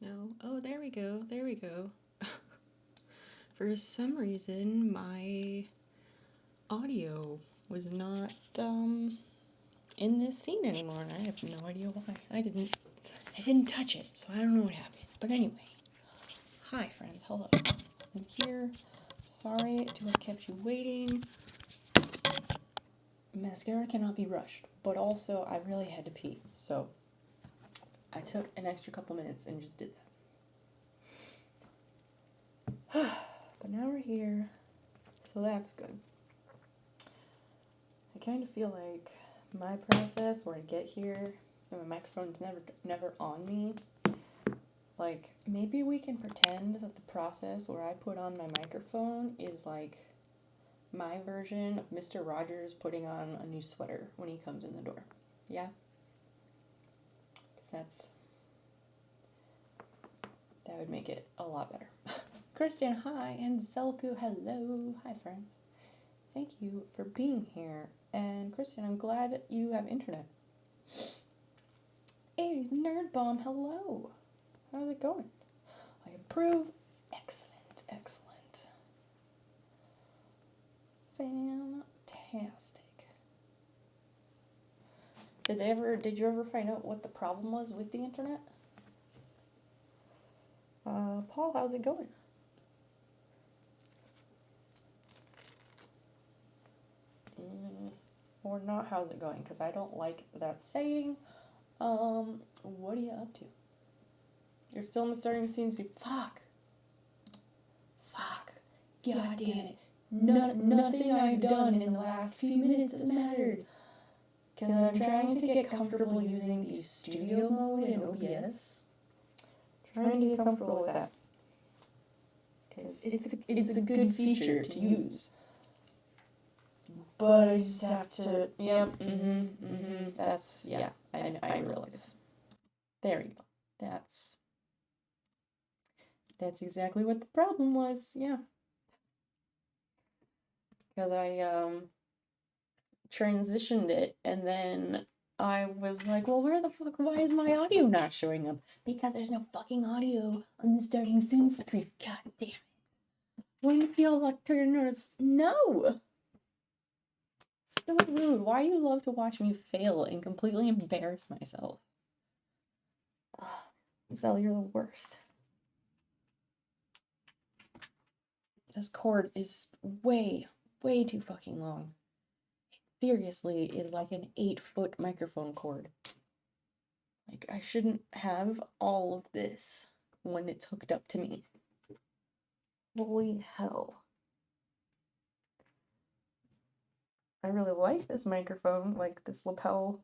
No. Oh, there we go. There we go. For some reason, my audio was not in this scene anymore, and I have no idea why. I didn't touch it, so I don't know what happened. But anyway, hi friends, hello. I'm here. Sorry to have kept you waiting. Mascara cannot be rushed, but also I really had to pee, so I took an extra couple minutes and just did that. But now we're here, so that's good. I kind of feel like my process where I get here and my microphone's never on me. Like, maybe we can pretend that the process where I put on my microphone is like my version of Mr. Rogers putting on a new sweater when he comes in the door. Yeah? Because that would make it a lot better. Kristen, hi, and Zelku, hello. Hi, friends. Thank you for being here. And Kristen, I'm glad you have internet. 80s Nerd Bomb, hello. How's it going? I approve. Excellent, excellent. Fantastic. Did you ever find out what the problem was with the internet? Paul, how's it going? Or not, how's it going? Because I don't like that saying. What are you up to? You're still in the starting scene, so fuck. God damn it. Nothing I've done in the last few minutes has mattered. Because I'm trying to get comfortable using the studio mode in OBS. Trying to get comfortable with that. Because it's a good feature to use. But I just have to, that's, yeah, I realize. There you go. That's exactly what the problem was, yeah. Because I, transitioned it, and then I was like, well, why is my audio not showing up? Because there's no fucking audio on the starting soon screen. God damn it. Wouldn't feel like turn notice. No! So rude. Why do you love to watch me fail and completely embarrass myself? Zell, you're the worst. This cord is way too fucking long. It seriously is like an 8-foot microphone cord. Like, I shouldn't have all of this when it's hooked up to me. Holy hell. I really like this microphone, like this lapel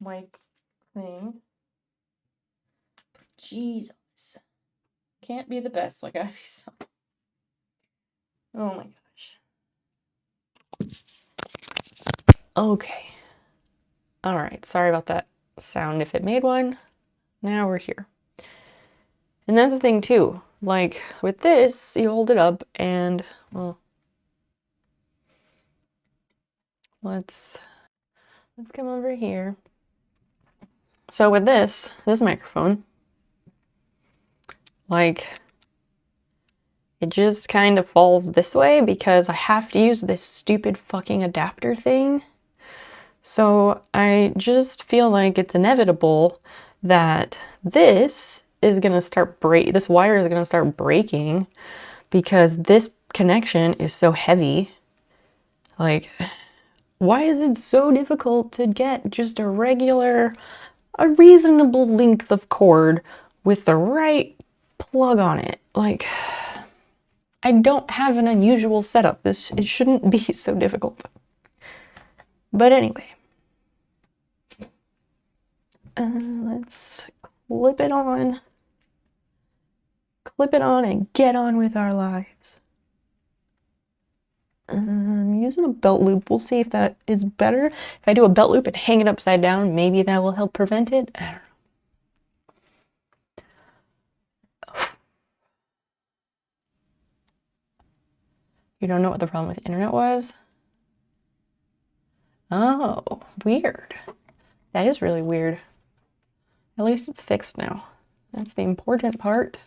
mic thing. Jesus. Can't be the best, so I gotta be something. Oh my gosh. Okay. Alright, sorry about that sound if it made one. Now we're here. And that's the thing too. Like, with this, you hold it up and, well, let's come over here. So with this microphone, like, it just kind of falls this way because I have to use this stupid fucking adapter thing. So I just feel like it's inevitable that this is gonna start this wire is gonna start breaking because this connection is so heavy. Like, why is it so difficult to get just a reasonable length of cord with the right plug on it? Like, I don't have an unusual setup. It shouldn't be so difficult. But anyway. Let's clip it on. Clip it on and get on with our lives. I'm using a belt loop. We'll see if that is better. If I do a belt loop and hang it upside down, maybe that will help prevent it. I don't know. You don't know what the problem with the internet was? Oh, weird. That is really weird. At least it's fixed now. That's the important part.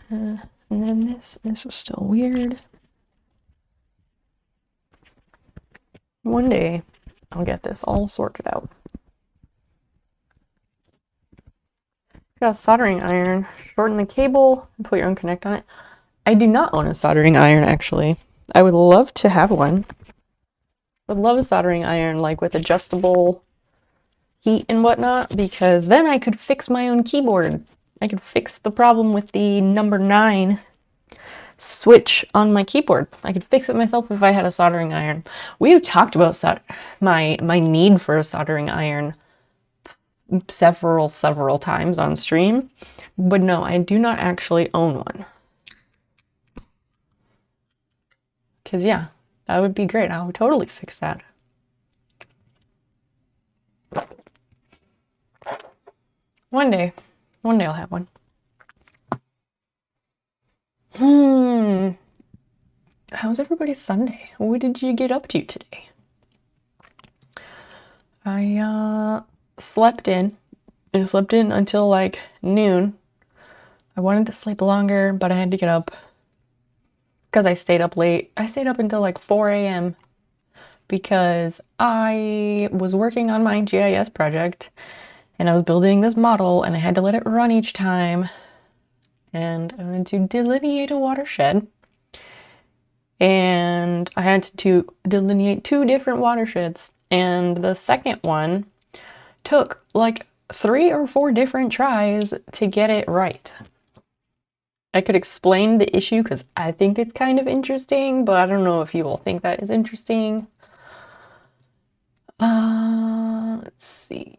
And then this is still weird. One day, I'll get this all sorted out. Got a soldering iron. Shorten the cable and put your own connect on it. I do not own a soldering iron, actually. I would love to have one. Would love a soldering iron, like with adjustable heat and whatnot, because then I could fix my own keyboard. I could fix the problem with the number 9 switch on my keyboard. I could fix it myself if I had a soldering iron. We've talked about my need for a soldering iron several times on stream, but no, I do not actually own one. Because yeah, that would be great. I would totally fix that. One day I'll have one. How's everybody's Sunday? What did you get up to today? I slept in. I slept in until like noon. I wanted to sleep longer, but I had to get up because I stayed up late. I stayed up until like 4 a.m. because I was working on my GIS project and I was building this model and I had to let it run each time. And I wanted to delineate a watershed. And I had to delineate 2 different watersheds. And the second one took like 3 or 4 different tries to get it right. I could explain the issue because I think it's kind of interesting, but I don't know if you all think that is interesting. Let's see.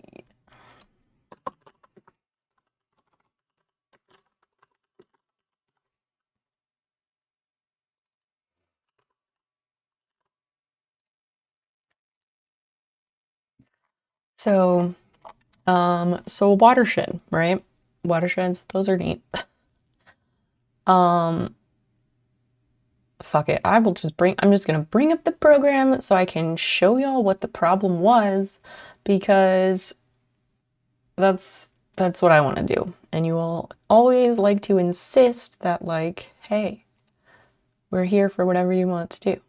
So watershed, right? Watersheds, those are neat. Fuck it. I'm just gonna bring up the program so I can show y'all what the problem was, because that's what I want to do. And you all always like to insist that, like, hey, we're here for whatever you want to do.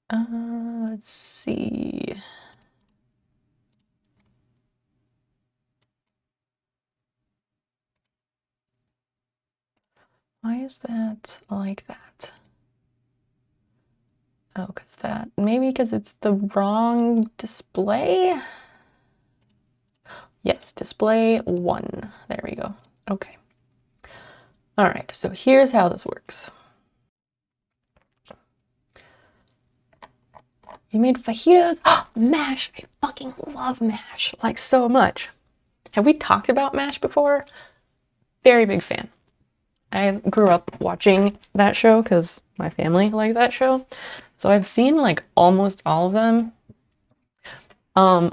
Let's see. Why is that like that? Oh, maybe because it's the wrong display? Yes, display 1. There we go. Okay. All right, so here's how this works. You made fajitas? MASH! I fucking love MASH, like, so much. Have we talked about MASH before? Very big fan. I grew up watching that show because my family liked that show. So I've seen like almost all of them.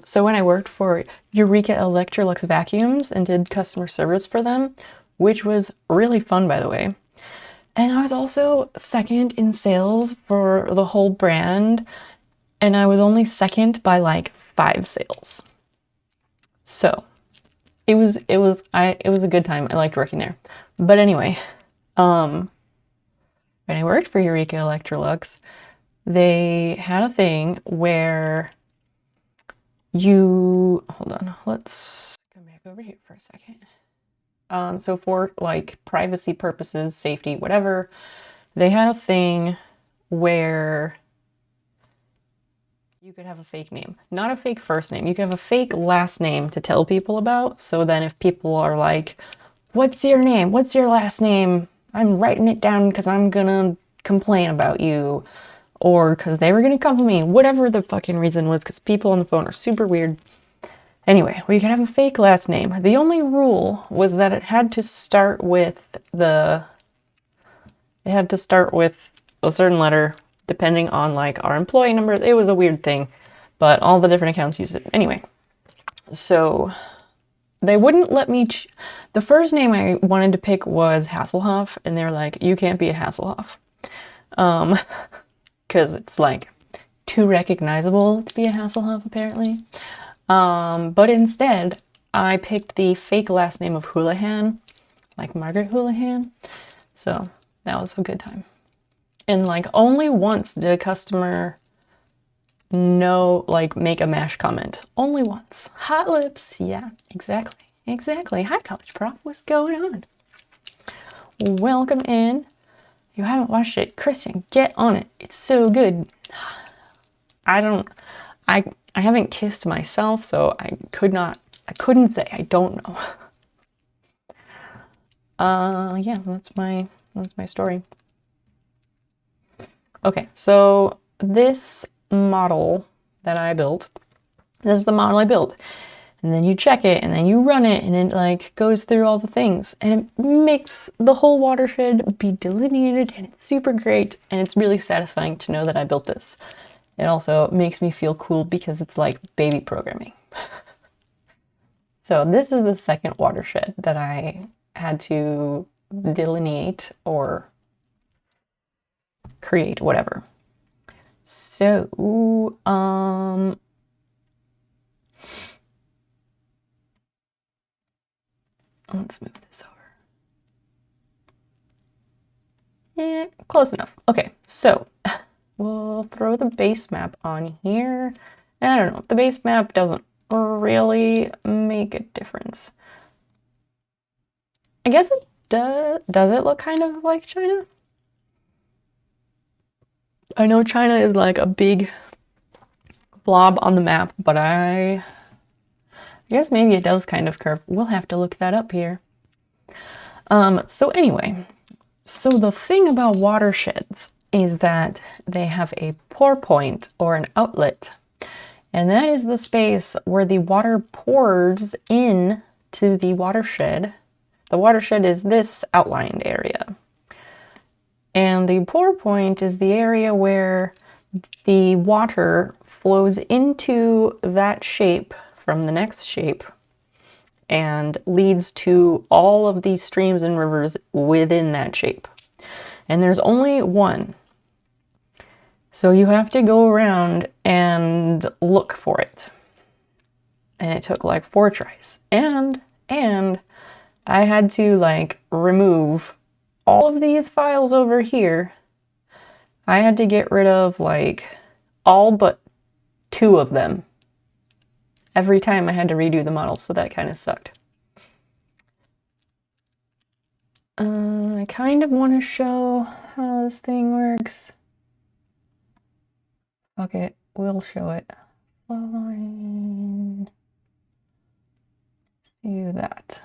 So when I worked for Eureka Electrolux Vacuums and did customer service for them, which was really fun, by the way. And I was also second in sales for the whole brand, and I was only second by like 5 sales. So it was a good time. I liked working there. But anyway, when I worked for Eureka Electrolux, they had a thing where hold on, let's come back over here for a second. So for like privacy purposes, safety, whatever, they had a thing where you could have a fake name, not a fake first name. You could have a fake last name to tell people about. So then if people are like, what's your name? What's your last name? I'm writing it down because I'm gonna complain about you, or because they were gonna come to me, whatever the fucking reason was, because people on the phone are super weird. Anyway, we could have a fake last name. The only rule was that it had to start with a certain letter, depending on like our employee number. It was a weird thing, but all the different accounts used it. Anyway, so they wouldn't let me. The first name I wanted to pick was Hasselhoff, and they're like, you can't be a Hasselhoff. Because it's like too recognizable to be a Hasselhoff, apparently. But instead, I picked the fake last name of Houlihan, like Margaret Houlihan. So that was a good time. And like only once did a customer make a MASH comment. Only once. Hot lips. Yeah, exactly. Exactly. Hi, college prof. What's going on? Welcome in. You haven't watched it. Kristen, get on it. It's so good. I haven't kissed myself, so I couldn't say. I don't know. Yeah, that's my story. Okay, so this model that I built, this is the model I built. And then you check it, and then you run it, and it like goes through all the things, and it makes the whole watershed be delineated, and it's super great, and it's really satisfying to know that I built this. It also makes me feel cool because it's like baby programming. So this is the second watershed that I had to delineate or create, whatever. So, let's move this over. Yeah, close enough. Okay, so we'll throw the base map on here. I don't know, the base map doesn't really make a difference. I guess it does. Does it look kind of like China? I know China is like a big blob on the map, but I guess maybe it does kind of curve. We'll have to look that up here. So anyway, so the thing about watersheds is that they have a pour point or an outlet, and that is the space where the water pours in to the watershed. The watershed is this outlined area. And the pour point is the area where the water flows into that shape from the next shape and leads to all of these streams and rivers within that shape. And there's only one. So you have to go around and look for it. And it took like 4 tries. And I had to like remove all of these files over here. I had to get rid of like all but 2 of them every time I had to redo the model, so that kind of sucked. I kind of want to show how this thing works. Okay, we'll show it. Line. Do that.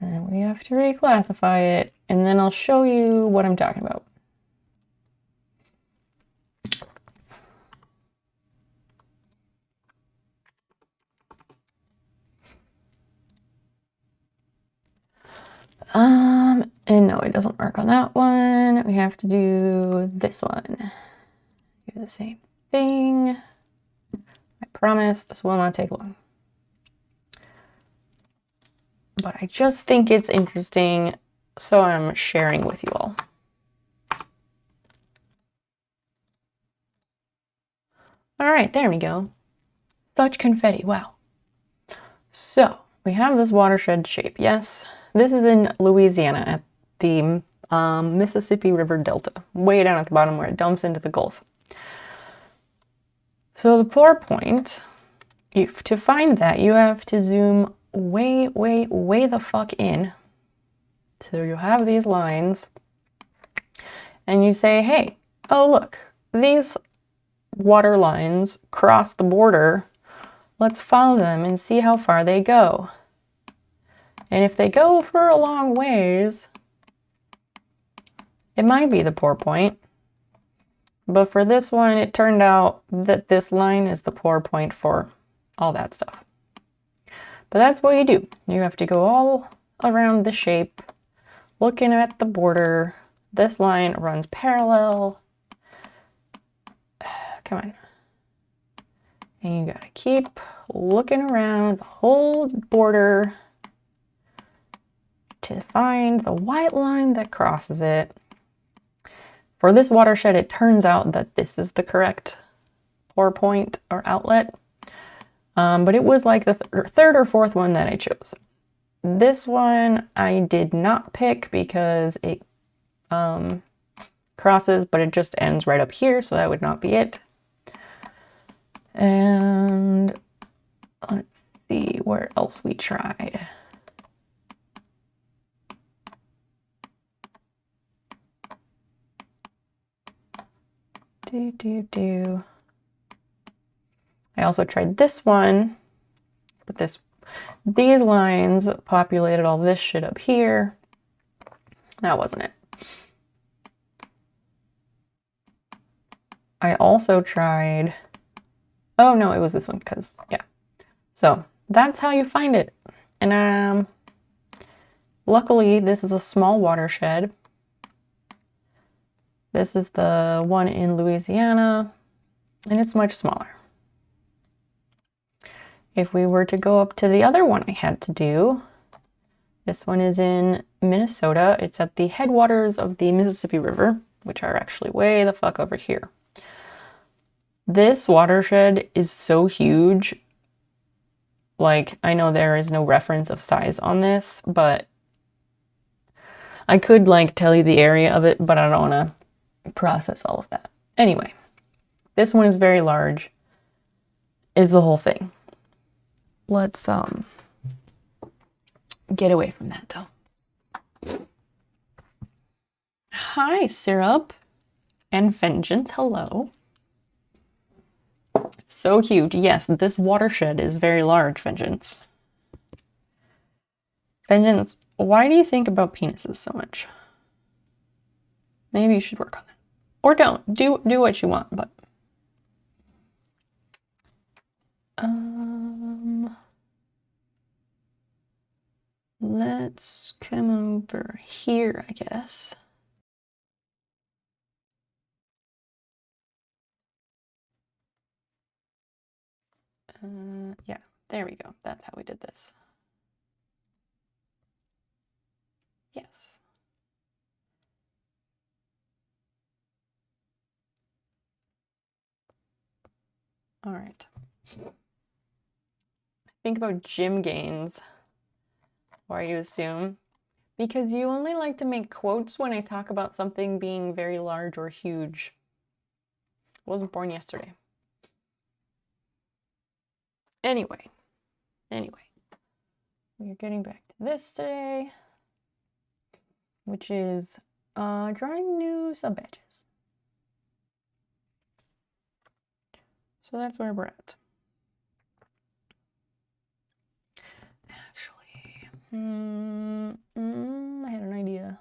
And we have to reclassify it, and then I'll show you what I'm talking about. And no, it doesn't work on that one. We have to do this one. Do the same thing. I promise this will not take long. But I just think it's interesting, so I'm sharing with you all. All right, there we go. Such confetti, wow. So we have this watershed shape, yes. This is in Louisiana at the Mississippi River Delta, way down at the bottom where it dumps into the Gulf. So the pour point, to find that, you have to zoom way, way, way the fuck in. So you have these lines, and you say, hey, oh look, these water lines cross the border. Let's follow them and see how far they go. And if they go for a long ways, it might be the pour point. But for this one, it turned out that this line is the pour point for all that stuff. But that's what you do. You have to go all around the shape, looking at the border. This line runs parallel. Come on. And you gotta keep looking around the whole border to find the white line that crosses it. For this watershed, it turns out that this is the correct pour point or outlet. But it was like the third or fourth one that I chose. This one I did not pick because it crosses, but it just ends right up here, so that would not be it. And let's see where else we tried. I also tried this one, but these lines populated all this shit up here. That wasn't it. I also tried, oh no, it was this one, because, yeah. So that's how you find it. And luckily, this is a small watershed. This is the one in Louisiana, and it's much smaller. If we were to go up to the other one I had to do, this one is in Minnesota. It's at the headwaters of the Mississippi River, which are actually way the fuck over here. This watershed is so huge. Like, I know there is no reference of size on this, but I could like tell you the area of it, but I don't want to process all of that. Anyway, this one is very large. Is the whole thing. Let's get away from that though. Hi, Syrup and Vengeance. Hello. It's so huge. Yes, this watershed is very large, Vengeance. Vengeance, why do you think about penises so much? Maybe you should work on that. Or don't. Do what you want, but let's come over here, I guess. Yeah, there we go. That's how we did this. Yes. All right. Think about gym gains. Why you assume? Because you only like to make quotes when I talk about something being very large or huge. I wasn't born yesterday. Anyway, we're getting back to this today, which is drawing new sub badges. So that's where we're at. Actually, I had an idea.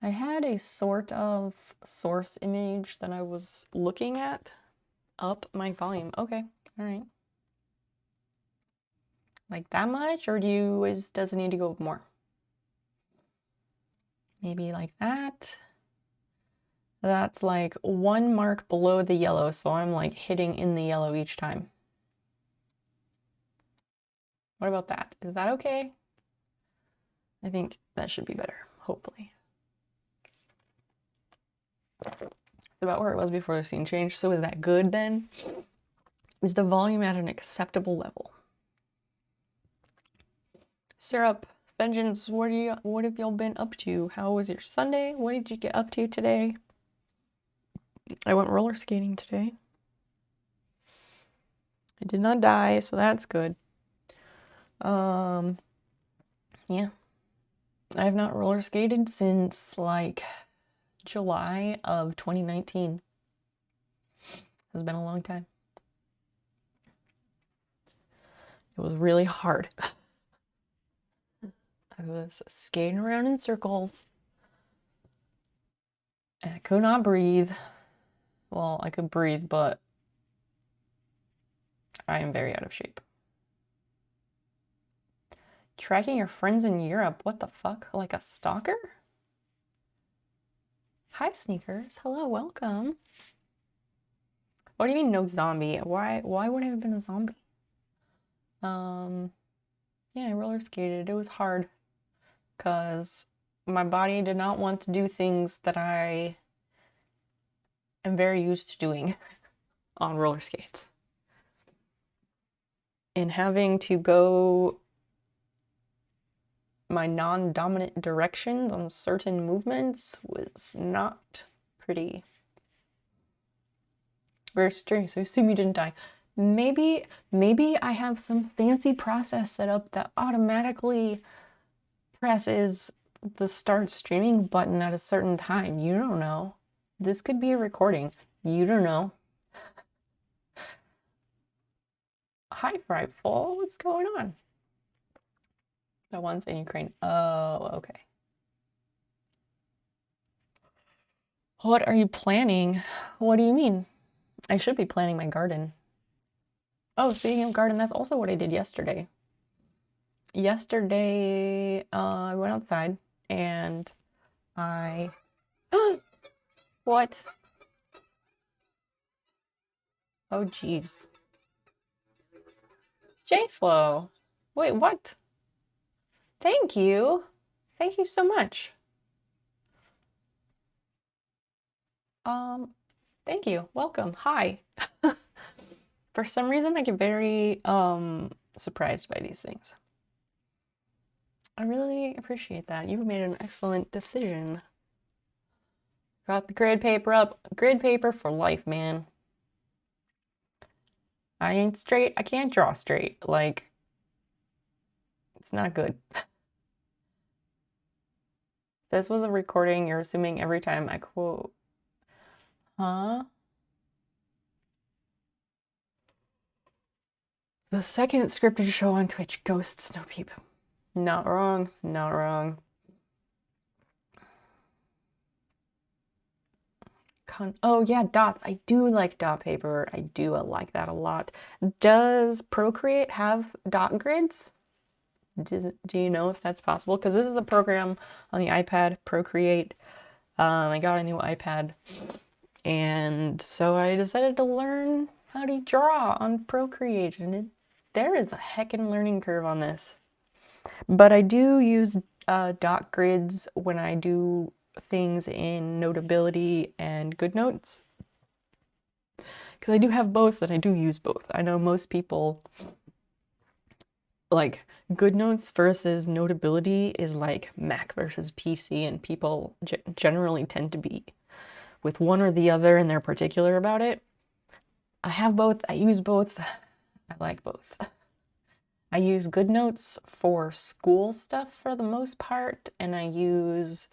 I had a sort of source image that I was looking at. Up my volume. Okay, all right. Like that much, or does it need to go more? Maybe like that. That's like one mark below the yellow, so I'm like hitting in the yellow each time. What about that? Is that okay? I think that should be better, hopefully. It's about where it was before the scene change. So is that good then? Is the volume at an acceptable level? Syrup, Vengeance, what have y'all been up to? How was your Sunday? What did you get up to today? I went roller skating today. I did not die, so that's good. Yeah. I have not roller skated since like July of 2019. It's been a long time. It was really hard. I was skating around in circles and I could not breathe. Well, I could breathe, but I am very out of shape. Tracking your friends in Europe? What the fuck? Like a stalker? Hi, Sneakers. Hello, welcome. What do you mean no zombie? Why would I have been a zombie? Yeah, I roller skated. It was hard because my body did not want to do things that I am very used to doing on roller skates. And having to go my non-dominant directions on certain movements was not pretty. Very strange, so I assume you didn't die. Maybe I have some fancy process set up that automatically presses the start streaming button at a certain time. You don't know. This could be a recording. You don't know. Hi, Frightful. What's going on? The ones in Ukraine. Oh, okay. What are you planning? What do you mean? I should be planning my garden. Oh, speaking of garden, that's also what I did yesterday. Yesterday, I went outside and I... What? Oh, jeez. J-Flow. Wait, what? Thank you. Thank you so much. Thank you. Welcome. Hi. For some reason, I get very surprised by these things. I really appreciate that. You've made an excellent decision. Got the grid paper up. Grid paper for life, man. I ain't straight. I can't draw straight. Like, it's not good. This was a recording. You're assuming every time I quote. Huh? The second scripted show on Twitch, Ghost Snow Peep. Not wrong. Not wrong. Oh yeah, dots. I do like dot paper. I do like that a lot. Does Procreate have dot grids? Do you know if that's possible? Because this is the program on the iPad, Procreate. I got a new iPad, and so I decided to learn how to draw on Procreate, and there is a heckin' learning curve on this. But I do use dot grids when I do things in Notability and GoodNotes. Because I do have both and I do use both. I know most people, like, GoodNotes versus Notability is like Mac versus PC, and people generally tend to be with one or the other and they're particular about it. I have both. I use both. I like both. I use GoodNotes for school stuff for the most part, and I use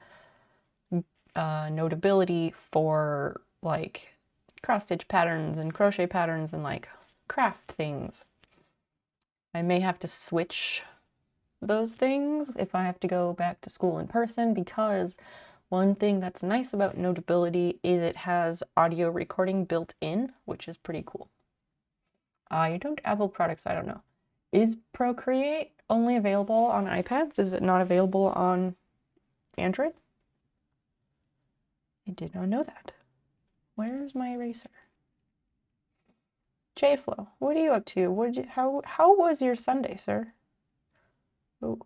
Notability for like cross-stitch patterns and crochet patterns and like craft things. I may have to switch those things if I have to go back to school in person, because one thing that's nice about Notability is it has audio recording built in, which is pretty cool. You don't Apple products, I don't know. Is Procreate only available on iPads? Is it not available on Android? I did not know that. Where's my eraser? J-Flow, what are you up to? How was your Sunday, sir? Oh.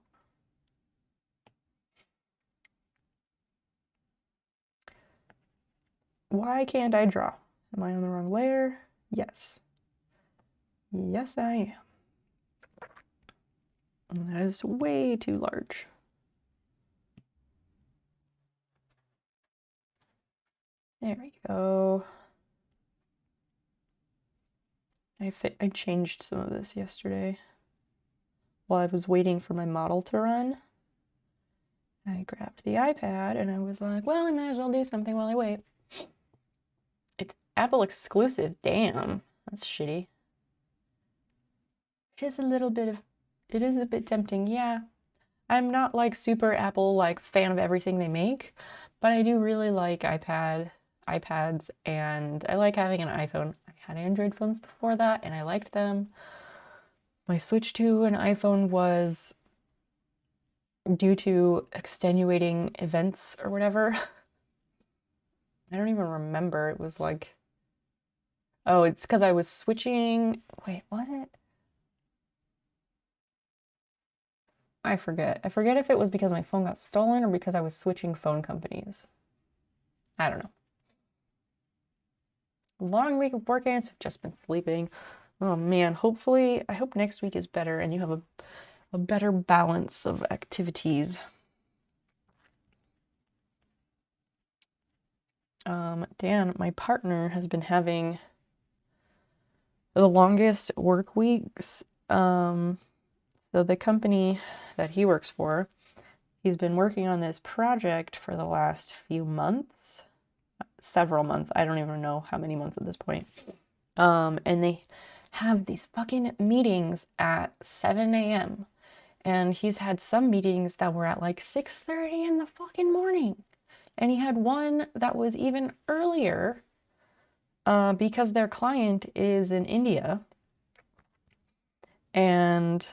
Why can't I draw? Am I on the wrong layer? Yes. Yes, I am. And that is way too large. There we go. I changed some of this yesterday. While I was waiting for my model to run, I grabbed the iPad and I was like, well, I might as well do something while I wait. It's Apple exclusive. Damn, that's shitty. It is a bit tempting, yeah. I'm not like super Apple like fan of everything they make, but I do really like iPads, and I like having an iPhone. I had Android phones before that and I liked them. My switch to an iPhone was due to extenuating events or whatever. I don't even remember. It was like, oh, it's because I was switching. Wait, was it? I forget. I forget if it was because my phone got stolen or because I was switching phone companies. I don't know. Long week of work and I've just been sleeping. Oh man, hopefully, I hope next week is better and you have a better balance of activities. Dan, my partner, has been having the longest work weeks. So the company that he works for, he's been working on this project for the last few months, several months. I don't even know how many months at this point. And they have these fucking meetings at 7 a.m. And he's had some meetings that were at like 6:30 in the fucking morning. And he had one that was even earlier because their client is in India. And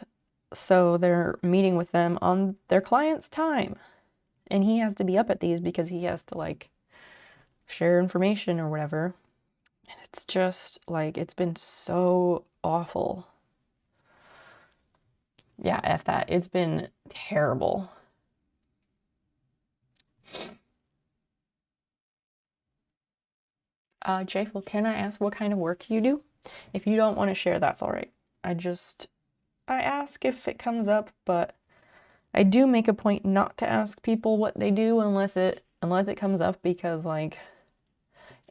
so they're meeting with them on their client's time. And he has to be up at these because he has to like share information or whatever. And it's just like, it's been so awful. Yeah, F that. It's been terrible. Jayful, can I ask what kind of work you do? If you don't want to share, that's all right. I ask if it comes up, but I do make a point not to ask people what they do unless it comes up, because like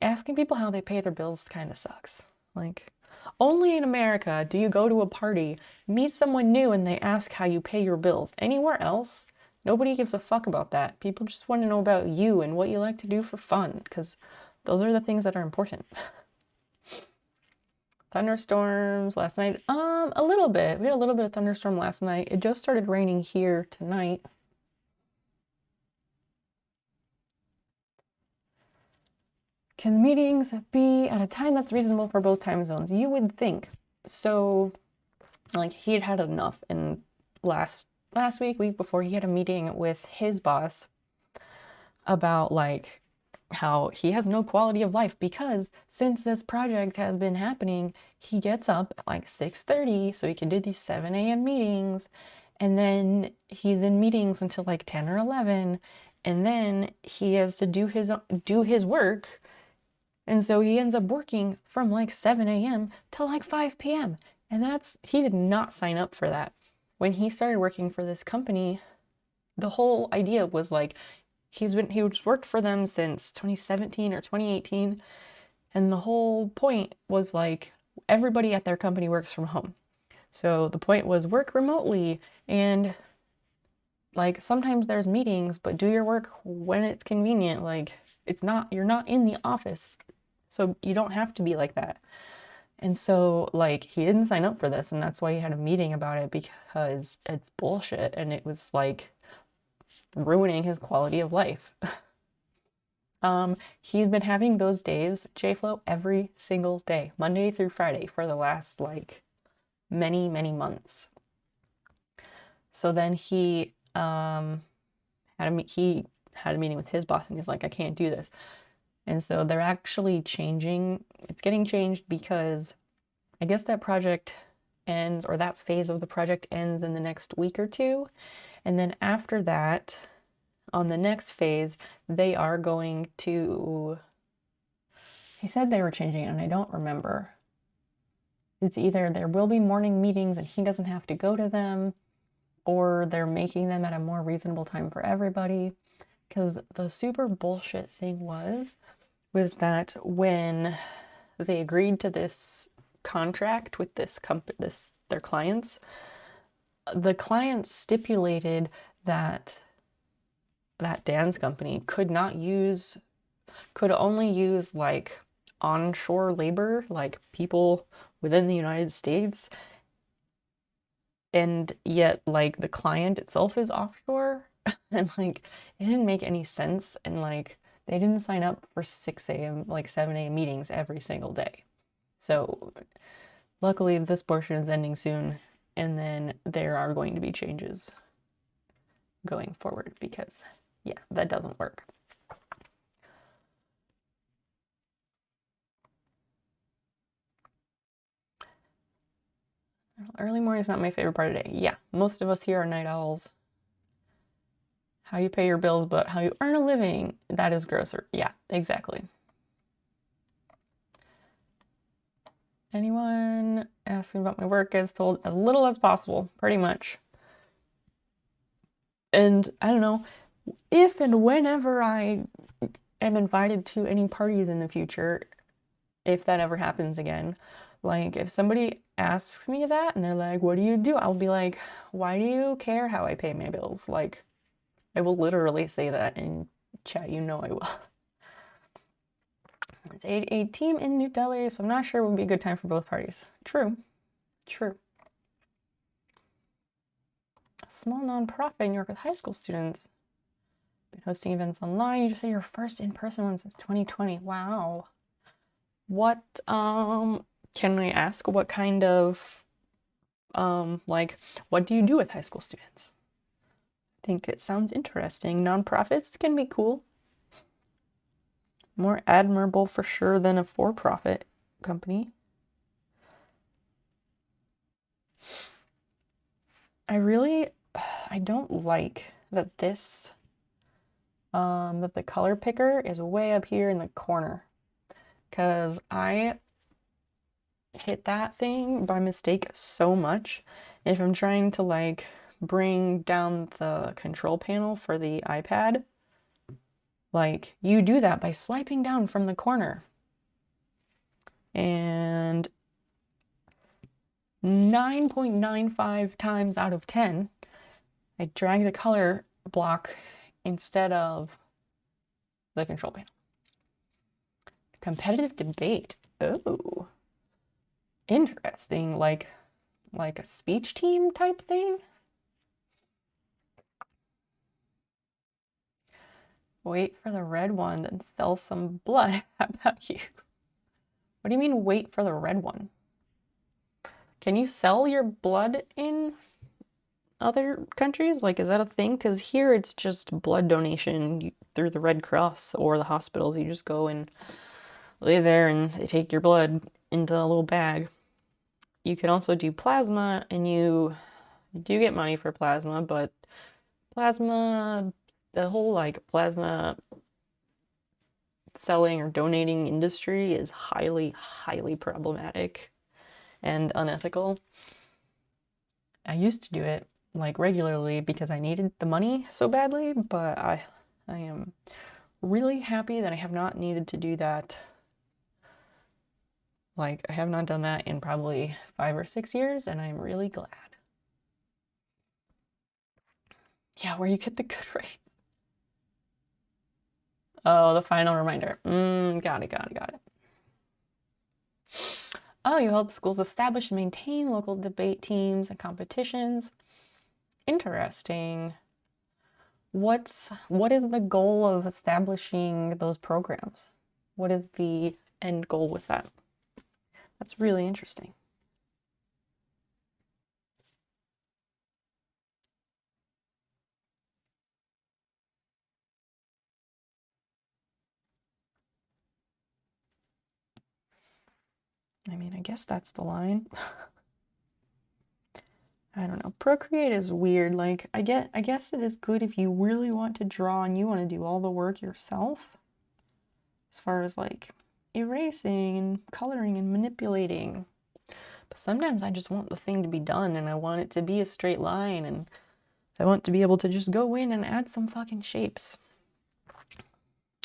asking people how they pay their bills kind of sucks. Like, only in America do you go to a party, meet someone new, and they ask how you pay your bills. Anywhere else, nobody gives a fuck about that. People just want to know about you and what you like to do for fun, because those are the things that are important. Thunderstorms last night. A little bit. We had a little bit of thunderstorm last night. It just started raining here tonight. Can meetings be at a time that's reasonable for both time zones? You would think. So, like, he had enough, and last week before, he had a meeting with his boss about like how he has no quality of life because since this project has been happening, he gets up at like 6:30 so he can do these 7 a.m. meetings, and then he's in meetings until like 10 or 11, and then he has to do his work, and so he ends up working from like 7 a.m. to like 5 p.m. And he did not sign up for that. When he started working for this company, the whole idea was like, he's worked for them since 2017 or 2018, and the whole point was like, everybody at their company works from home. So the point was work remotely, and like sometimes there's meetings, but do your work when it's convenient. Like, you're not in the office, so you don't have to be like that. And so like he didn't sign up for this, and that's why he had a meeting about it, because it's bullshit and it was like ruining his quality of life. He's been having those days, JFlow, every single day, Monday through Friday, for the last like many, many months. So then he had a meeting with his boss, and he's like, I can't do this. And so they're actually changing. It's getting changed because I guess that project ends, or that phase of the project ends in the next week or two. And then after that, on the next phase, they are going to, he said they were changing it, and I don't remember. It's either there will be morning meetings and he doesn't have to go to them, or they're making them at a more reasonable time for everybody. Because the super bullshit thing was that when they agreed to this contract with this company, their clients, the clients stipulated that Dan's company could only use like onshore labor, like people within the United States, and yet like the client itself is offshore. And like it didn't make any sense, and like they didn't sign up for 6 a.m. like 7 a.m. meetings every single day. So luckily this portion is ending soon, and then there are going to be changes going forward, because yeah, that doesn't work. Early morning's not my favorite part of the day. Yeah, most of us here are night owls. How you pay your bills, but how you earn a living, that is grosser. Yeah, exactly. Anyone asking about my work gets told as little as possible, pretty much. And I don't know, if and whenever I am invited to any parties in the future, if that ever happens again, like if somebody asks me that and they're like, what do you do? I'll be like, why do you care how I pay my bills? Like, I will literally say that in chat, you know I will. It's a team in New Delhi, so I'm not sure it would be a good time for both parties. True, true. A small nonprofit in New York with high school students. Been hosting events online. You just said your first in-person one since 2020. Wow. What, can we ask what kind of, like, what do you do with high school students? I think it sounds interesting. Nonprofits can be cool. More admirable for sure than a for-profit company. I don't like that this, that the color picker is way up here in the corner, because I hit that thing by mistake so much. If I'm trying to like bring down the control panel for the iPad, like you do that by swiping down from the corner. And 9.95 times out of 10, I drag the color block instead of the control panel. Competitive debate. Oh, interesting. Like a speech team type thing. Wait for the red one, then sell some blood. How about you? What do you mean wait for the red one? Can you sell your blood in other countries? Like, is that a thing? Because here it's just blood donation through the Red Cross or the hospitals. You just go and lay there and they take your blood into a little bag. You can also do plasma, and you do get money for plasma, but plasma, the whole like plasma selling or donating industry is highly, highly problematic and unethical. I used to do it like regularly because I needed the money so badly, but I am really happy that I have not needed to do that. Like, I have not done that in probably 5 or 6 years, and I'm really glad. Yeah, where you get the good rates. Oh, the final reminder. Got it. Oh, you help schools establish and maintain local debate teams and competitions. Interesting. What is the goal of establishing those programs? What is the end goal with that? That's really interesting. I mean, I guess that's the line. I don't know. Procreate is weird. Like, I guess it is good if you really want to draw and you want to do all the work yourself. As far as like erasing and coloring and manipulating. But sometimes I just want the thing to be done and I want it to be a straight line and I want to be able to just go in and add some fucking shapes.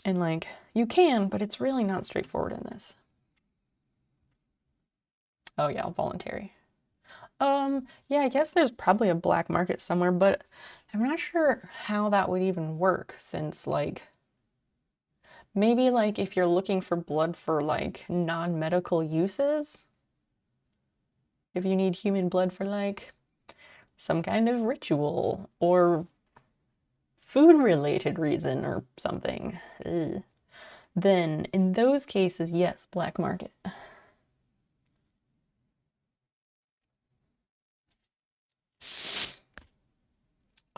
And like, you can, but it's really not straightforward in this. Oh yeah, voluntary. Yeah, I guess there's probably a black market somewhere, but I'm not sure how that would even work since like maybe like if you're looking for blood for like non-medical uses, if you need human blood for like some kind of ritual or food-related reason or something, then in those cases, yes, black market.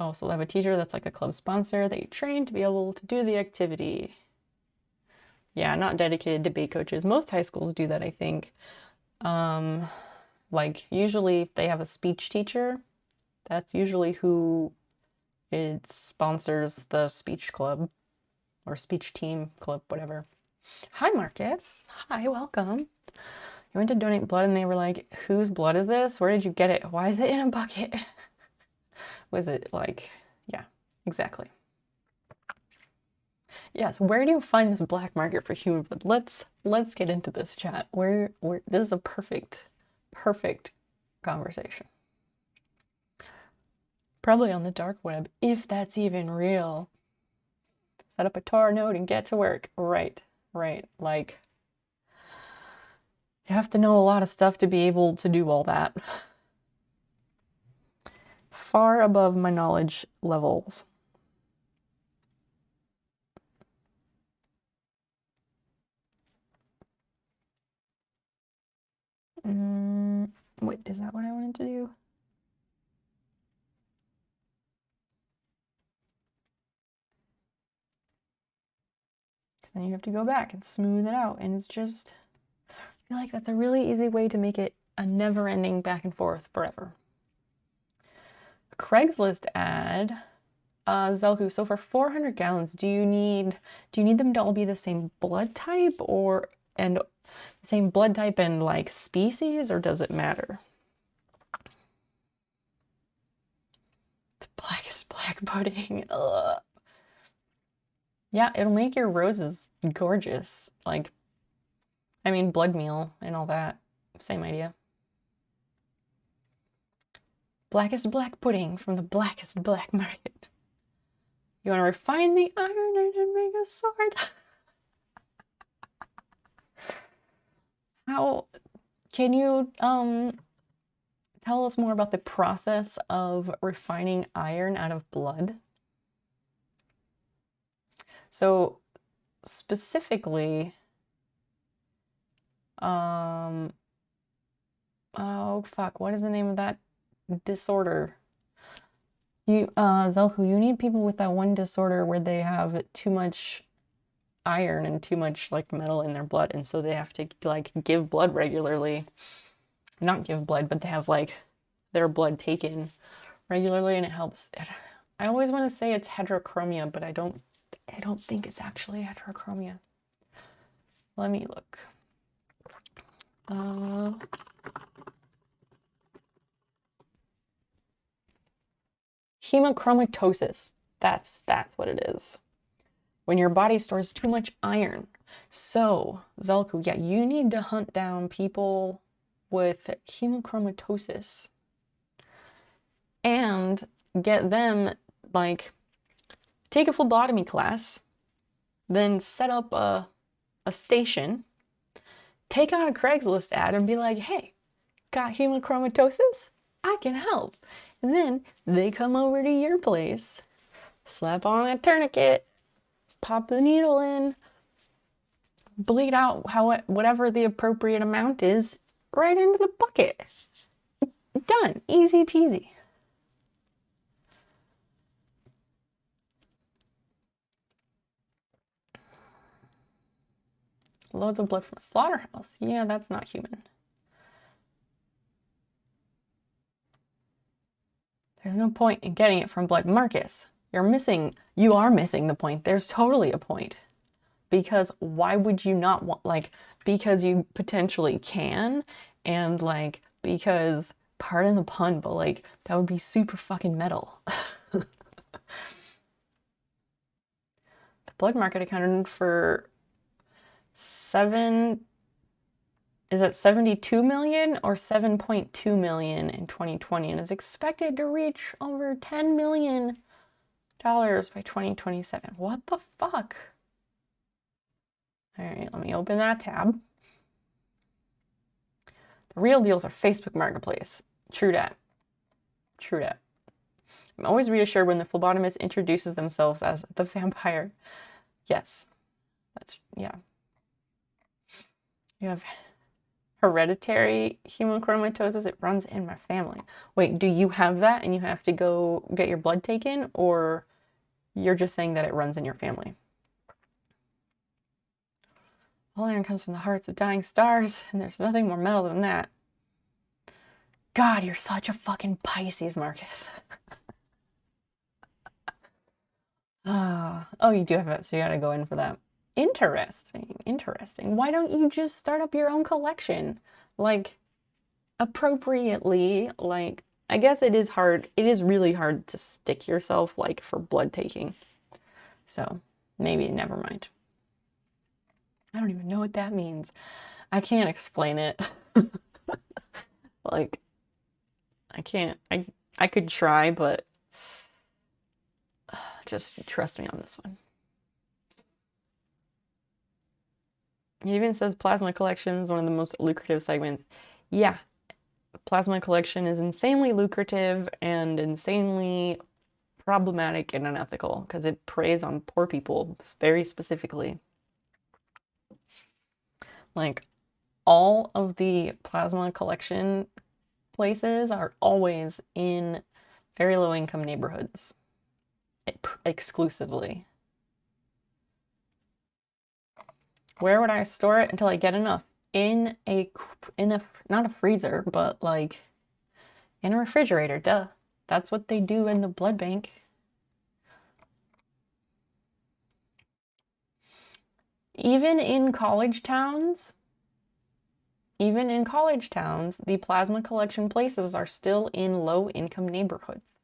Oh, so they have a teacher that's like a club sponsor that you train to be able to do the activity. Yeah, not dedicated debate coaches. Most high schools do that, I think. Like, usually if they have a speech teacher, that's usually who it sponsors the speech club or speech team club, whatever. Hi, Marcus. Hi, welcome. You went to donate blood and they were like, whose blood is this? Where did you get it? Why is it in a bucket? Was it like, yeah, exactly. Yes, where do you find this black market for human blood? Let's get into this, chat. This is a perfect conversation. Probably on the dark web, if that's even real. Set up a Tor node and get to work. Right. Like, you have to know a lot of stuff to be able to do all that. Far above my knowledge levels. Wait, is that what I wanted to do? Because then you have to go back and smooth it out, and it's just, I feel like that's a really easy way to make it a never-ending back and forth forever. Craigslist ad, Zelku. So for 400 gallons, do you need them to all be the same blood type, and the same blood type and like species, or does it matter? The blackest black pudding. Ugh. Yeah, it'll make your roses gorgeous. Like, I mean, blood meal and all that. Same idea. Blackest black pudding from the blackest black market. You want to refine the iron and make a sword? How can you tell us more about the process of refining iron out of blood? So specifically, oh fuck, what is the name of that disorder? Zelku, you need people with that one disorder where they have too much iron and too much like metal in their blood, and so they have to like give blood regularly. Not give blood, but they have like their blood taken regularly, and it helps. I always want to say it's heterochromia, but I don't think it's actually heterochromia. Let me look. Hemochromatosis. That's what it is. When your body stores too much iron. So, Zelku, yeah, you need to hunt down people with hemochromatosis and get them, like, take a phlebotomy class, then set up a station, take out a Craigslist ad and be like, hey, got hemochromatosis? I can help. And then they come over to your place, slap on a tourniquet, pop the needle in, bleed out whatever the appropriate amount is right into the bucket. Done. Easy peasy. Loads of blood from a slaughterhouse. Yeah, that's not human. There's no point in getting it from blood. Marcus, you are missing the point. There's totally a point. Because why would you not want, like, because you potentially can, and like, because, pardon the pun, but like, that would be super fucking metal. The blood market accounted for 72 million or 7.2 million in 2020, and is expected to reach over $10 million by 2027. What the fuck? All right, let me open that tab. The real deals are Facebook Marketplace. True that. True that. I'm always reassured when the phlebotomist introduces themselves as the vampire. Yes. Yeah. You have hereditary hemochromatosis. It runs in my family. Wait, do you have that and you have to go get your blood taken, or you're just saying that it runs in your family? All iron comes from the hearts of dying stars, and there's nothing more metal than that. God, you're such a fucking Pisces, Marcus. Oh, you do have it, so you gotta go in for that. Interesting, interesting. Why don't you just start up your own collection? Like, appropriately, like, I guess it is hard. It is really hard to stick yourself, like, for blood taking. So, maybe never mind. I don't even know what that means. I can't explain it. Like, I can't. I could try, but just trust me on this one. It even says plasma collection is one of the most lucrative segments. Yeah, plasma collection is insanely lucrative and insanely problematic and unethical because it preys on poor people very specifically. Like, all of the plasma collection places are always in very low income neighborhoods exclusively. Where would I store it until I get enough? In a not a freezer, but like in a refrigerator, duh. That's what they do in the blood bank. Even in college towns, the plasma collection places are still in low-income neighborhoods.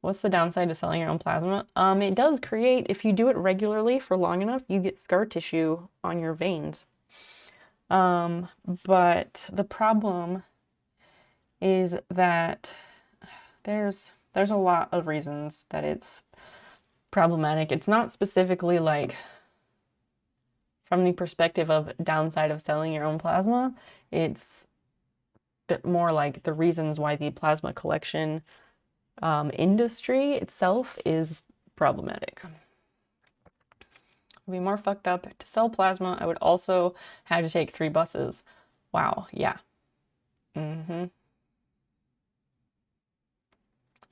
What's the downside to selling your own plasma? It does create, if you do it regularly for long enough, you get scar tissue on your veins. But the problem is that there's a lot of reasons that it's problematic. It's not specifically like from the perspective of downside of selling your own plasma. It's a bit more like the reasons why the plasma collection industry itself is problematic. It would be more fucked up to sell plasma. I would also have to take 3 buses. Wow, yeah. You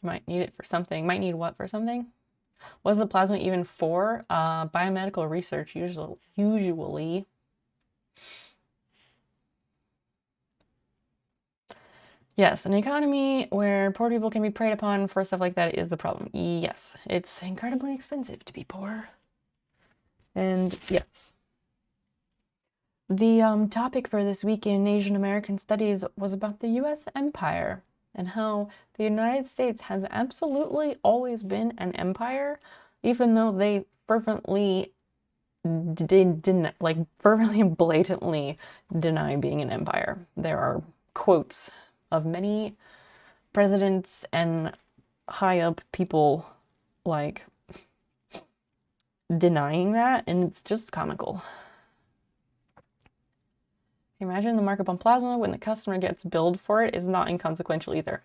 might need it for something. Might need what for something? What's the plasma even for? Biomedical research, usually. Yes, an economy where poor people can be preyed upon for stuff like that is the problem. Yes, it's incredibly expensive to be poor. And yes. The topic for this week in Asian American Studies was about the US empire and how the United States has absolutely always been an empire, even though they fervently fervently and blatantly deny being an empire. There are quotes of many presidents and high up people like denying that, and it's just comical. Imagine the markup on plasma when the customer gets billed for it is not inconsequential either.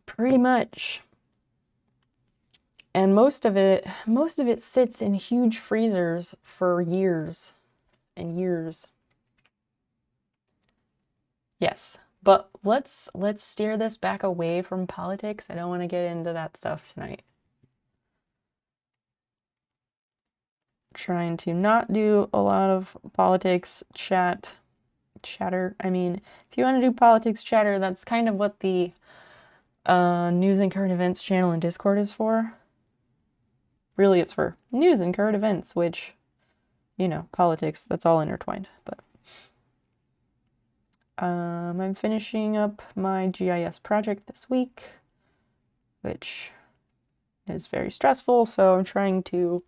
Pretty much. And most of it sits in huge freezers for years and years. Yes, but let's steer this back away from politics. I don't want to get into that stuff tonight. Trying to not do a lot of politics chatter. I mean, if you want to do politics chatter, that's kind of what the news and current events channel in Discord is for. Really, it's for news and current events, which, you know, politics, that's all intertwined. But I'm finishing up my GIS project this week, which is very stressful, so I'm trying to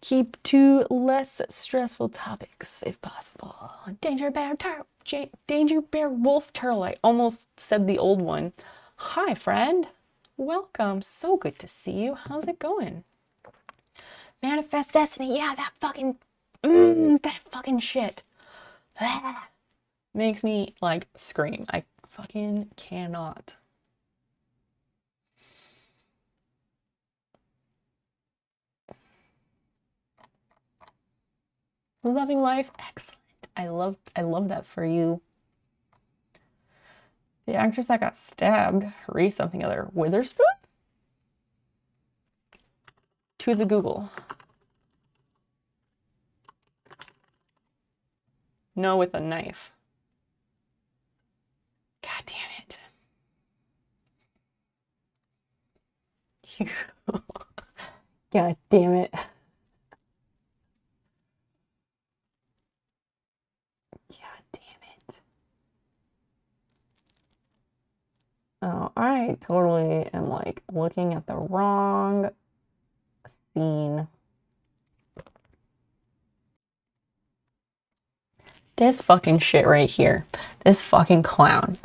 keep to less stressful topics if possible. Danger bear wolf turtle. I almost said the old one. Hi, friend. Welcome. So good to see you. How's it going? Manifest destiny. Yeah, that fucking shit. Makes me like scream. I fucking cannot. Loving life, excellent. I love that for you. The actress that got stabbed, Reese something other, Witherspoon? To the Google. No, with a knife. God damn it. God damn it. Oh, I totally am like looking at the wrong scene. This fucking shit right here. This fucking clown.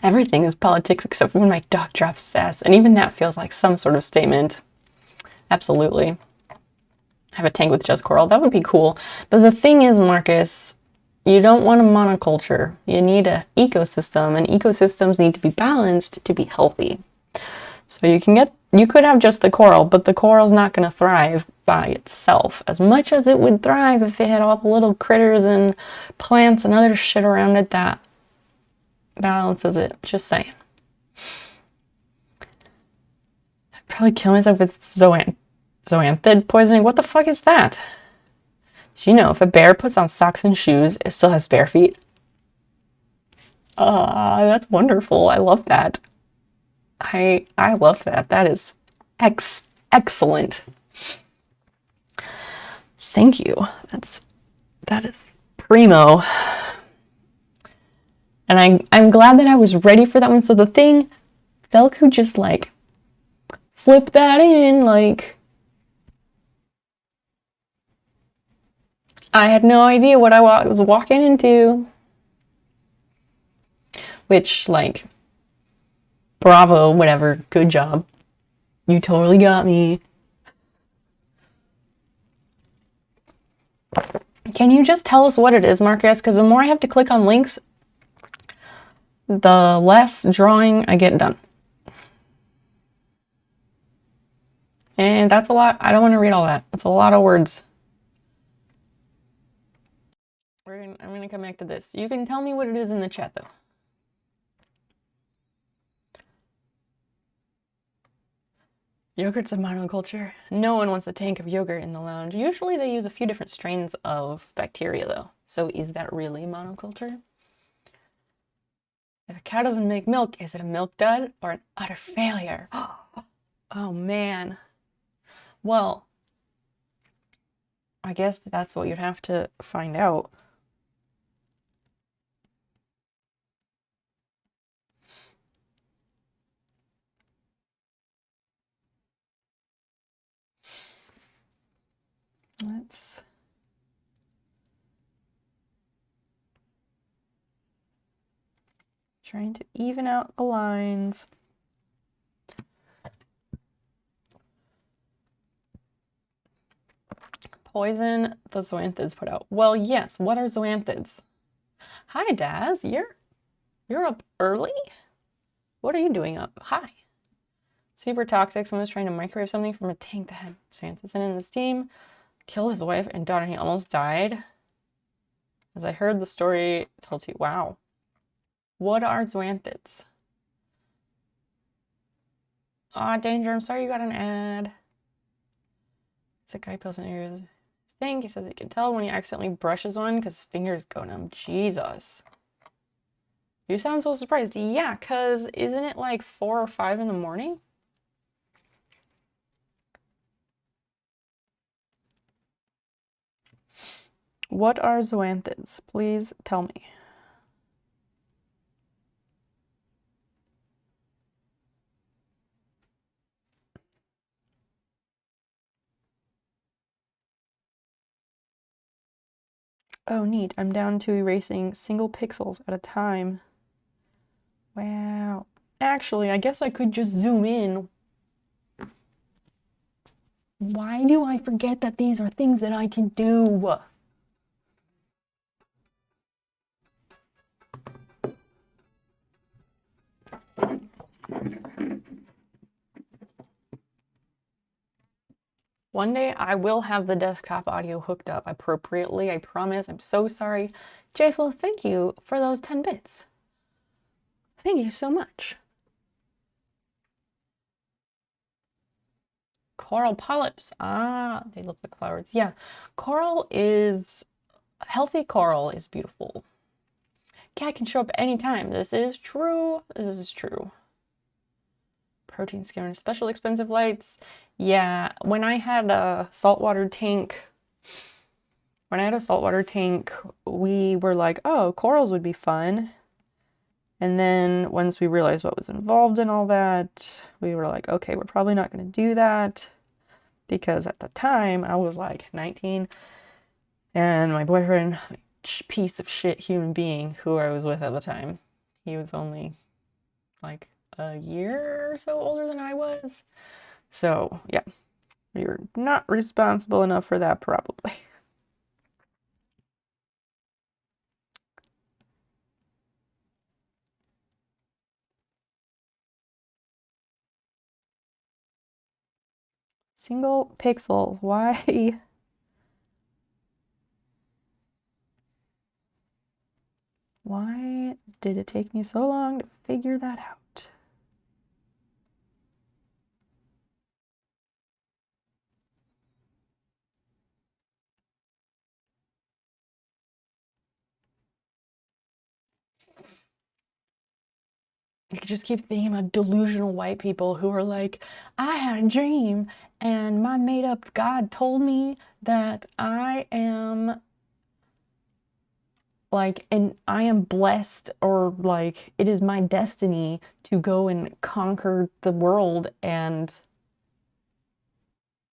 Everything is politics except when my dog drops sass, and even that feels like some sort of statement. Absolutely. Have a tank with just coral. That would be cool. But the thing is, Marcus, you don't want a monoculture. You need an ecosystem, and ecosystems need to be balanced to be healthy. So you could have just the coral, but the coral's not going to thrive by itself as much as it would thrive if it had all the little critters and plants and other shit around it that balances it. Just saying. I'd probably kill myself with zoanthid poisoning. What the fuck is that? Do you know if a bear puts on socks and shoes, it still has bare feet? That's wonderful. I love that. I love that. That is excellent. Thank you. That is primo. And I'm glad that I was ready for that one. So the thing, Zelku just like slip that in, like I had no idea what I was walking into. Which, like, bravo, whatever, good job. You totally got me. Can you just tell us what it is, Marcus? Because the more I have to click on links, the less drawing I get done. And that's a lot. I don't want to read all that. It's a lot of words. I'm going to come back to this. You can tell me what it is in the chat, though. Yogurt's a monoculture. No one wants a tank of yogurt in the lounge. Usually they use a few different strains of bacteria, though. So is that really monoculture? If a cow doesn't make milk, is it a milk dud or an utter failure? Oh, man. Well, I guess that's what you'd have to find out. Let's... Trying to even out the lines. Poison the zoanthids put out. Well, yes. What are zoanthids? Hi, Daz. You're up early? What are you doing up? Hi. Super toxic. Someone's trying to microwave something from a tank that had zoanthids in the steam. Killed his wife and daughter and he almost died. As I heard the story told to you. Wow. What are zoanthids? Aw, Danger, I'm sorry you got an ad. It's a guy pills in ears. Stink. He says he can tell when he accidentally brushes one because his fingers go numb. Jesus. You sound so surprised. Yeah, because isn't it like 4 or 5 in the morning? What are zoanthids? Please tell me. Oh, neat. I'm down to erasing single pixels at a time. Wow. Actually, I guess I could just zoom in. Why do I forget that these are things that I can do? One day I will have the desktop audio hooked up appropriately, I promise. I'm so sorry. J-Flow, thank you for those 10 bits. Thank you so much. Coral polyps. Ah, they look like flowers. Yeah, healthy coral is beautiful. Cat can show up anytime. This is true. This is true. Protein skim, special expensive lights. Yeah, when I had a saltwater tank, we were like, oh, corals would be fun. And then once we realized what was involved in all that, we were like, okay, we're probably not going to do that. Because at the time, I was like 19. And my boyfriend, piece of shit human being who I was with at the time, he was only like a year or so older than I was. So, yeah, we were not responsible enough for that, probably. Single pixels. Why? Why did it take me so long to figure that out? I just keep thinking about delusional white people who are like, I had a dream and my made up God told me that I am like, and I am blessed, or like, it is my destiny to go and conquer the world and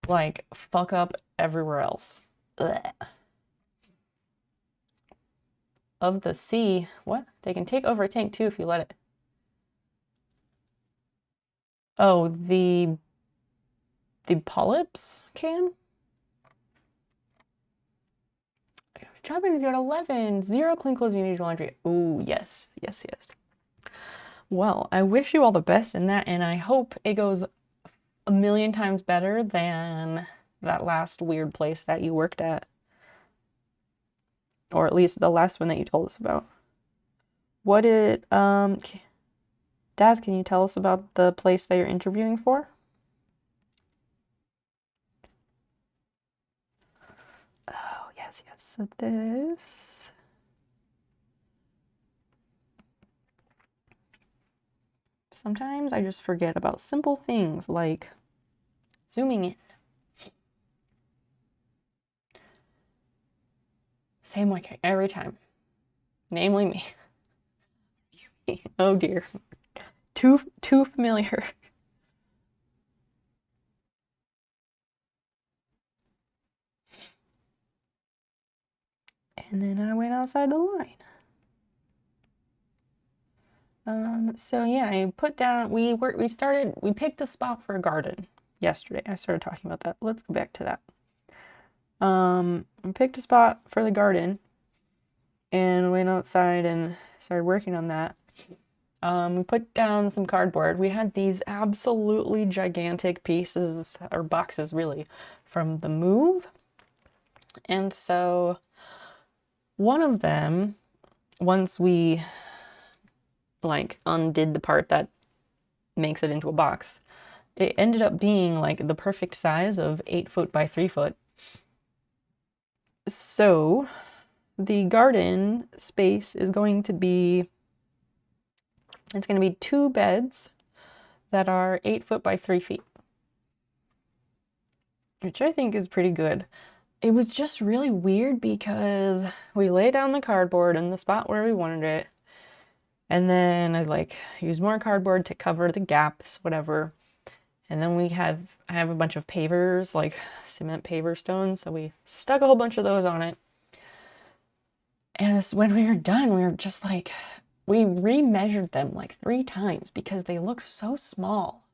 like fuck up everywhere else. Ugh. Of the sea, what? They can take over a tank too if you let it. Oh, the polyps can? Dropping if you're at 11. 0 clean clothes, you need your laundry. Ooh, yes, yes, yes. Well, I wish you all the best in that, and I hope it goes a million times better than that last weird place that you worked at. Or at least the last one that you told us about. What did, Dad, can you tell us about the place that you're interviewing for? Oh, yes, yes. So this. Sometimes I just forget about simple things like zooming in. Same like every time. Namely me. Oh dear. Too familiar. And then I went outside the line. So yeah, I put down, we picked a spot for a garden yesterday. I started talking about that. Let's go back to that. I picked a spot for the garden and went outside and started working on that. We put down some cardboard. We had these absolutely gigantic pieces, or boxes really, from the move. And so one of them, once we like undid the part that makes it into a box, it ended up being like the perfect size of 8 foot by 3 foot. So the garden space is going to be, it's going to be 2 beds that are 8 foot by 3 feet, which I think is pretty good. It was just really weird because we laid down the cardboard in the spot where we wanted it, and then I like used more cardboard to cover the gaps, whatever. And then I have a bunch of pavers, like cement paver stones, so we stuck a whole bunch of those on it. And when we were done, we were just like, we remeasured them like 3 times because they looked so small.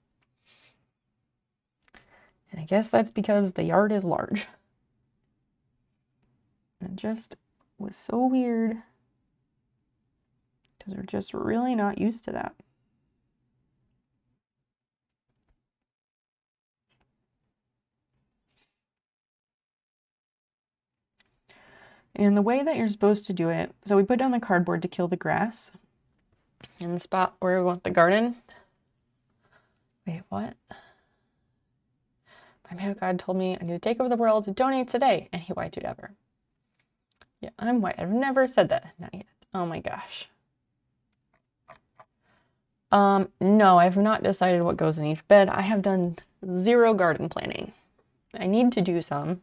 And I guess that's because the yard is large. And it just was so weird because we're just really not used to that. And the way that you're supposed to do it, so we put down the cardboard to kill the grass in the spot where we want the garden. Wait, what? My man God told me I need to take over the world, to donate today, and he white dude ever. Yeah, I'm white. I've never said that. Not yet. Oh my gosh. No, I've not decided what goes in each bed. I have done zero garden planning. I need to do some.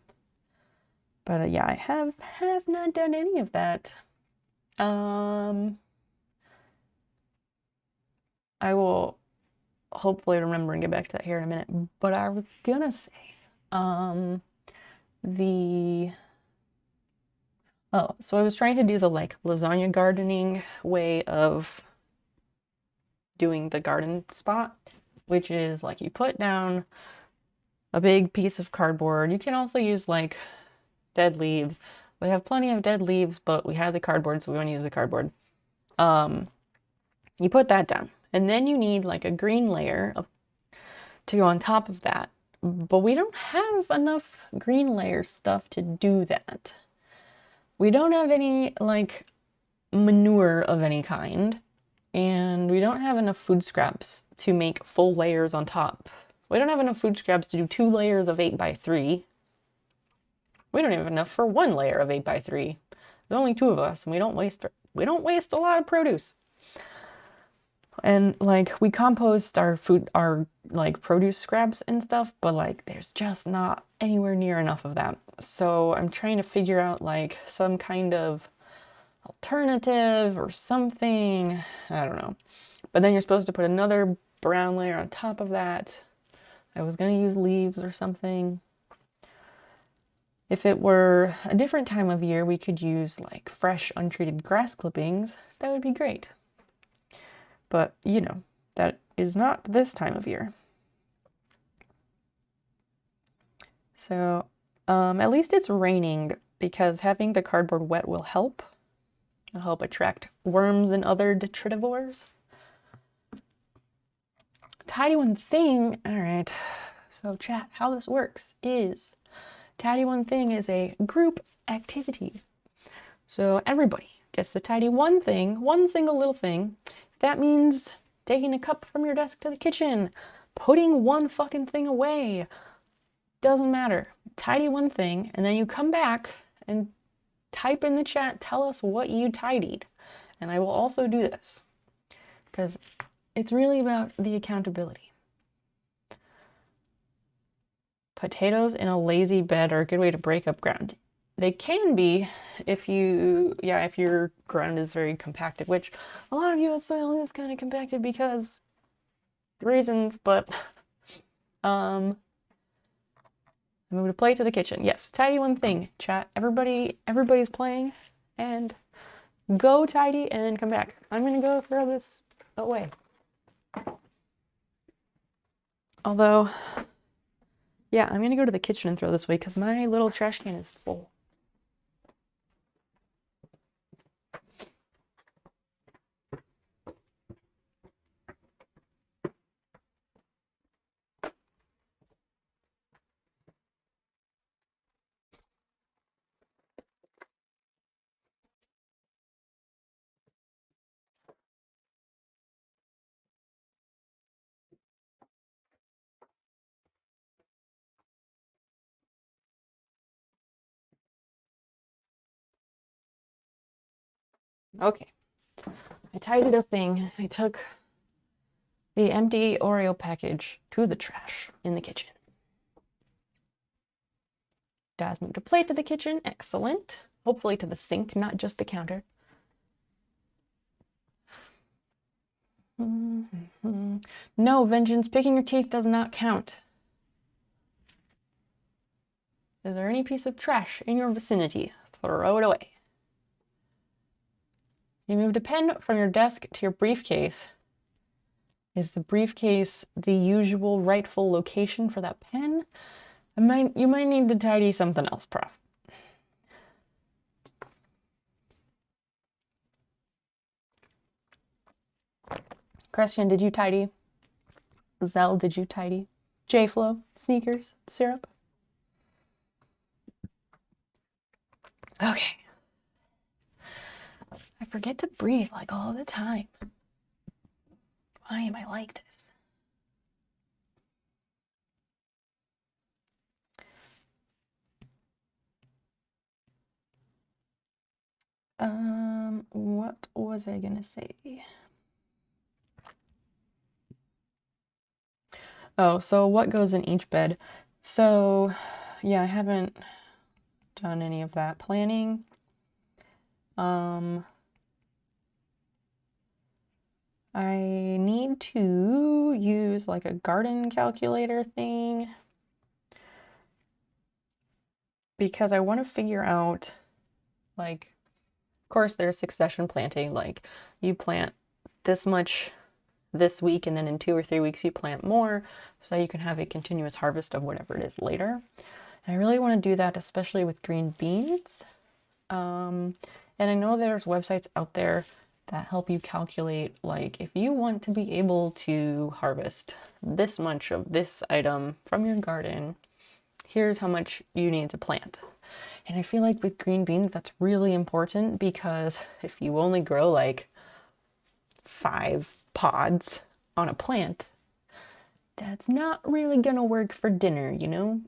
But yeah, I have not done any of that. I will hopefully remember and get back to that here in a minute. But I was gonna say, so I was trying to do the like lasagna gardening way of doing the garden spot, which is like you put down a big piece of cardboard. You can also use like dead leaves. We have plenty of dead leaves, but we had the cardboard, so we want to use the cardboard. You put that down, and then you need like a green layer to go on top of that. But we don't have enough green layer stuff to do that. We don't have any like manure of any kind, and we don't have enough food scraps to make full layers on top. We don't have enough food scraps to do 2 layers of 8x3. We don't have enough for 1 layer of 8x3. There's only 2 of us, and we don't waste a lot of produce. And like we compost our food, our like produce scraps and stuff, but like there's just not anywhere near enough of that. So I'm trying to figure out like some kind of alternative or something. I don't know. But then you're supposed to put another brown layer on top of that. I was gonna use leaves or something. If it were a different time of year, we could use like fresh untreated grass clippings. That would be great. But, you know, that is not this time of year. So, at least it's raining because having the cardboard wet will help. It'll help attract worms and other detritivores. Tidy One Thing, all right. So chat, how this works is Tidy One Thing is a group activity. So everybody gets to tidy one thing, one single little thing. That means taking a cup from your desk to the kitchen, putting one fucking thing away. Doesn't matter. Tidy one thing, and then you come back and type in the chat, tell us what you tidied. And I will also do this, because it's really about the accountability. Potatoes in a lazy bed are a good way to break up ground. They can be if your ground is very compacted, which a lot of U.S. soil is kind of compacted because reasons, but move a plate to the kitchen. Yes, tidy one thing, chat. Everybody's playing, and go tidy and come back. I'm gonna go throw this away. Although, yeah, I'm gonna go to the kitchen and throw this away because my little trash can is full. Okay, I tidied a thing. I took the empty Oreo package to the trash in the kitchen. Daz moved a plate to the kitchen. Excellent. Hopefully to the sink, not just the counter. No, Vengeance, picking your teeth does not count. Is there any piece of trash in your vicinity? Throw it away. You moved a pen from your desk to your briefcase. Is the briefcase the usual rightful location for that pen? You might need to tidy something else, Prof. Christian, did you tidy? Zell, did you tidy? J-Flow, sneakers, syrup. Okay, forget to breathe like all the time. Why am I like this? What was I gonna say? Oh, so what goes in each bed? So, yeah, I haven't done any of that planning. I need to use like a garden calculator thing because I want to figure out, like, of course there's succession planting, like you plant this much this week and then in 2 or 3 weeks you plant more so you can have a continuous harvest of whatever it is later. And I really want to do that, especially with green beans. And I know there's websites out there that help you calculate, like, if you want to be able to harvest this much of this item from your garden, here's how much you need to plant. And I feel like with green beans, that's really important because if you only grow like 5 pods on a plant, that's not really gonna work for dinner, you know?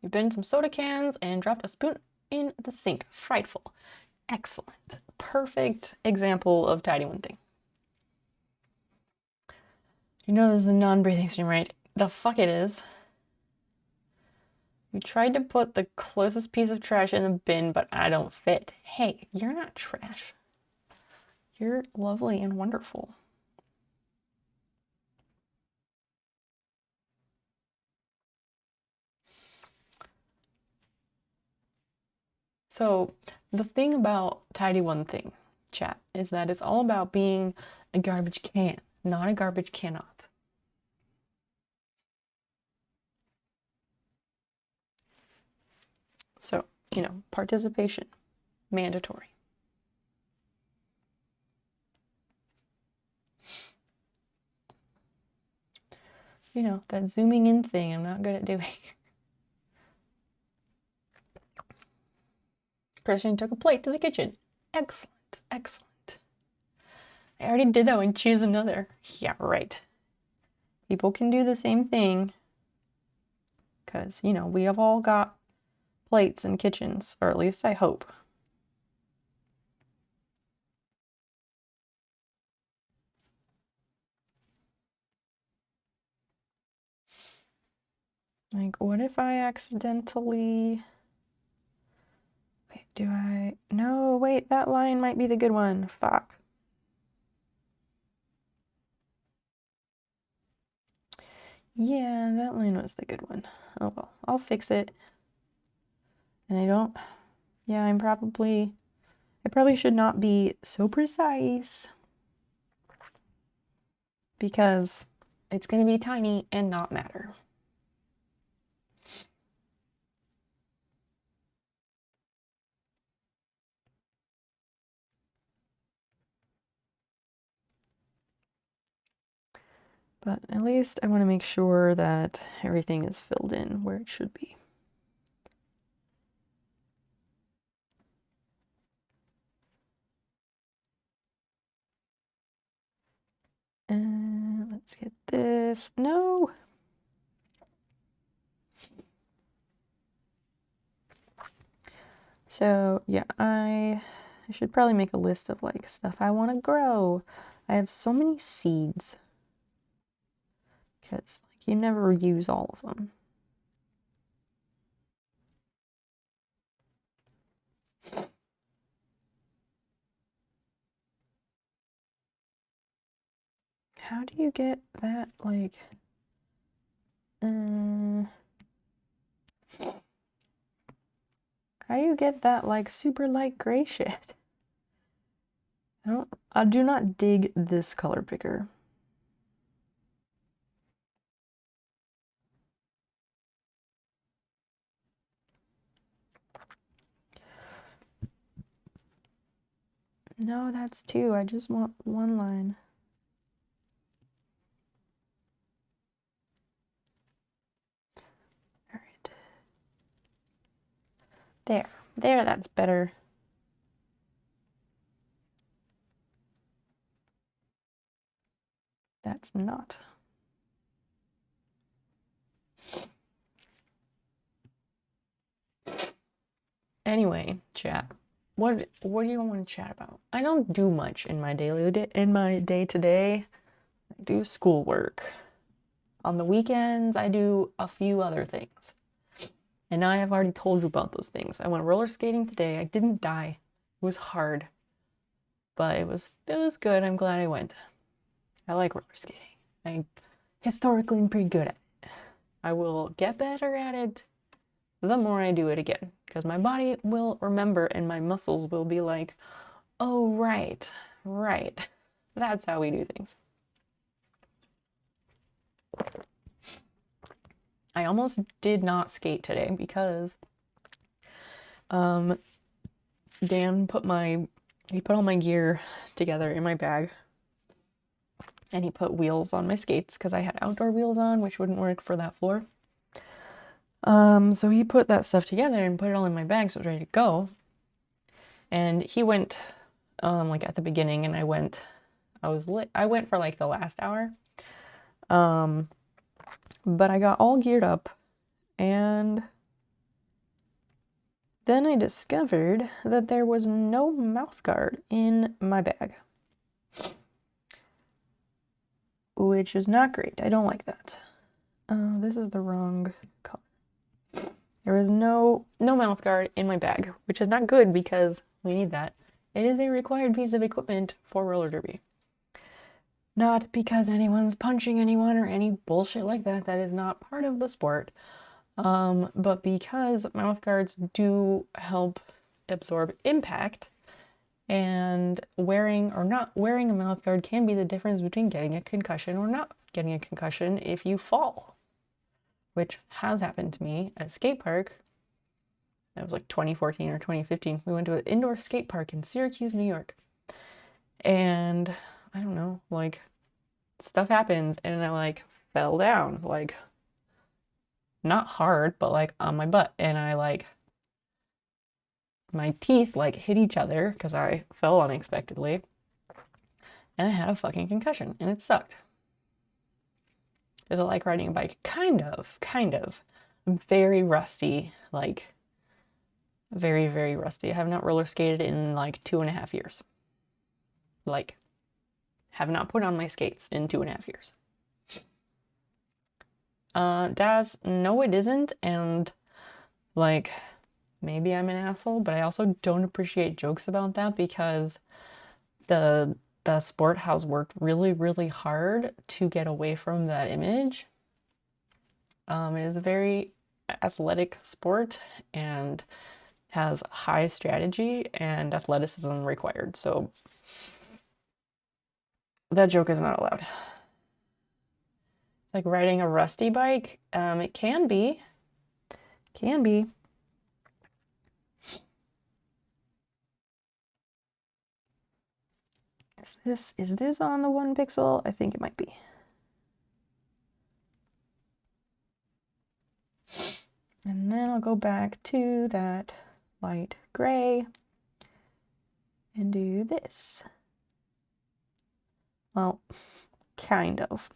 You burned some soda cans and dropped a spoon in the sink. Frightful. Excellent. Perfect example of tidy one thing. You know this is a non-breathing stream, right? The fuck it is. We tried to put the closest piece of trash in the bin, but I don't fit. Hey, you're not trash. You're lovely and wonderful. So the thing about tidy one thing, chat, is that it's all about being a garbage can, not a garbage cannot. So, you know, participation, mandatory. You know, that zooming in thing I'm not good at doing. Christian took a plate to the kitchen. Excellent, excellent. I already did that one, choose another. Yeah, right. People can do the same thing because, you know, we have all got plates and kitchens, or at least I hope. Like, what if I accidentally... Wait, do I... No, wait, that line might be the good one. Fuck. Yeah, that line was the good one. Oh well, I'll fix it. And I don't... Yeah, I probably should not be so precise because it's going to be tiny and not matter. But at least I want to make sure that everything is filled in where it should be. And let's get this. No! So yeah, I should probably make a list of like stuff I want to grow. I have so many seeds because like you never use all of them. How do you get that like how do you get that like super light gray shit? I do not dig this color picker. No, that's 2. I just want 1 line. All right. There. There, that's better. That's not. Anyway, chat. What do you want to chat about? I don't do much in my day-to-day. I do schoolwork. On the weekends, I do a few other things. And I have already told you about those things. I went roller skating today. I didn't die. It was hard, but it was good. I'm glad I went. I like roller skating. I historically am pretty good at it. I will get better at it the more I do it again, because my body will remember and my muscles will be like, oh, right. That's how we do things. I almost did not skate today because Dan put all my gear together in my bag, and he put wheels on my skates because I had outdoor wheels on, which wouldn't work for that floor. So he put that stuff together and put it all in my bag so it was ready to go. And he went like at the beginning, and I went for like the last hour. But I got all geared up, and then I discovered that there was no mouth guard in my bag, which is not great. I don't like that. This is the wrong color. There is no mouth guard in my bag, which is not good because we need that. It is a required piece of equipment for roller derby. Not because anyone's punching anyone or any bullshit like that. That is not part of the sport. But because mouth guards do help absorb impact, and wearing or not wearing a mouth guard can be the difference between getting a concussion or not getting a concussion if you fall, which has happened to me at a skate park. That was like 2014 or 2015. We went to an indoor skate park in Syracuse, New York. And I don't know, like, stuff happens, and I like fell down, like, not hard, but like on my butt, and I like, my teeth like hit each other because I fell unexpectedly, and I had a fucking concussion, and it sucked. Is it like riding a bike? Kind of. I'm very rusty, like, very, very rusty. I have not roller skated in like 2.5 years. Like, have not put on my skates in 2.5 years. Daz, no it isn't, and like, maybe I'm an asshole, but I also don't appreciate jokes about that because the sport has worked really, really hard to get away from that image. It is a very athletic sport and has high strategy and athleticism required, so that joke is not allowed. It's like riding a rusty bike. It can be. Is this on the 1 pixel? I think it might be. And then I'll go back to that light gray and do this. Well, kind of.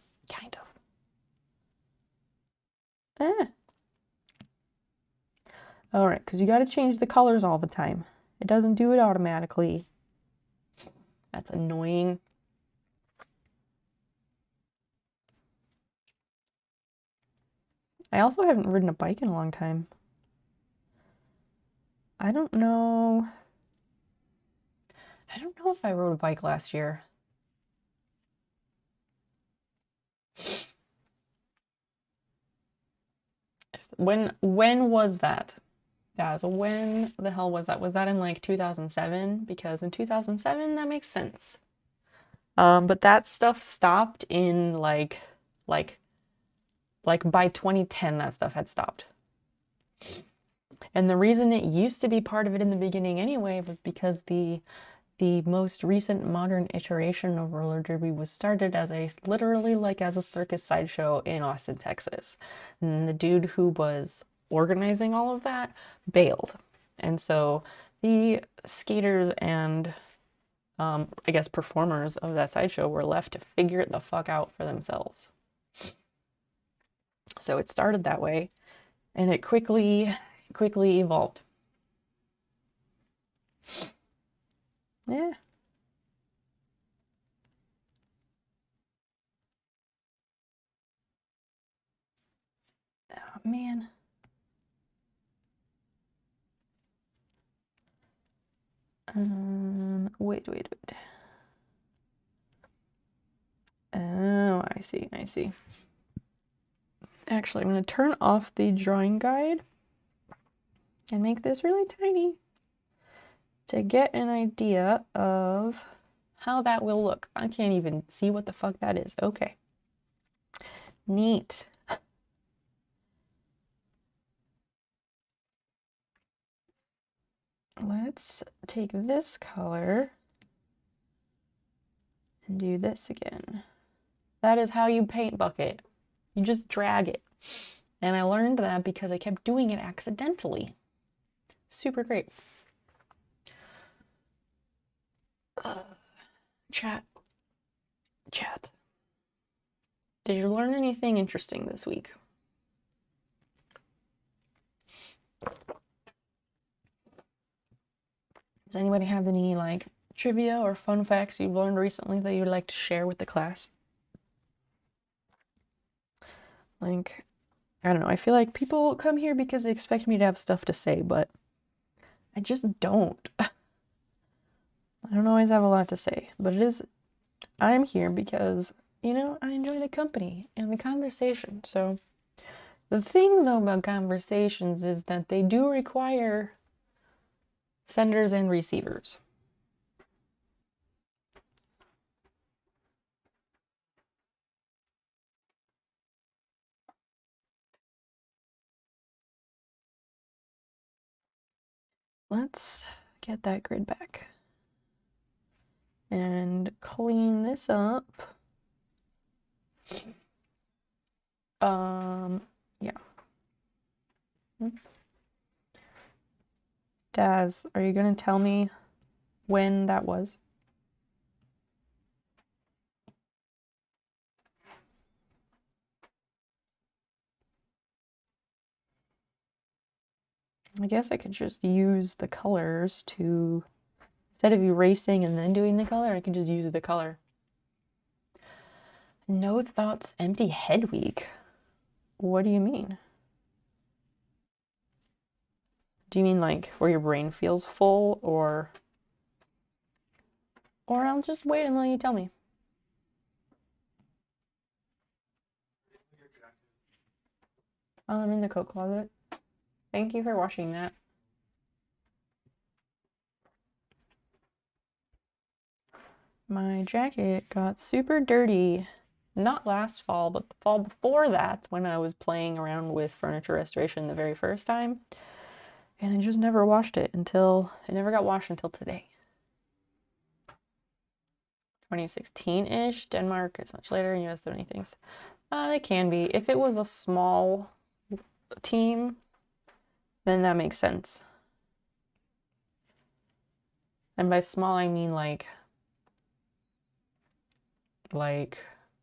All right, because you got to change the colors all the time. It doesn't do it automatically. That's annoying. I also haven't ridden a bike in a long time. I don't know if I rode a bike last year. When was that? Yeah, so when the hell was that? Was that in like 2007? Because in 2007, that makes sense. But that stuff stopped in like by 2010, that stuff had stopped. And the reason it used to be part of it in the beginning anyway was because the most recent modern iteration of roller derby was started as literally like as a circus sideshow in Austin, Texas. And the dude who was organizing all of that bailed. And so the skaters and I guess performers of that sideshow were left to figure it the fuck out for themselves. So it started that way, and it quickly evolved. Yeah. Oh, man. Wait. Oh, I see. Actually, I'm going to turn off the drawing guide and make this really tiny to get an idea of how that will look. I can't even see what the fuck that is. Okay. Neat. Let's take this color and do this again. That is how you paint bucket. You just drag it. And I learned that because I kept doing it accidentally. Super great. Chat. Did you learn anything interesting this week? Does anybody have any like trivia or fun facts you've learned recently that you'd like to share with the class? Like, I don't know, I feel like people come here because they expect me to have stuff to say, but I just don't. I don't always have a lot to say, but I'm here because, you know, I enjoy the company and the conversation. So the thing though about conversations is that they do require senders and receivers. Let's get that grid back and clean this up. Yeah. Daz, are you gonna tell me when that was? I guess I could just use the colors to, instead of erasing and then doing the color, I can just use the color. No thoughts, empty head week. What do you mean? Do you mean like where your brain feels full, or I'll just wait and let you tell me. I'm in the coat closet. Thank you for washing that. My jacket got super dirty. Not last fall, but the fall before that, when I was playing around with furniture restoration the very first time. And I just never washed it until, it never got washed until today. 2016-ish, Denmark is much later, US 70 things. They can be. If it was a small team, then that makes sense. And by small, I mean like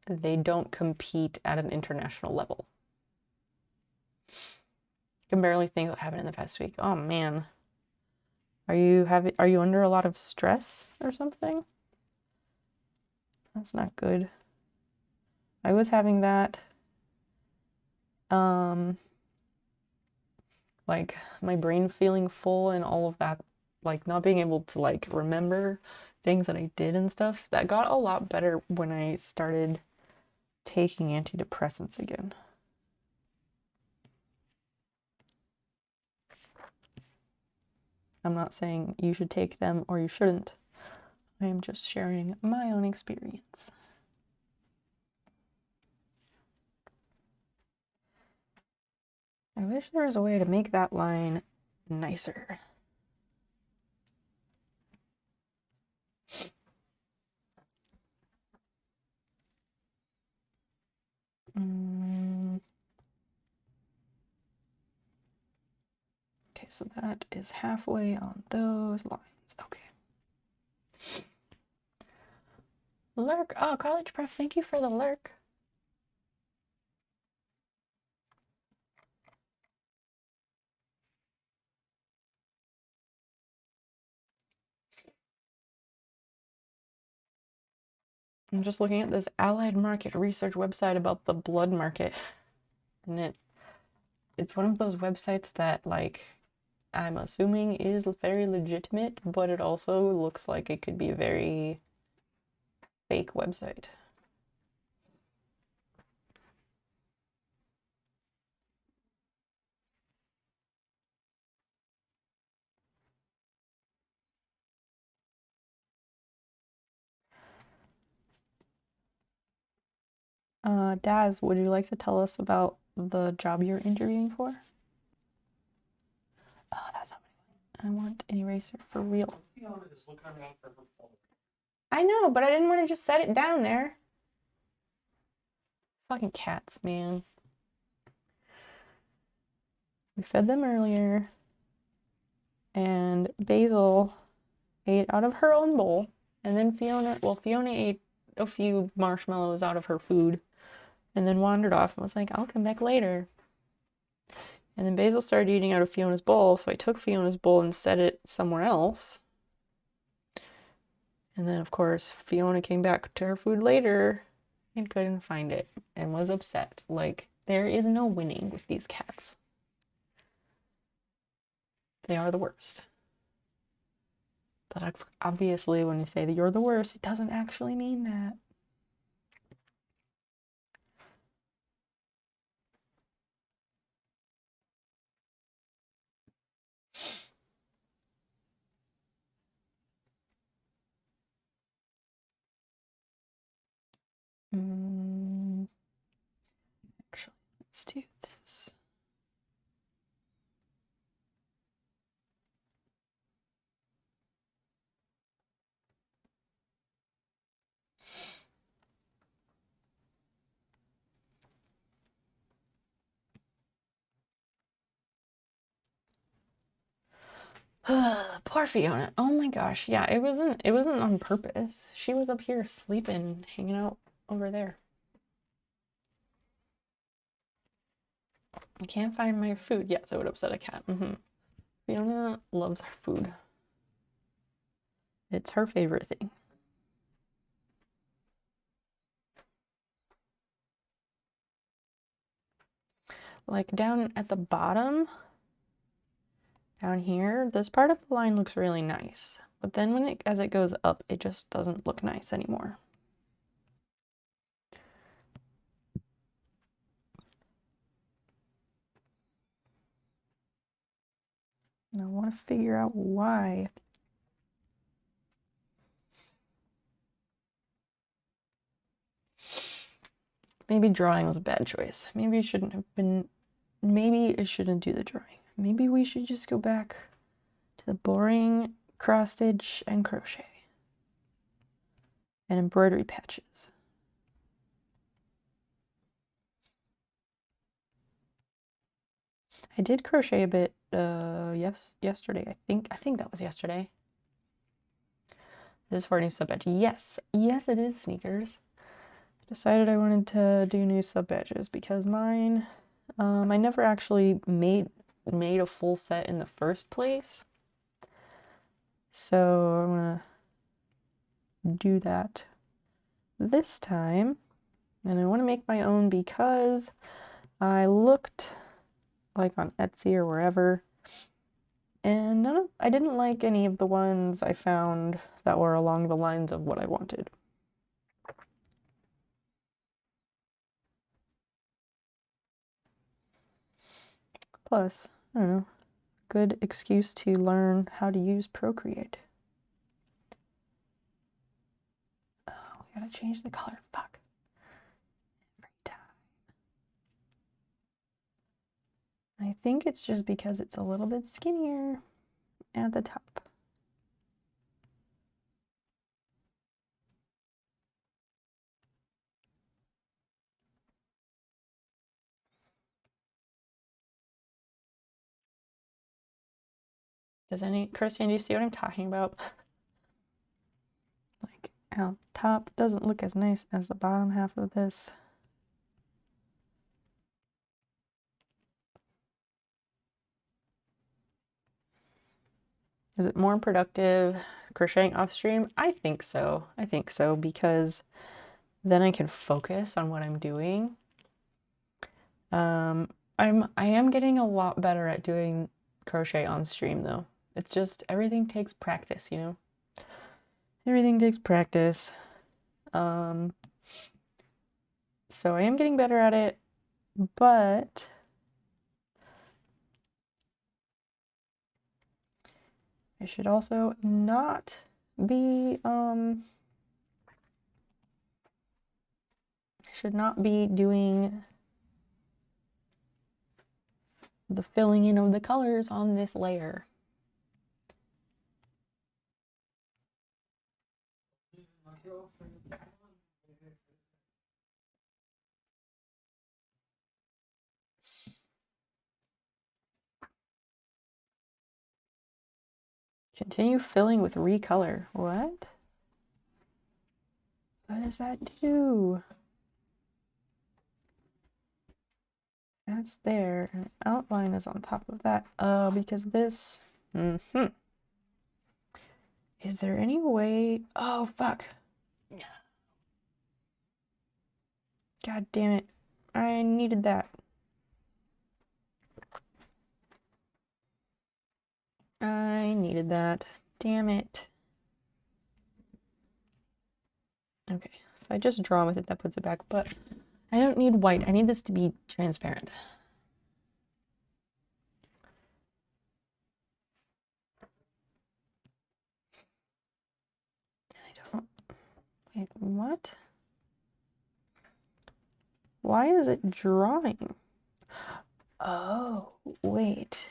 they don't compete at an international level. I can barely think what happened in the past week. Oh man. Are you under a lot of stress or something? That's not good. I was having that. Like my brain feeling full and all of that, like not being able to like remember things that I did and stuff. That got a lot better when I started taking antidepressants again. I'm not saying you should take them or you shouldn't. I am just sharing my own experience. I wish there was a way to make that line nicer. Okay. so that is halfway on those lines. Okay. Lurk. Oh, College Prep, thank you for the lurk. I'm just looking at this Allied Market research website about the blood market. And it's one of those websites that, like, I'm assuming is very legitimate, but it also looks like it could be a very fake website. Daz, would you like to tell us about the job you're interviewing for? Oh, that's not what I want. An eraser for real. I know, but I didn't want to just set it down there. Fucking cats, man. We fed them earlier, and Basil ate out of her own bowl, and then Fiona ate a few marshmallows out of her food, and then wandered off and was like, I'll come back later. And then Basil started eating out of Fiona's bowl, so I took Fiona's bowl and set it somewhere else. And then, of course, Fiona came back to her food later and couldn't find it and was upset. Like, there is no winning with these cats. They are the worst. But obviously, when you say that you're the worst, it doesn't actually mean that. Actually, let's do this. Poor Fiona. Oh my gosh. Yeah, it wasn't on purpose. She was up here sleeping, hanging out over there. I can't find my food. Yes, it would upset a cat. Fiona loves her food. It's her favorite thing. Like down at the bottom, down here, this part of the line looks really nice. But then as it goes up, it just doesn't look nice anymore. And I want to figure out why. Maybe drawing was a bad choice. Maybe it shouldn't have been, maybe it shouldn't do the drawing. Maybe we should just go back to the boring cross stitch and crochet and embroidery patches. I did crochet a bit yesterday. I think that was yesterday. This is for a new sub badge. Yes, it is, Sneakers. Decided I wanted to do new sub badges because mine, I never actually made a full set in the first place. So I'm gonna do that this time. And I want to make my own because I looked like on Etsy or wherever, and I didn't like any of the ones I found that were along the lines of what I wanted. Plus, I don't know, good excuse to learn how to use Procreate. Oh, we gotta change the color. Fuck. Every time. I think it's just because it's a little bit skinnier at the top. Christian, do you see what I'm talking about? Like how top doesn't look as nice as the bottom half of this. Is it more productive crocheting off stream? I think so. I think so, because then I can focus on what I'm doing. I am getting a lot better at doing crochet on stream though. It's just everything takes practice, you know? Everything takes practice. So I am getting better at it, but I should also not be I should not be doing the filling in of the colors on this layer. Continue filling with recolor. What? What does that do? That's there, and outline is on top of that. Because this. Is there any way? Oh, fuck. God damn it. I needed that. I needed that. Damn it. Okay, if I just draw with it, that puts it back, but I don't need white. I need this to be transparent. Wait, what? Why is it drawing? Oh, wait.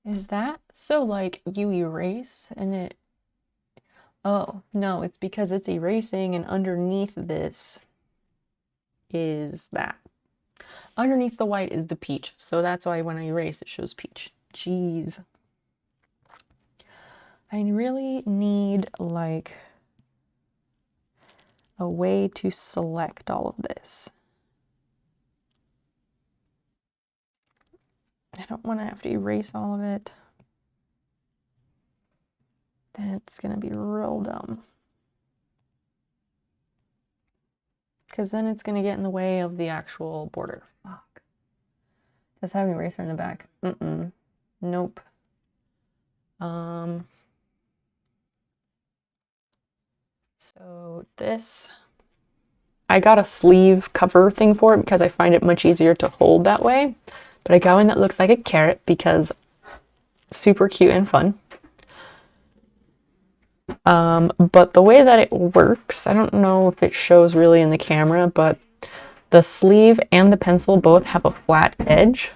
Is that so, like, you erase and it... Oh, no, it's because it's erasing, and underneath this is that. Underneath the white is the peach, so that's why when I erase it shows peach. Jeez. I really need, like, a way to select all of this. I don't want to have to erase all of it. That's gonna be real dumb. Because then it's gonna get in the way of the actual border. Fuck. Does have an eraser in the back? Nope. So this, I got a sleeve cover thing for it because I find it much easier to hold that way. But I got one that looks like a carrot because super cute and fun. But the way that it works, I don't know if it shows really in the camera, but the sleeve and the pencil both have a flat edge.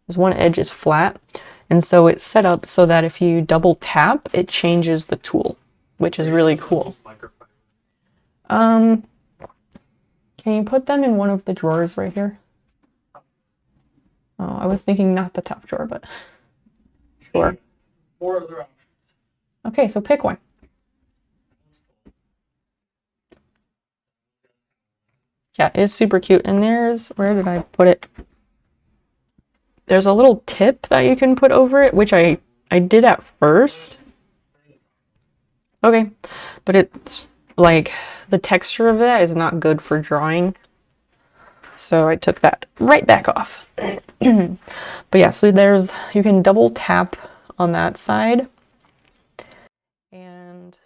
This one edge is flat, and so it's set up so that if you double tap, it changes the tool, which is really cool. Can you put them in one of the drawers right here? Oh, I was thinking not the top drawer, but sure. Okay, so pick one. Yeah, it's super cute. And there's, where did I put it? There's a little tip that you can put over it, which I did at first. Okay, but it's like the texture of that is not good for drawing. So I took that right back off. But yeah, so there's, you can double tap on that side. And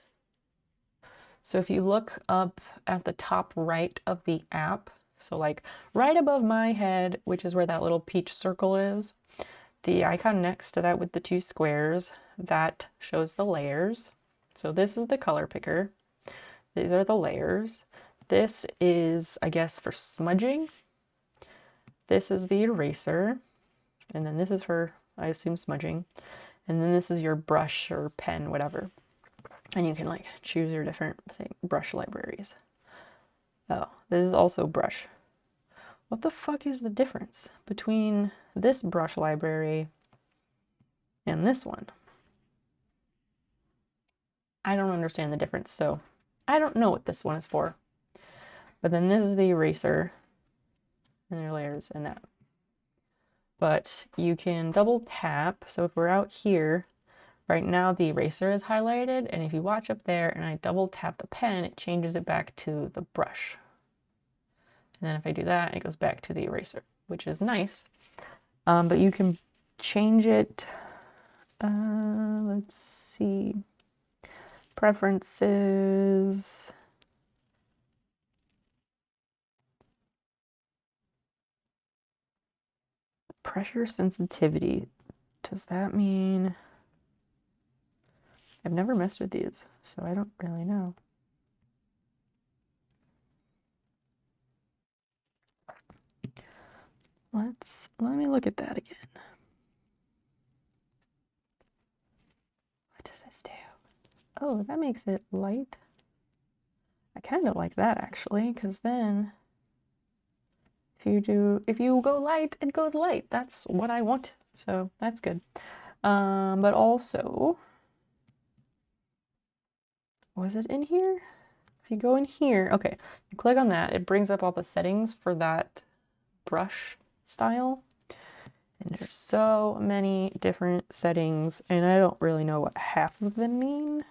so if you look up at the top right of the app, so like right above my head, which is where that little peach circle is, the icon next to that with the two squares, that shows the layers. So this is the color picker. These are the layers. This is, I guess, for smudging. This is the eraser. And then this is for, I assume, smudging. And then this is your brush or pen, whatever. And you can like choose your different brush libraries. Oh, this is also brush. What the fuck is the difference between this brush library and this one. I don't understand the difference, so I don't know what this one is for. But then this is the eraser, and there are layers in that. But you can double tap, so if we're out here, right now the eraser is highlighted, and if you watch up there and I double tap the pen, it changes it back to the brush. And then if I do that, it goes back to the eraser, which is nice. But you can change it, let's see, preferences. Pressure sensitivity. Does that mean... I've never messed with these, so I don't really know. Let me look at that again. What does this do? Oh, that makes it light. I kind of like that actually, because then if you go light, it goes light. That's what I want, so that's good. But also, was it in here? If you go in here, okay, you click on that, it brings up all the settings for that brush style. And there's so many different settings, and I don't really know what half of them mean.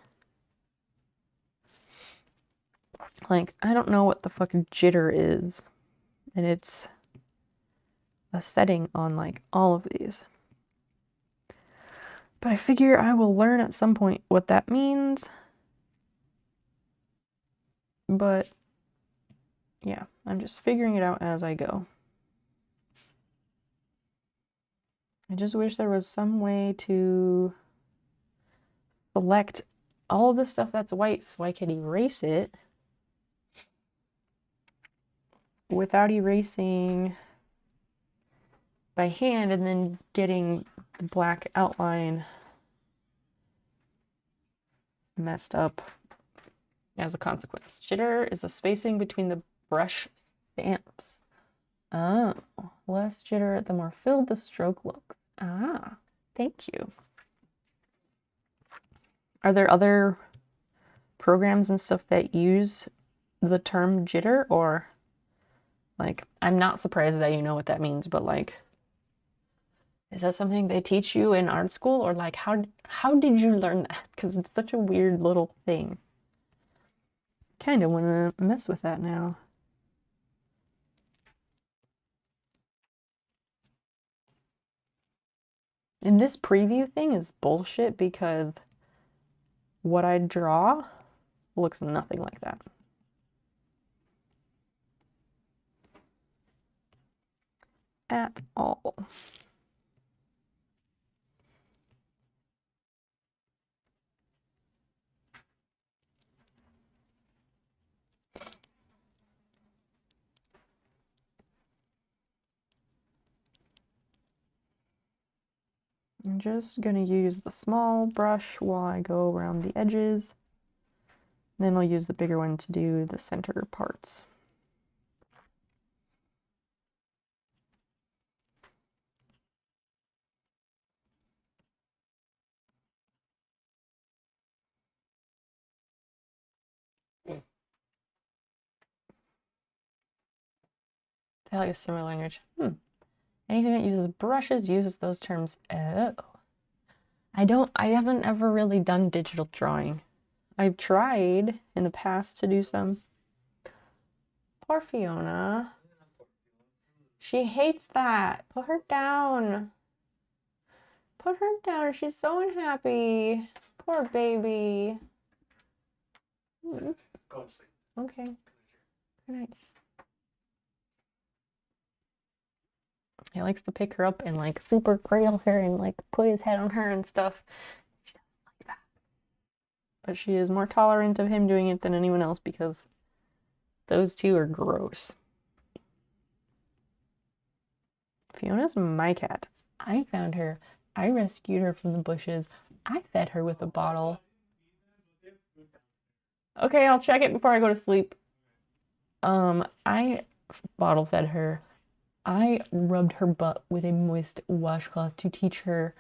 Like, I don't know what the fucking jitter is. And it's a setting on, like, all of these. But I figure I will learn at some point what that means. But, yeah, I'm just figuring it out as I go. I just wish there was some way to select all of the stuff that's white so I could erase it without erasing by hand and then getting the black outline messed up as a consequence. Jitter is the spacing between the brush stamps. Oh, less jitter the more filled the stroke looks. Ah, thank you. Are there other programs and stuff that use the term jitter, or like, I'm not surprised that you know what that means, but like, is that something they teach you in art school, or like how did you learn that? Because it's such a weird little thing. Kind of want to mess with that now. And this preview thing is bullshit because what I draw looks nothing like that. At all. I'm just gonna use the small brush while I go around the edges. Then I'll use the bigger one to do the center parts. Tell you similar language. Anything that uses brushes uses those terms. Oh. I haven't ever really done digital drawing. I've tried in the past to do some. Poor Fiona. She hates that. Put her down. Put her down. She's so unhappy. Poor baby. Go to sleep. Okay. Good night. He likes to pick her up and like super cradle her and like put his head on her and stuff. She doesn't like that. But she is more tolerant of him doing it than anyone else because those two are gross. Fiona's my cat. I found her. I rescued her from the bushes. I fed her with a bottle. Okay, I'll check it before I go to sleep. I bottle fed her. I rubbed her butt with a moist washcloth to teach her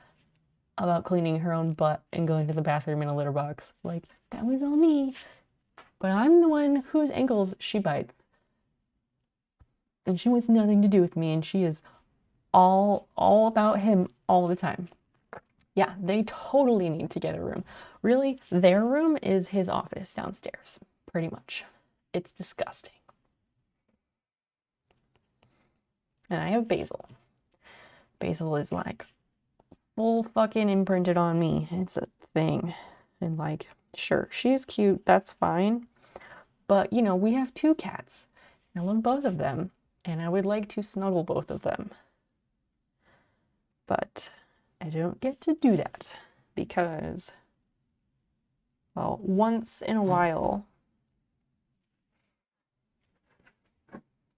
about cleaning her own butt and going to the bathroom in a litter box. Like, that was all me. But I'm the one whose ankles she bites. And she wants nothing to do with me, and she is all about him all the time. Yeah, they totally need to get a room. Really, their room is his office downstairs, pretty much. It's disgusting. And I have Basil. Basil is like full fucking imprinted on me. It's a thing. And like, sure, she's cute, that's fine. But, you know, we have 2 cats. I love both of them, and I would like to snuggle both of them. But I don't get to do that because, well, once in a while,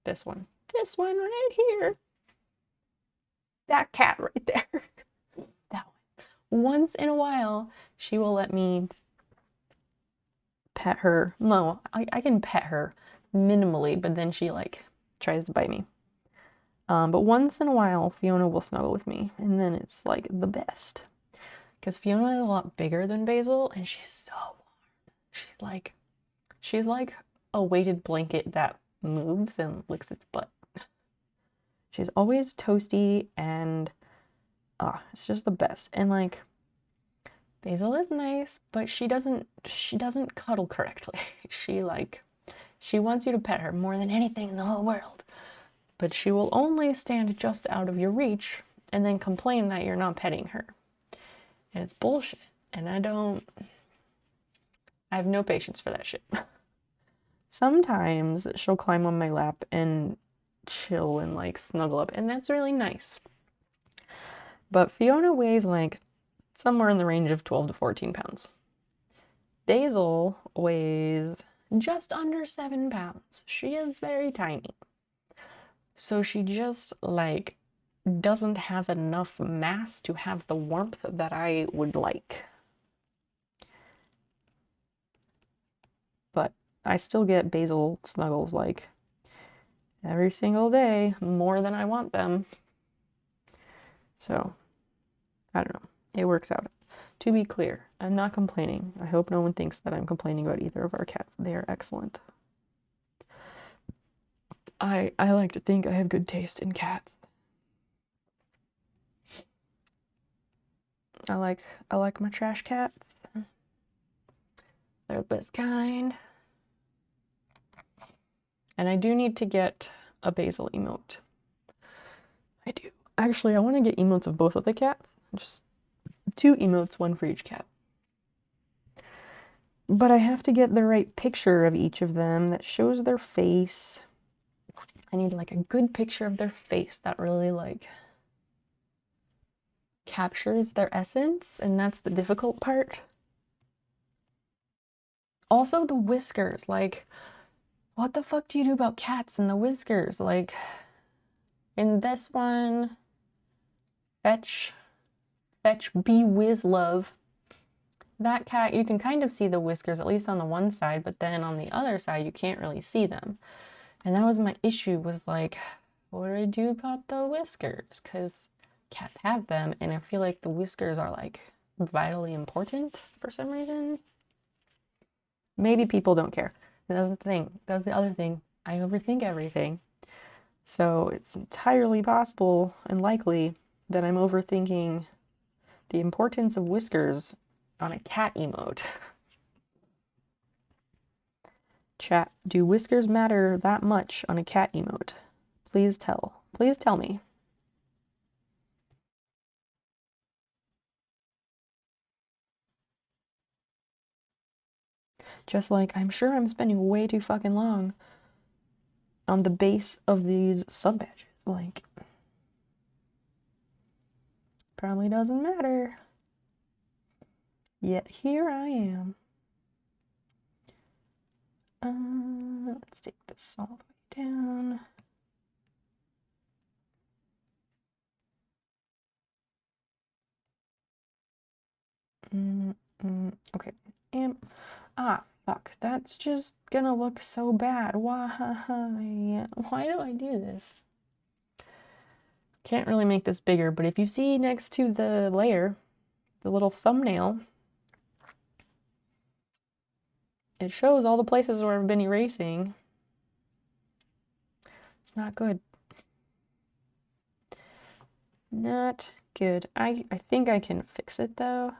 this one right here, that cat right there, that one. Once in a while, she will let me pet her. No, I can pet her minimally, but then she like tries to bite me. But once in a while, Fiona will snuggle with me, and then it's like the best. Because Fiona is a lot bigger than Basil, and she's so warm. She's like a weighted blanket that moves and licks its butt. She's always toasty, and it's just the best. And like, Basil is nice, but she doesn't cuddle correctly. She wants you to pet her more than anything in the whole world. But she will only stand just out of your reach and then complain that you're not petting her. And it's bullshit. And I have no patience for that shit. Sometimes she'll climb on my lap and chill and like snuggle up, and that's really nice. But Fiona weighs like somewhere in the range of 12 to 14 pounds. Basil weighs just under 7 pounds. She is very tiny. So she just like doesn't have enough mass to have the warmth that I would like. But I still get Basil snuggles like every single day, more than I want them. So, I don't know. It works out. To be clear, I'm not complaining. I hope no one thinks that I'm complaining about either of our cats. They are excellent. I like to think I have good taste in cats. I like my trash cats. They're the best kind. And I do need to get a Basil emote. I do. Actually, I want to get emotes of both of the cats. Just 2 emotes, 1 for each cat. But I have to get the right picture of each of them that shows their face. I need like a good picture of their face that really like captures their essence, and that's the difficult part. Also the whiskers, like what the fuck do you do about cats and the whiskers? Like in this one, Fetch Bee Whiz Love. That cat, you can kind of see the whiskers, at least on the one side, but then on the other side, you can't really see them. And that was my issue, was like, what do I do about the whiskers? Because cats have them, and I feel like the whiskers are like vitally important for some reason. Maybe people don't care. That's the other thing. I overthink everything. So it's entirely possible and likely that I'm overthinking the importance of whiskers on a cat emote. Chat, do whiskers matter that much on a cat emote? Please tell me. Just like, I'm sure I'm spending way too fucking long on the base of these sub badges. Like, probably doesn't matter. Yet here I am. Let's take this all the way down. Okay. Fuck. That's just gonna look so bad. Why? Why do I do this? Can't really make this bigger, but if you see next to the layer, the little thumbnail, it shows all the places where I've been erasing. It's not good. Not good. I think I can fix it though.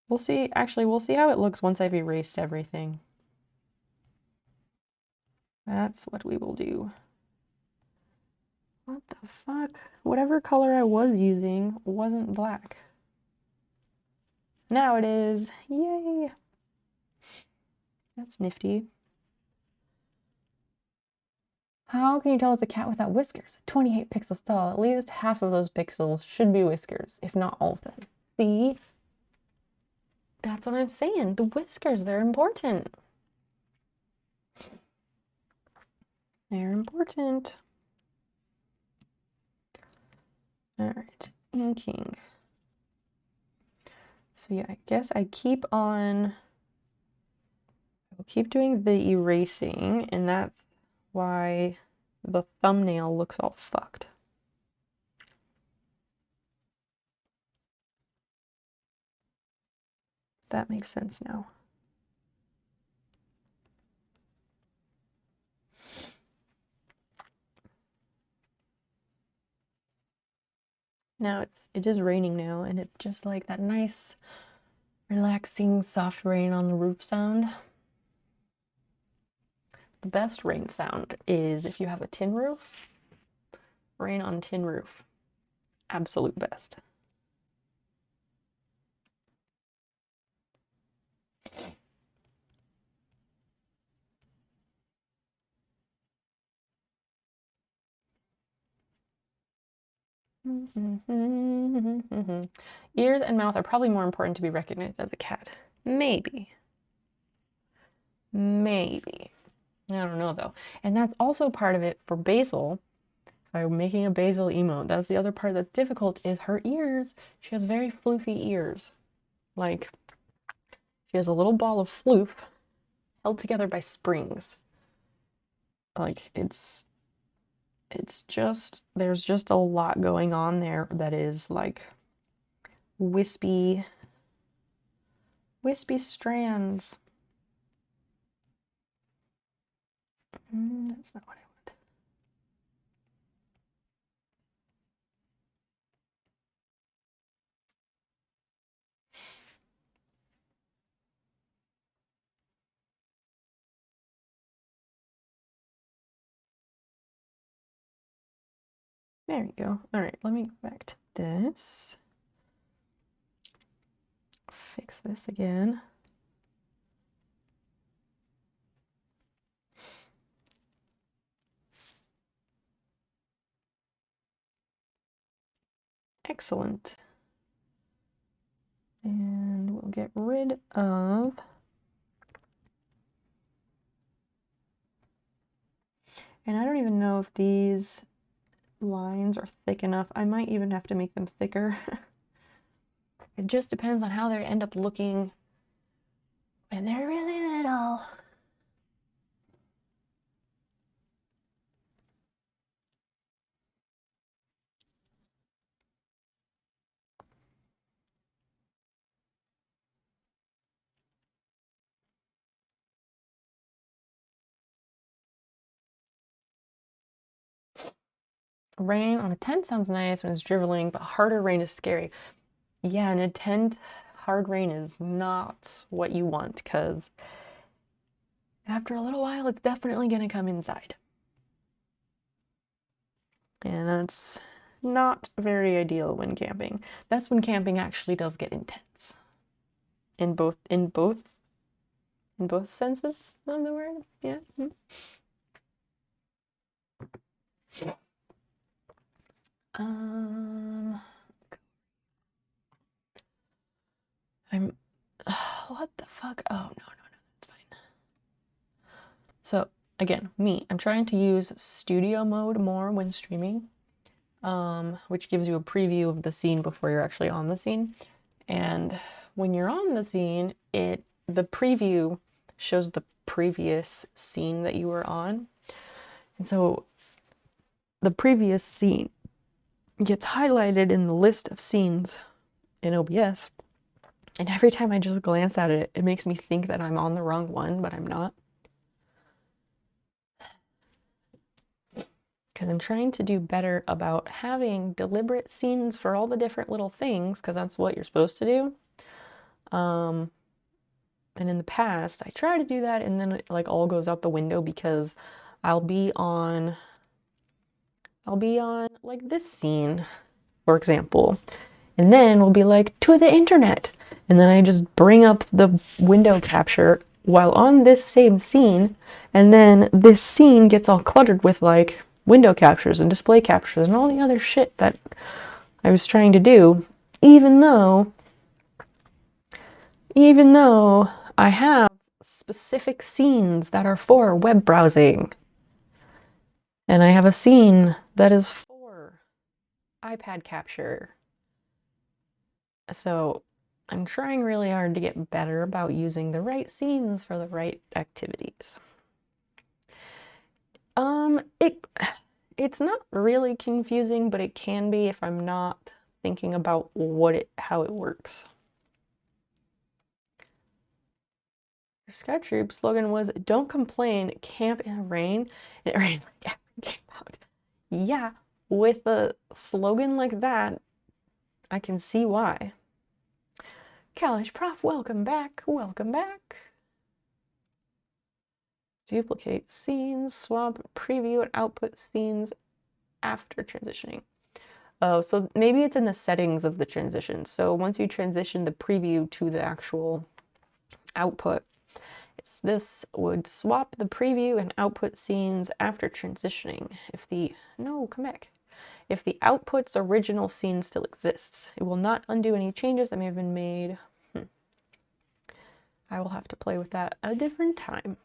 We'll see. Actually, we'll see how it looks once I've erased everything. That's what we will do. What the fuck? Whatever color I was using wasn't black. Now it is. Yay! That's nifty. How can you tell it's a cat without whiskers? 28 pixels tall. At least half of those pixels should be whiskers, if not all of them. See? That's what I'm saying. The whiskers, they're important. They're important. All right, inking. So yeah, I guess I keep on, I'll keep doing the erasing, and that's why the thumbnail looks all fucked. That makes sense now. Now it is raining now, and it's just like that nice, relaxing, soft rain on the roof sound. The best rain sound is if you have a tin roof. Rain on tin roof. Absolute best. Ears and mouth are probably more important to be recognized as a cat. Maybe. Maybe. I don't know though. And that's also part of it for Basil. If I'm making a Basil emote, that's the other part that's difficult is her ears. She has very floofy ears. Like, she has a little ball of floof held together by springs. Like, it's just, there's just a lot going on there that is like wispy strands. That's not what I want. There you go. All right, let me go back to this. Fix this again. Excellent. And we'll get rid of, and I don't even know if these lines are thick enough. I might even have to make them thicker. It just depends on how they end up looking when they're really little. Rain on a tent sounds nice when it's drizzling, but harder rain is scary. Yeah, in a tent, hard rain is not what you want because after a little while, it's definitely going to come inside. And that's not very ideal when camping. That's when camping actually does get intense. In both senses of the word. Yeah. I'm what the fuck? Oh no, that's fine. So again, I'm trying to use studio mode more when streaming, which gives you a preview of the scene before you're actually on the scene. And when you're on the scene, the preview shows the previous scene that you were on. And so the previous scene gets highlighted in the list of scenes in OBS. And every time I just glance at it, it makes me think that I'm on the wrong one, but I'm not. Because I'm trying to do better about having deliberate scenes for all the different little things, because that's what you're supposed to do. And in the past, I try to do that, and then it like all goes out the window because I'll be on like this scene, for example, and then we'll be like, to the internet, and then I just bring up the window capture while on this same scene, and then this scene gets all cluttered with like window captures and display captures and all the other shit that I was trying to do, even though I have specific scenes that are for web browsing. And I have a scene that is for iPad capture. So I'm trying really hard to get better about using the right scenes for the right activities. It's not really confusing, but it can be if I'm not thinking about how it works. Your Scout Troop slogan was, "Don't complain, camp in the rain." And it rained like every came out. Yeah, with a slogan like that, I can see why. College Prof, welcome back, welcome back. Duplicate scenes, swap, preview, and output scenes after transitioning. Oh, so maybe it's in the settings of the transition. So once you transition the preview to the actual output, this would swap the preview and output scenes after transitioning. If the output's original scene still exists, it will not undo any changes that may have been made. I will have to play with that a different time.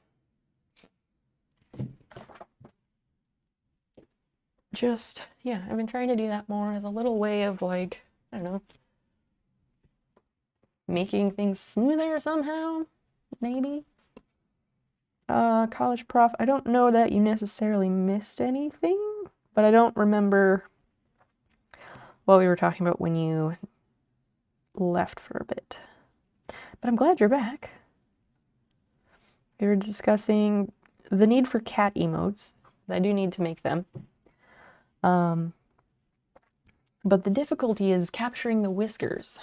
Yeah, I've been trying to do that more as a little way of like, I don't know, making things smoother somehow, maybe. College Prof, I don't know that you necessarily missed anything, but I don't remember what we were talking about when you left for a bit. But I'm glad you're back. We were discussing the need for cat emotes. I do need to make them. But the difficulty is capturing the whiskers,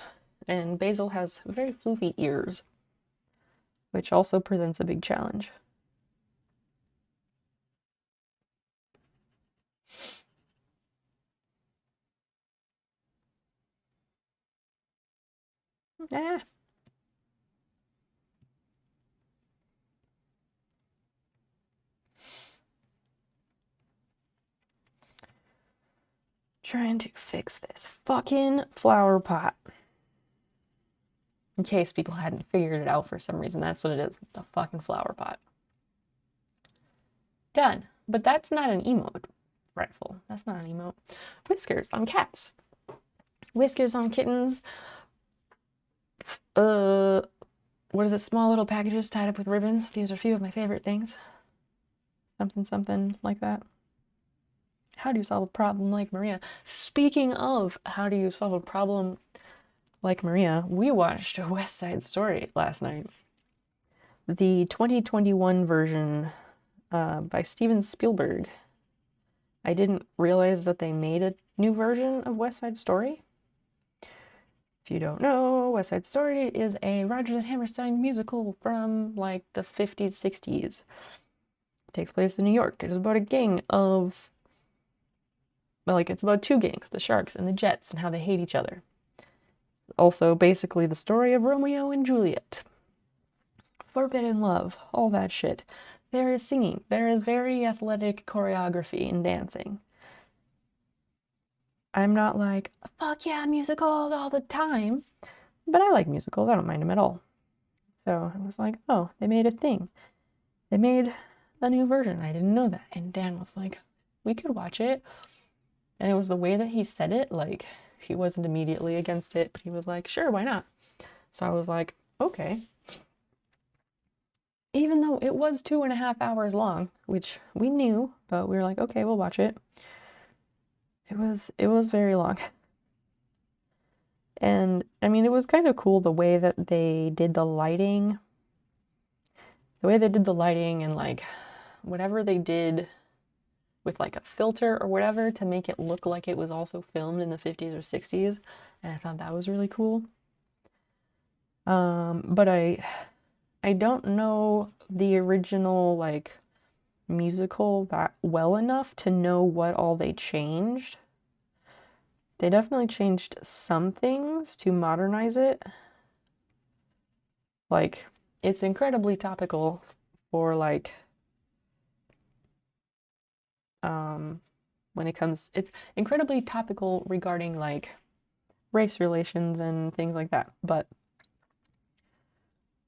and Basil has very floofy ears, which also presents a big challenge. Ah. Trying to fix this fucking flower pot. In case people hadn't figured it out for some reason, that's what it is, the fucking flower pot. Done. But that's not an emote. Rightful. That's not an emote. Whiskers on cats. Whiskers on kittens. What is it? Small little packages tied up with ribbons. These are a few of my favorite things. Something like that. How do you solve a problem like Maria? Speaking of how do you solve a problem like Maria, we watched West Side Story last night. The 2021 version by Steven Spielberg. I didn't realize that they made a new version of West Side Story. If you don't know, West Side Story is a Rodgers and Hammerstein musical from like the 50s, 60s. It takes place in New York. It is about a gang of, it's about two gangs, the Sharks and the Jets, and how they hate each other. Also, basically the story of Romeo and Juliet. Forbidden love, all that shit. There is singing. There is very athletic choreography and dancing. I'm not like, fuck yeah, musicals all the time. But I like musicals. I don't mind them at all. So I was like, oh, they made a thing. They made a new version. I didn't know that. And Dan was like, we could watch it. And it was the way that he said it. Like, he wasn't immediately against it, but he was like, sure, why not? So I was like, okay. Even though it was 2.5 hours long, which we knew, but we were like, okay, we'll watch it. It was very long. And I mean, it was kind of cool the way that they did the lighting. The way they did the lighting and like whatever they did with like a filter or whatever to make it look like it was also filmed in the 50s or 60s. And I thought that was really cool. But I don't know the original like musical that well enough to know what all they changed. They definitely changed some things to modernize it. Like, it's incredibly topical for like when it comes, it's incredibly topical regarding like race relations and things like that. But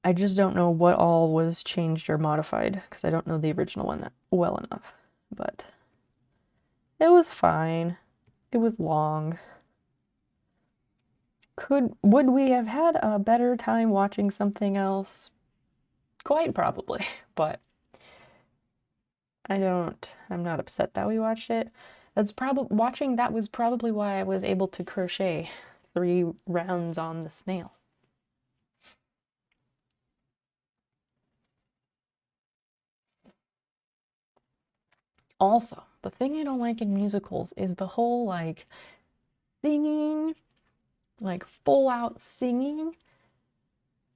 I just don't know what all was changed or modified because I don't know the original one that well enough. But it was fine. It was long. Would we have had a better time watching something else? Quite probably, but I'm not upset that we watched it. Watching that was probably why I was able to crochet 3 rounds on the snail. Also, the thing I don't like in musicals is the whole like singing, like full out singing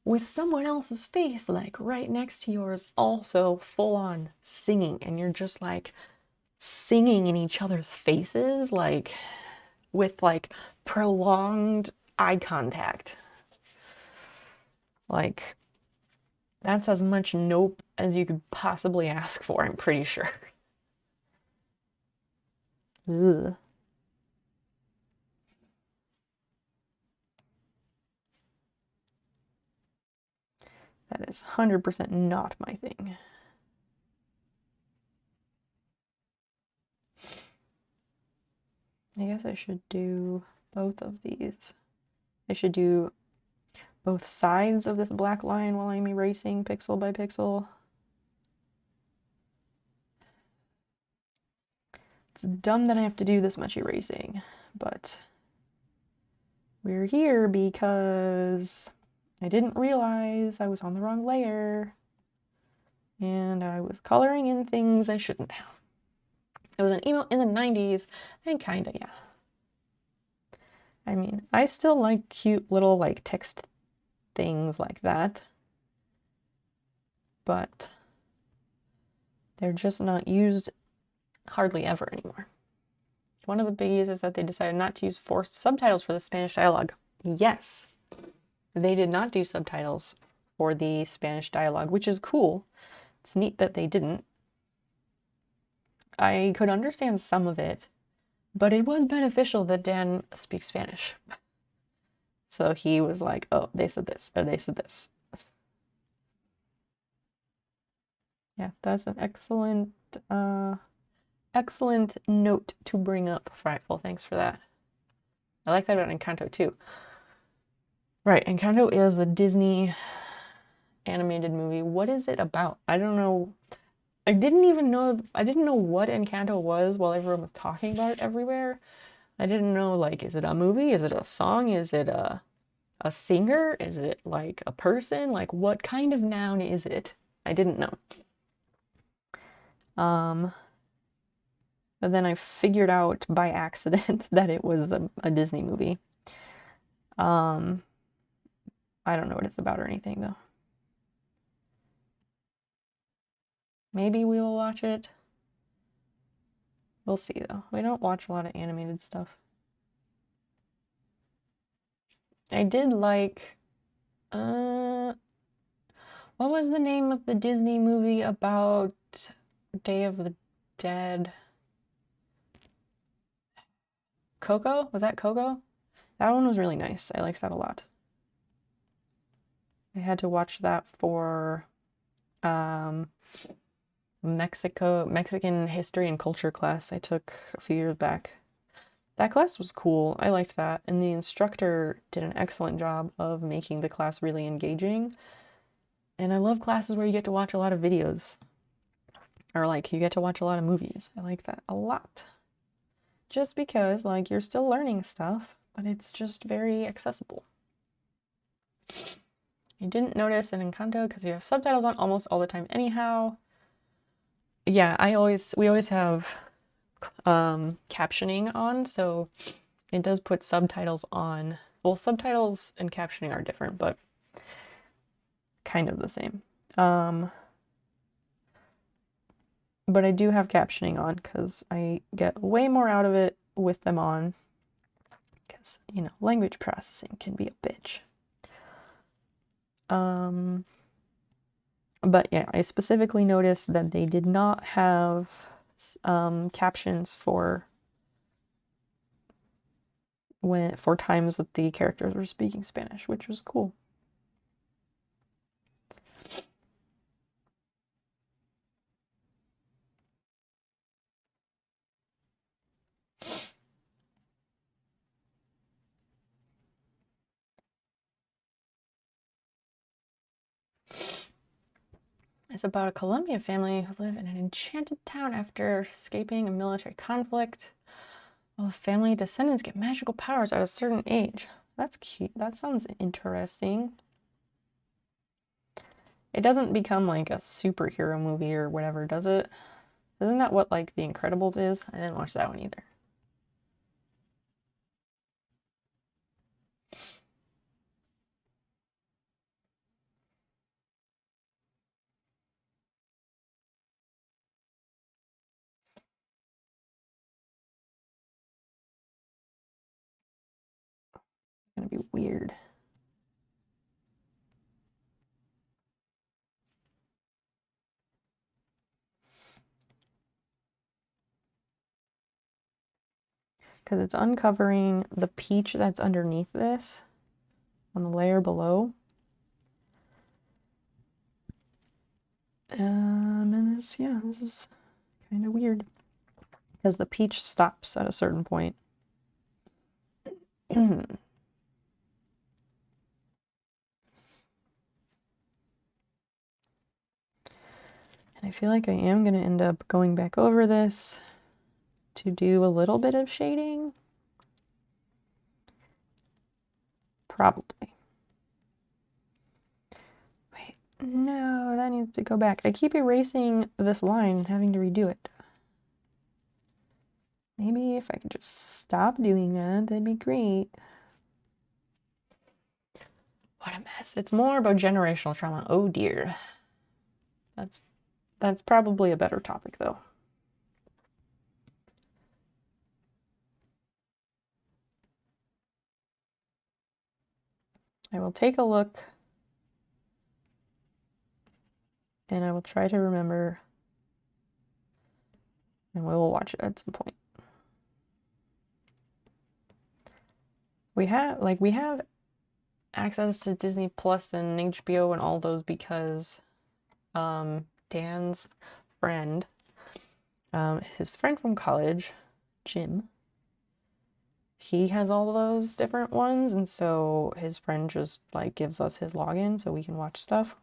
with someone else's face like right next to yours, also full on singing, and you're just like singing in each other's faces, like with like prolonged eye contact. Like, that's as much nope as you could possibly ask for, I'm pretty sure. Ugh. That is 100% not my thing. I guess I should do both of these. I should do both sides of this black line while I'm erasing pixel by pixel. It's dumb that I have to do this much erasing, but we're here because I didn't realize I was on the wrong layer and I was coloring in things I shouldn't have. It was an emo in the 90s and kinda, yeah. I mean, I still like cute little like text things like that, but they're just not used hardly ever anymore. One of the biggies is that they decided not to use forced subtitles for the Spanish dialogue. Yes, they did not do subtitles for the Spanish dialogue, which is cool. It's neat that they didn't. I could understand some of it, but it was beneficial that Dan speaks Spanish. So he was like, oh, they said this, or they said this. Yeah, that's an excellent note to bring up, Frightful. Thanks for that. I like that about Encanto too. Right, Encanto is the Disney animated movie. What is it about? I don't know. I didn't know what Encanto was while everyone was talking about it everywhere. I didn't know, like, is it a movie? Is it a song? Is it a singer? Is it like a person? Like, what kind of noun is it? I didn't know. But then I figured out by accident that it was a Disney movie. I don't know what it's about or anything though. Maybe we will watch it. We'll see though. We don't watch a lot of animated stuff. I did like, what was the name of the Disney movie about Day of the Dead? Coco? Was that Coco? That one was really nice. I liked that a lot. I had to watch that for Mexican history and culture class I took a few years back. That class was cool. I liked that. And the instructor did an excellent job of making the class really engaging. And I love classes where you get to watch a lot of videos. Or like you get to watch a lot of movies. I like that a lot. just because, like, you're still learning stuff, but it's just very accessible. You didn't notice in Encanto because you have subtitles on almost all the time anyhow. Yeah, we always have captioning on, so it does put subtitles on. Well, subtitles and captioning are different, but kind of the same. But I do have captioning on because I get way more out of it with them on. Because, you know, language processing can be a bitch. But yeah, I specifically noticed that they did not have captions for times that the characters were speaking Spanish, which was cool. It's about a Colombian family who live in an enchanted town after escaping a military conflict. Well, the family descendants get magical powers at a certain age. That's cute. That sounds interesting. It doesn't become like a superhero movie or whatever, does it? Isn't that what like The Incredibles is? I didn't watch that one either. It's gonna be weird. Because it's uncovering the peach that's underneath this on the layer below. And this, yeah, this is kind of weird. Because the peach stops at a certain point. And I feel like I am going to end up going back over this to do a little bit of shading. Probably. Wait, no, that needs to go back. I keep erasing this line and having to redo it. Maybe if I could just stop doing that, that'd be great. What a mess. It's more about generational trauma. Oh dear. That's probably a better topic though. I will take a look and I will try to remember and we will watch it at some point. We have access to Disney Plus and HBO and all those because Dan's friend, his friend from college, Jim, he has all those different ones, and so his friend just like gives us his login so we can watch stuff.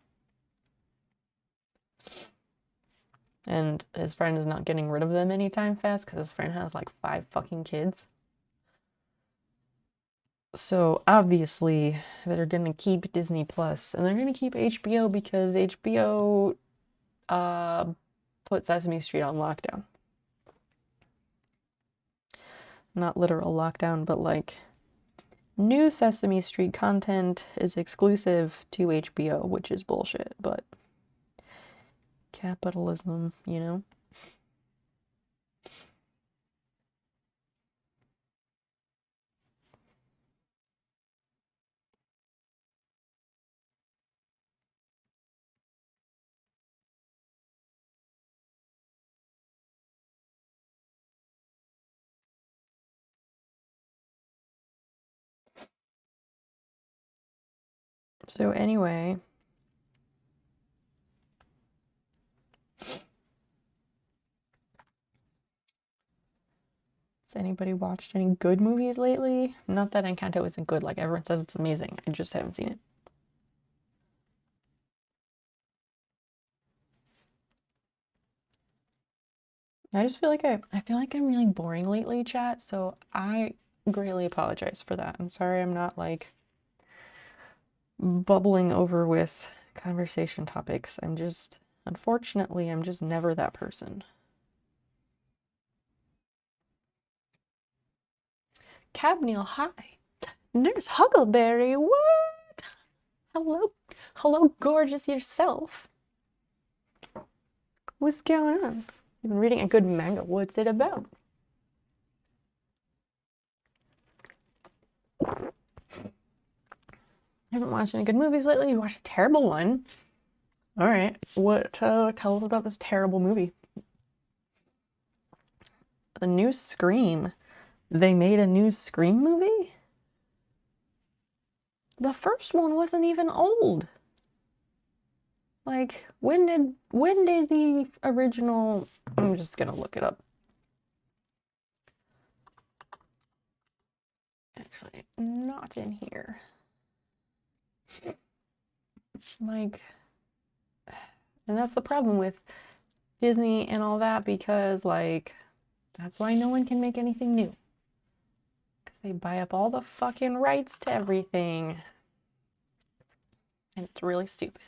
And his friend is not getting rid of them anytime fast because his friend has like 5 fucking kids. So obviously they're gonna keep Disney Plus and they're gonna keep HBO because HBO put Sesame Street on lockdown. Not literal lockdown, but like new Sesame Street content is exclusive to HBO, which is bullshit, but capitalism, you know? So anyway, has anybody watched any good movies lately? Not that Encanto isn't good, like everyone says it's amazing. I just haven't seen it. I just feel like I feel like I'm really boring lately, chat, so I greatly apologize for that. I'm sorry I'm not like bubbling over with conversation topics. I'm just, unfortunately, I'm just never that person. Cabneil, hi. Nurse Huckleberry, what? Hello, hello, gorgeous yourself. What's going on? You've been reading a good manga. What's it about? Haven't watched any good movies lately. You watched a terrible one. All right, what? Tell us about this terrible movie. The new Scream. They made a new Scream movie? The first one wasn't even old. Like, when did the original... I'm just gonna look it up. Actually, not in here. Like, and that's the problem with Disney and all that, because like, that's why no one can make anything new. Because they buy up all the fucking rights to everything. And it's really stupid.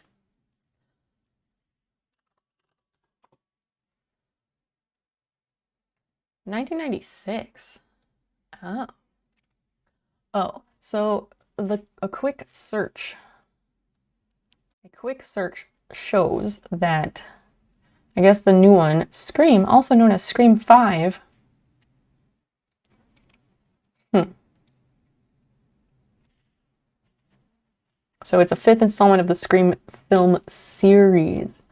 $1996. Oh. Oh, so a quick search shows that I guess the new one, Scream, also known as Scream 5. So it's a 5th installment of the Scream film series.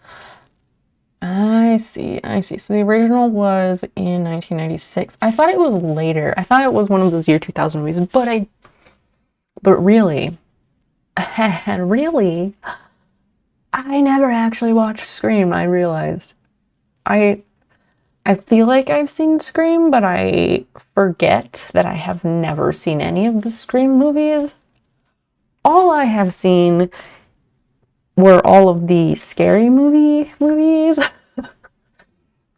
I see. So the original was in 1996. I thought it was later. I thought it was one of those year 2000 movies, but really, really, I never actually watched Scream, I realized. I feel like I've seen Scream, but I forget that I have never seen any of the Scream movies. All I have seen were all of the Scary movies,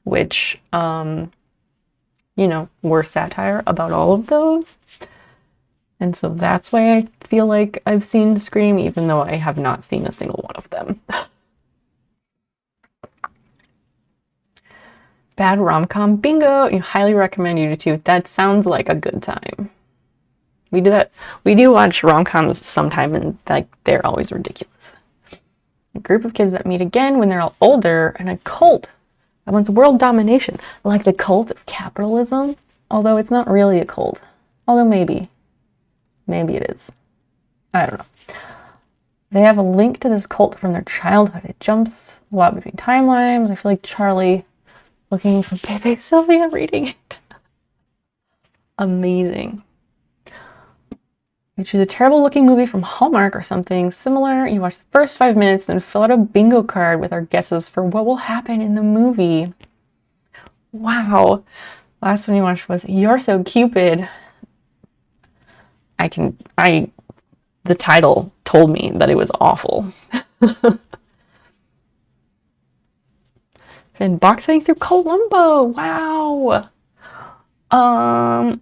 which, you know, were satire about all of those. And so that's why I feel like I've seen Scream, even though I have not seen a single one of them. Bad rom-com bingo. I highly recommend you too. That sounds like a good time. We do that. We do watch rom-coms sometime, and like they're always ridiculous. A group of kids that meet again when they're all older, and a cult that wants world domination, like the cult of capitalism. Although it's not really a cult. Although maybe it is. I don't know. They have a link to this cult from their childhood. It jumps a lot between timelines. I feel like Charlie looking for Pepe Sylvia reading it. Amazing. You choose a terrible looking movie from Hallmark or something similar. You watch the first 5 minutes, then fill out a bingo card with our guesses for what will happen in the movie. Wow. Last one you watched was You're So Cupid. The title told me that it was awful. And boxing through Columbo. Wow.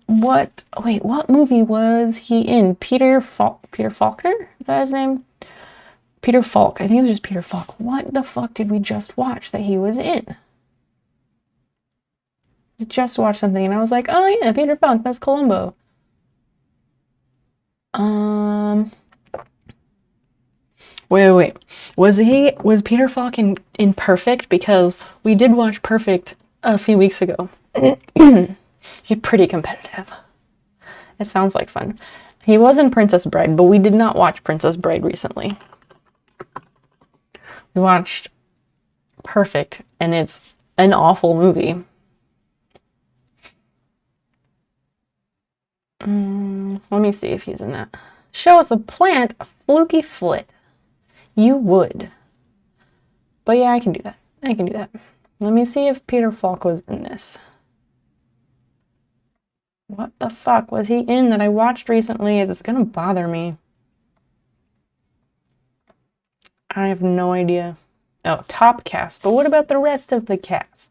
What movie was he in? Peter Faulkner? Is that his name? Peter Falk. I think it was just Peter Falk. What the fuck did we just watch that he was in? We just watched something and I was like, oh yeah, Peter Falk, that's Columbo. Wait. Was Peter Falk in Perfect? Because we did watch Perfect a few weeks ago. He's pretty competitive. It sounds like fun. He was in Princess Bride, but we did not watch Princess Bride recently. We watched Perfect, and it's an awful movie. Let me see if he's in that. Show us a plant, a fluky flit. You would. But yeah, I can do that. Let me see if Peter Falk was in this. What the fuck was he in that I watched recently? It's gonna bother me. I have no idea. Oh, top cast. But what about the rest of the cast?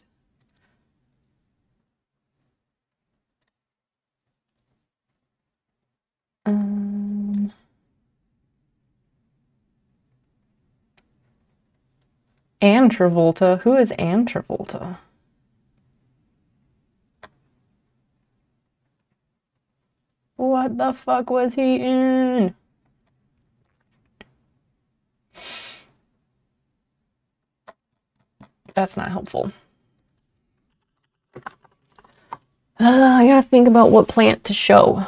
Anne Travolta? Who is Anne Travolta? What the fuck was he in? That's not helpful. I gotta think about what plant to show.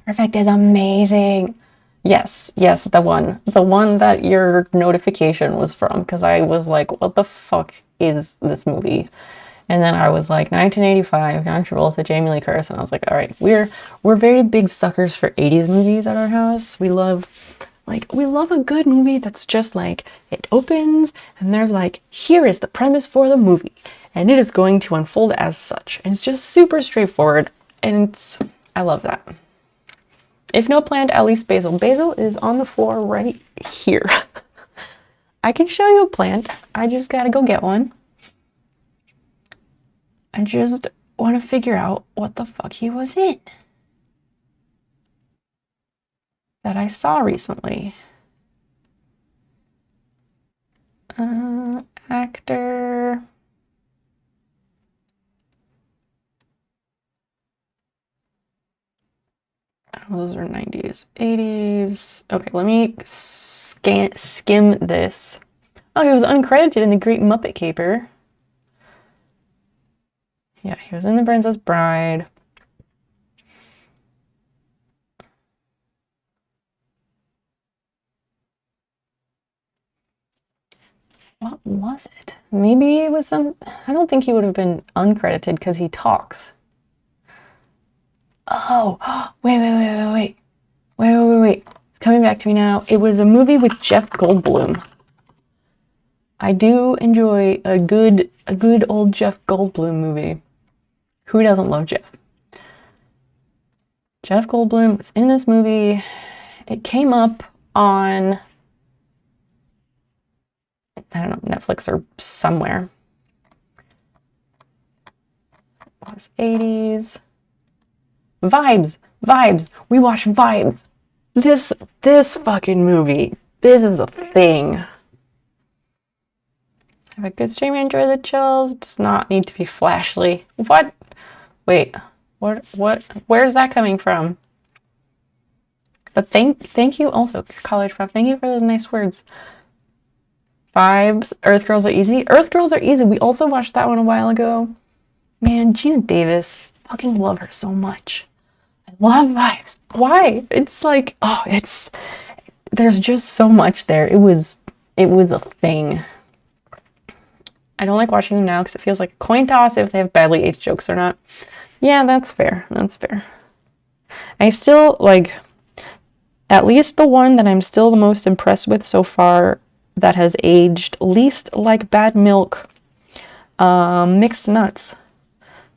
Perfect is amazing. Yes, the one that your notification was from, because I was like, what the fuck is this movie? And then I was like, 1985, John Travolta, Jamie Lee Curtis, and I was like, all right, we're very big suckers for 80s movies at our house. We love a good movie that's just like, it opens and there's like, here is the premise for the movie, and it is going to unfold as such. And it's just super straightforward, and I love that. If no plant, at least basil. Basil is on the floor right here. I can show you a plant. I just gotta go get one. I just want to figure out what the fuck he was in that I saw recently. Actor. Those are 90s, 80s. Okay, let me skim this. Oh, he was uncredited in The Great Muppet Caper. Yeah, he was in The Princess Bride. What was it? Maybe it was some... I don't think he would have been uncredited because he talks. Oh, wait. It's coming back to me now. It was a movie with Jeff Goldblum. I do enjoy a good old Jeff Goldblum movie. Who doesn't love Jeff? Jeff Goldblum was in this movie. It came up on, I don't know, Netflix or somewhere. It was 80s. Vibes. We watch Vibes. This fucking movie. This is a thing. Have a good stream, enjoy the chills. Does not need to be flashly. What? Wait. What? Where's that coming from? But thank you also, College Prof. Thank you for those nice words. Vibes. Earth Girls Are Easy. Earth Girls Are Easy. We also watched that one a while ago. Man, Gina Davis. Fucking love her so much. I love Vibes. Why? It's like, oh, there's just so much there. It was a thing. I don't like watching them now because it feels like a coin toss if they have badly aged jokes or not. Yeah, that's fair. I still, like, at least the one that I'm still the most impressed with so far that has aged least like bad milk, Mixed Nuts.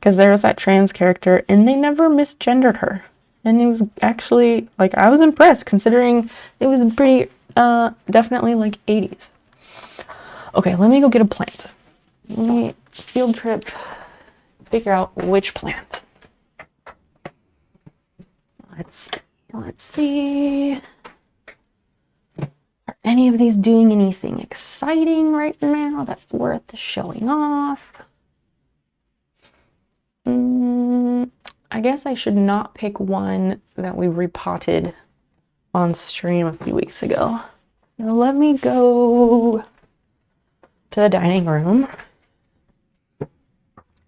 Because there was that trans character and they never misgendered her. And it was actually, like, I was impressed considering it was pretty, definitely like 80s. Okay, let me go get a plant. Let me field trip, figure out which plant. Let's see. Are any of these doing anything exciting right now that's worth showing off? I guess I should not pick one that we repotted on stream a few weeks ago. Now let me go to the dining room.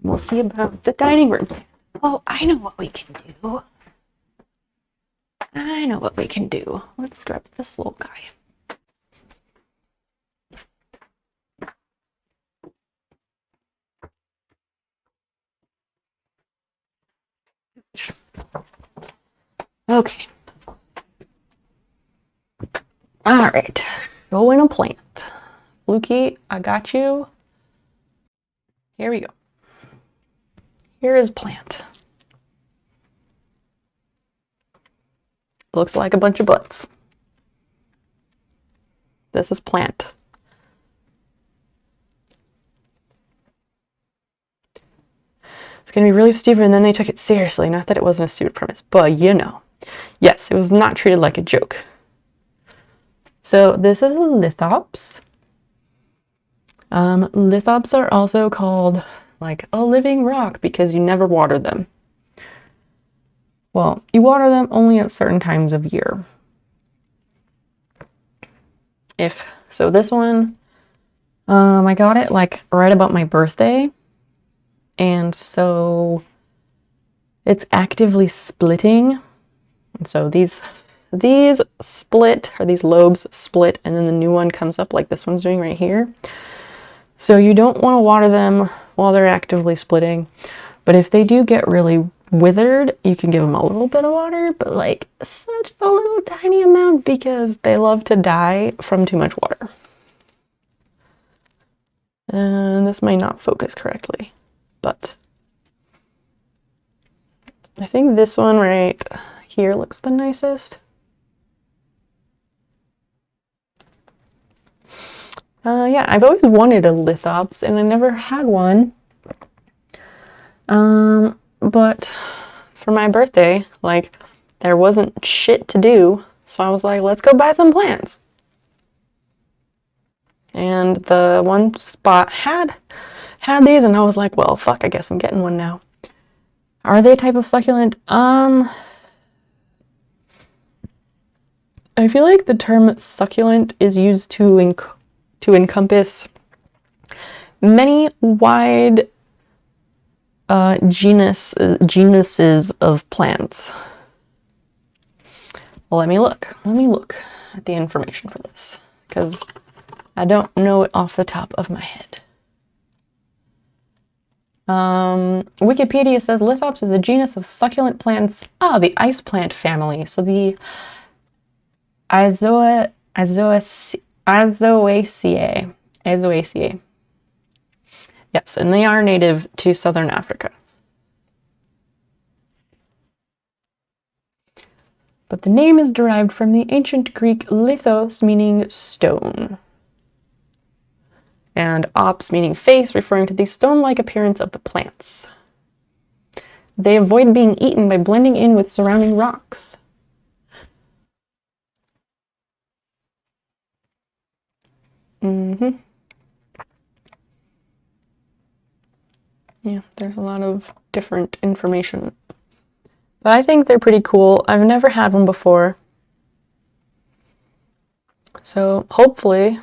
We'll see about the dining room plant. Oh, I know what we can do. Let's grab this little guy. Okay. All right. Showing a plant. Lukey, I got you. Here we go. Here is plant. Looks like a bunch of butts. This is plant. It's gonna be really stupid, and then they took it seriously. Not that it wasn't a stupid premise, but you know. Yes, it was not treated like a joke. So this is a Lithops. Lithops are also called like a living rock because you never water them. Well, you water them only at certain times of year. So this one, I got it like right about my birthday, and so it's actively splitting. And so these split, or these lobes split, and then the new one comes up like this one's doing right here. So you don't want to water them while they're actively splitting, but if they do get really withered, you can give them a little bit of water, but like such a little tiny amount because they love to die from too much water. And this might not focus correctly, but I think this one right here looks the nicest. Yeah, I've always wanted a Lithops and I never had one. But for my birthday, like, there wasn't shit to do, so I was like, let's go buy some plants. And the one spot had these, and I was like, well, fuck, I guess I'm getting one now. Are they a type of succulent? I feel like the term succulent is used to encompass many wide genuses of plants. Well, let me look at the information for this, because I don't know it off the top of my head. Wikipedia says Lithops is a genus of succulent plants. The ice plant family. So the Azoaceae. Yes, and they are native to southern Africa. But the name is derived from the ancient Greek lithos, meaning stone, and ops, meaning face, referring to the stone-like appearance of the plants. They avoid being eaten by blending in with surrounding rocks. Yeah, there's a lot of different information. But I think they're pretty cool. I've never had one before. So hopefully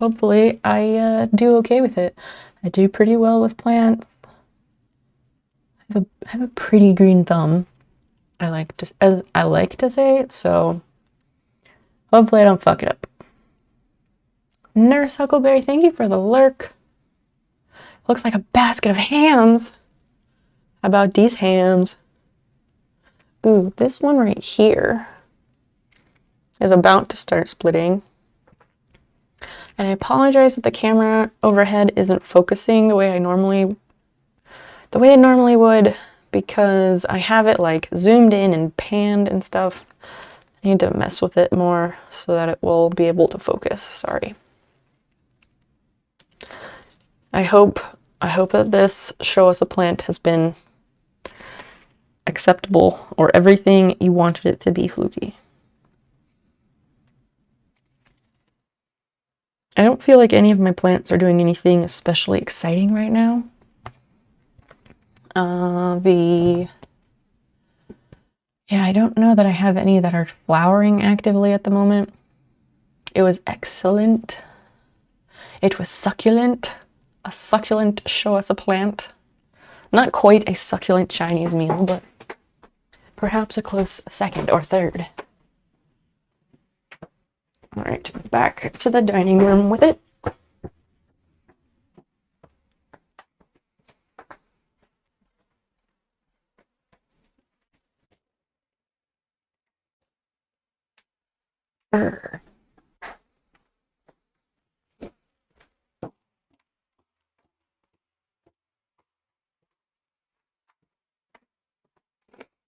I do okay with it. I do pretty well with plants. I have a pretty green thumb. I like to say, so hopefully I don't fuck it up. Nurse Huckleberry, thank you for the lurk. Looks like a basket of hams. How about these hams? Ooh, this one right here is about to start splitting. And I apologize that the camera overhead isn't focusing the way it normally would, because I have it like zoomed in and panned and stuff. I need to mess with it more so that it will be able to focus. Sorry. I hope that this Show Us a Plant has been acceptable, or everything you wanted it to be, Fluky. I don't feel like any of my plants are doing anything especially exciting right now. I don't know that I have any that are flowering actively at the moment. It was excellent. It was succulent. A succulent Show Us a Plant. Not quite a succulent Chinese meal, but perhaps a close second or third. All right, back to the dining room with it.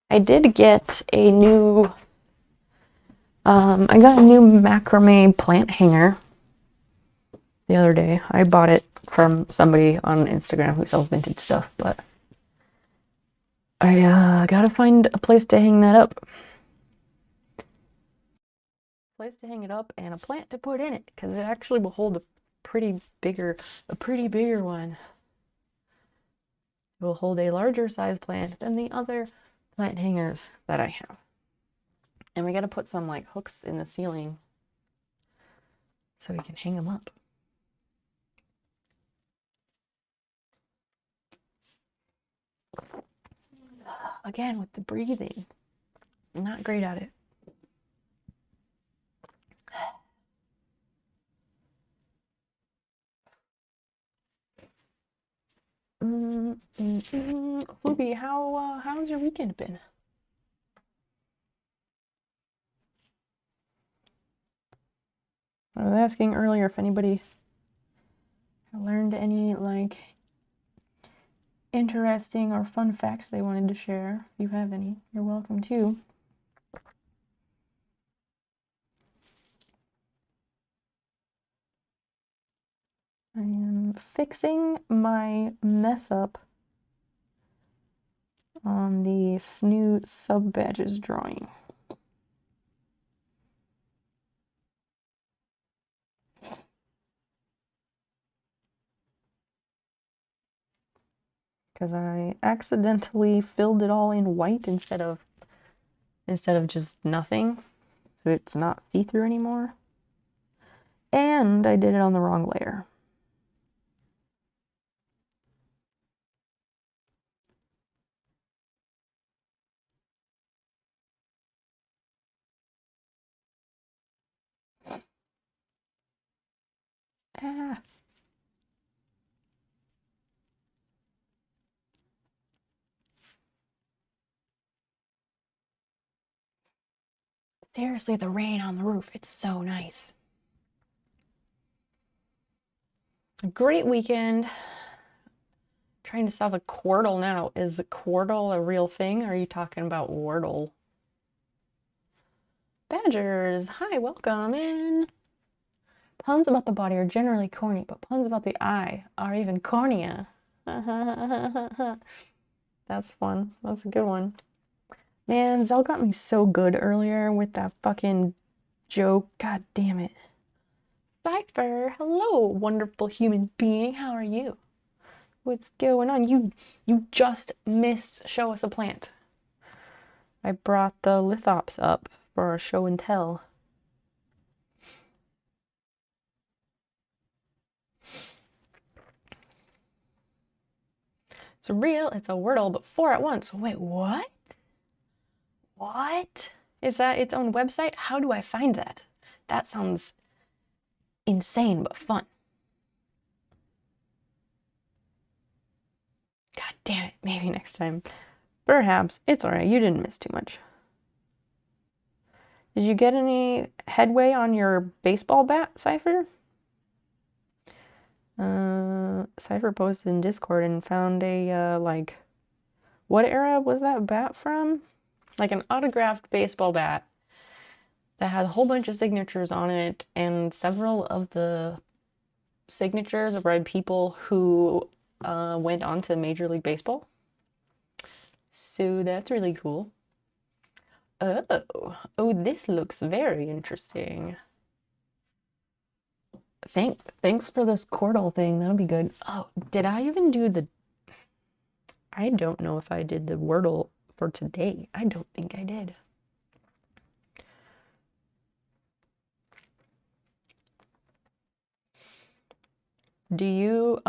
I did get a new, I got a new macrame plant hanger the other day. I bought it from somebody on Instagram who sells vintage stuff, but I gotta find a place to hang that up. Place to hang it up and a plant to put in it, because it actually will hold pretty bigger one. It will hold a larger size plant than the other plant hangers that I have. And we got to put some like hooks in the ceiling so we can hang them up. Again, with the breathing, I'm not great at it. Fluby, how's your weekend been? I was asking earlier if anybody learned any like interesting or fun facts they wanted to share. If you have any, you're welcome too. I am fixing my mess up on the new sub-badges drawing. Because I accidentally filled it all in white instead of just nothing, so it's not see-through anymore. And I did it on the wrong layer. Ah. Seriously, the rain on the roof, it's so nice. A great weekend. Trying to solve a Quordle now. Is a Quordle a real thing? Or are you talking about Wordle? Badgers, hi, welcome in. Puns about the body are generally corny, but puns about the eye are even cornier. That's fun. That's a good one. Man, Zell got me so good earlier with that fucking joke. God damn it. Cypher, hello, wonderful human being. How are you? What's going on? You just missed Show Us a Plant. I brought the Lithops up for our show and tell. It's real, it's a Wordle, but 4 at once. Wait, what? What? Is that its own website? How do I find that? That sounds insane, but fun. God damn it, maybe next time. Perhaps. It's alright, you didn't miss too much. Did you get any headway on your baseball bat, Cypher? Cypher posted in Discord and found a, like, what era was that bat from? Like an autographed baseball bat that had a whole bunch of signatures on it, and several of the signatures are by people who went on to Major League Baseball. So that's really cool. Oh, this looks very interesting. Thanks for this Quordle thing. That'll be good. Oh, did I even do the... I don't know if I did the Wordle for today. I don't think I did. Do you,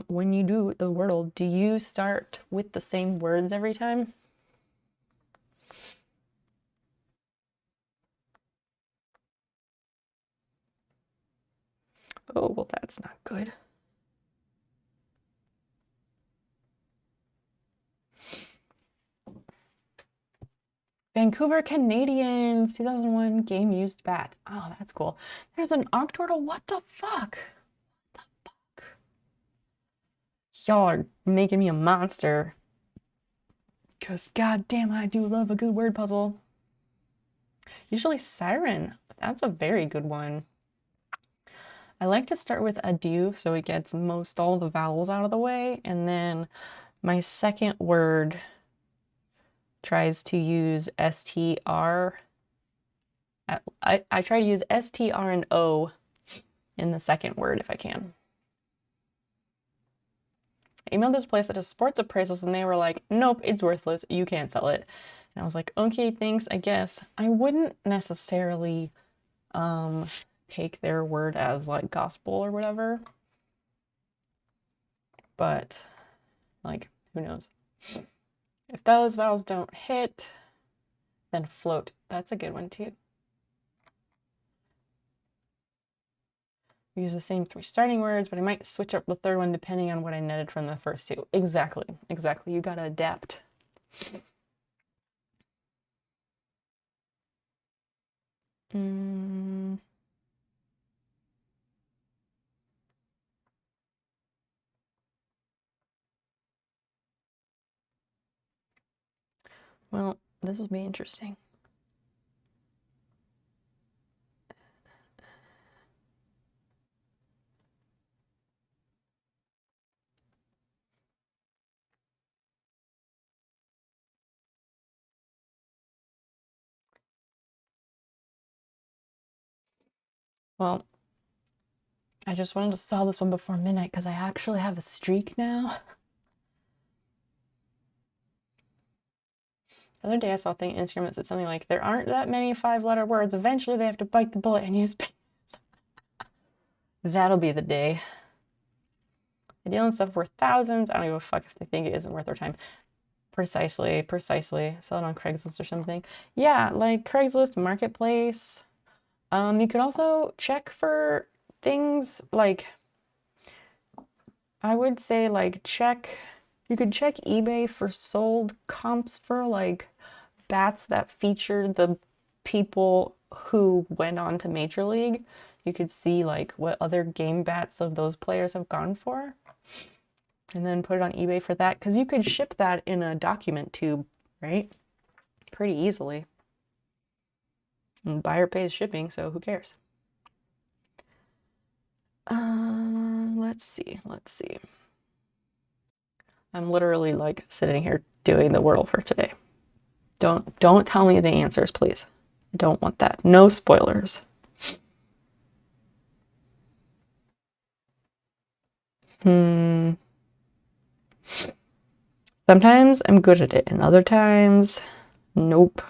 when you do the Wordle, do you start with the same words every time? Oh, well, that's not good. Vancouver Canadians, 2001 game used bat. Oh, that's cool. There's an Octortle. What the fuck? What the fuck? Y'all are making me a monster. Because goddamn, I do love a good word puzzle. Usually Siren. That's a very good one. I like to start with adieu so it gets most all the vowels out of the way, and then my second word tries to use STR. I try to use STR and O in the second word if I can. I emailed this place that does sports appraisals and they were like, nope, it's worthless. You can't sell it. And I was like, okay, thanks, I guess. I wouldn't necessarily take their word as like gospel or whatever. But like, who knows? If those vowels don't hit, then float. That's a good one too. Use the same 3 starting words, but I might switch up the third one depending on what I netted from the first 2. Exactly, exactly. You gotta adapt. Well, this will be interesting. Well, I just wanted to solve this one before midnight because I actually have a streak now. The other day I saw a thing on Instagram that said something like, there aren't that many 5-letter words. Eventually they have to bite the bullet and use penis. That'll be the day. They deal in stuff worth thousands. I don't give a fuck if they think it isn't worth their time. Precisely, precisely. Sell it on Craigslist or something. Yeah, like Craigslist, Marketplace. You could also check for things like, I would say like you could check eBay for sold comps for like bats that feature the people who went on to Major League. You could see like what other game bats of those players have gone for. And then put it on eBay for that, because you could ship that in a document tube, right? Pretty easily. And buyer pays shipping, so who cares? Let's see. I'm literally like sitting here doing the Wordle for today. Don't tell me the answers, please. I don't want that. No spoilers. Sometimes I'm good at it, and other times, nope.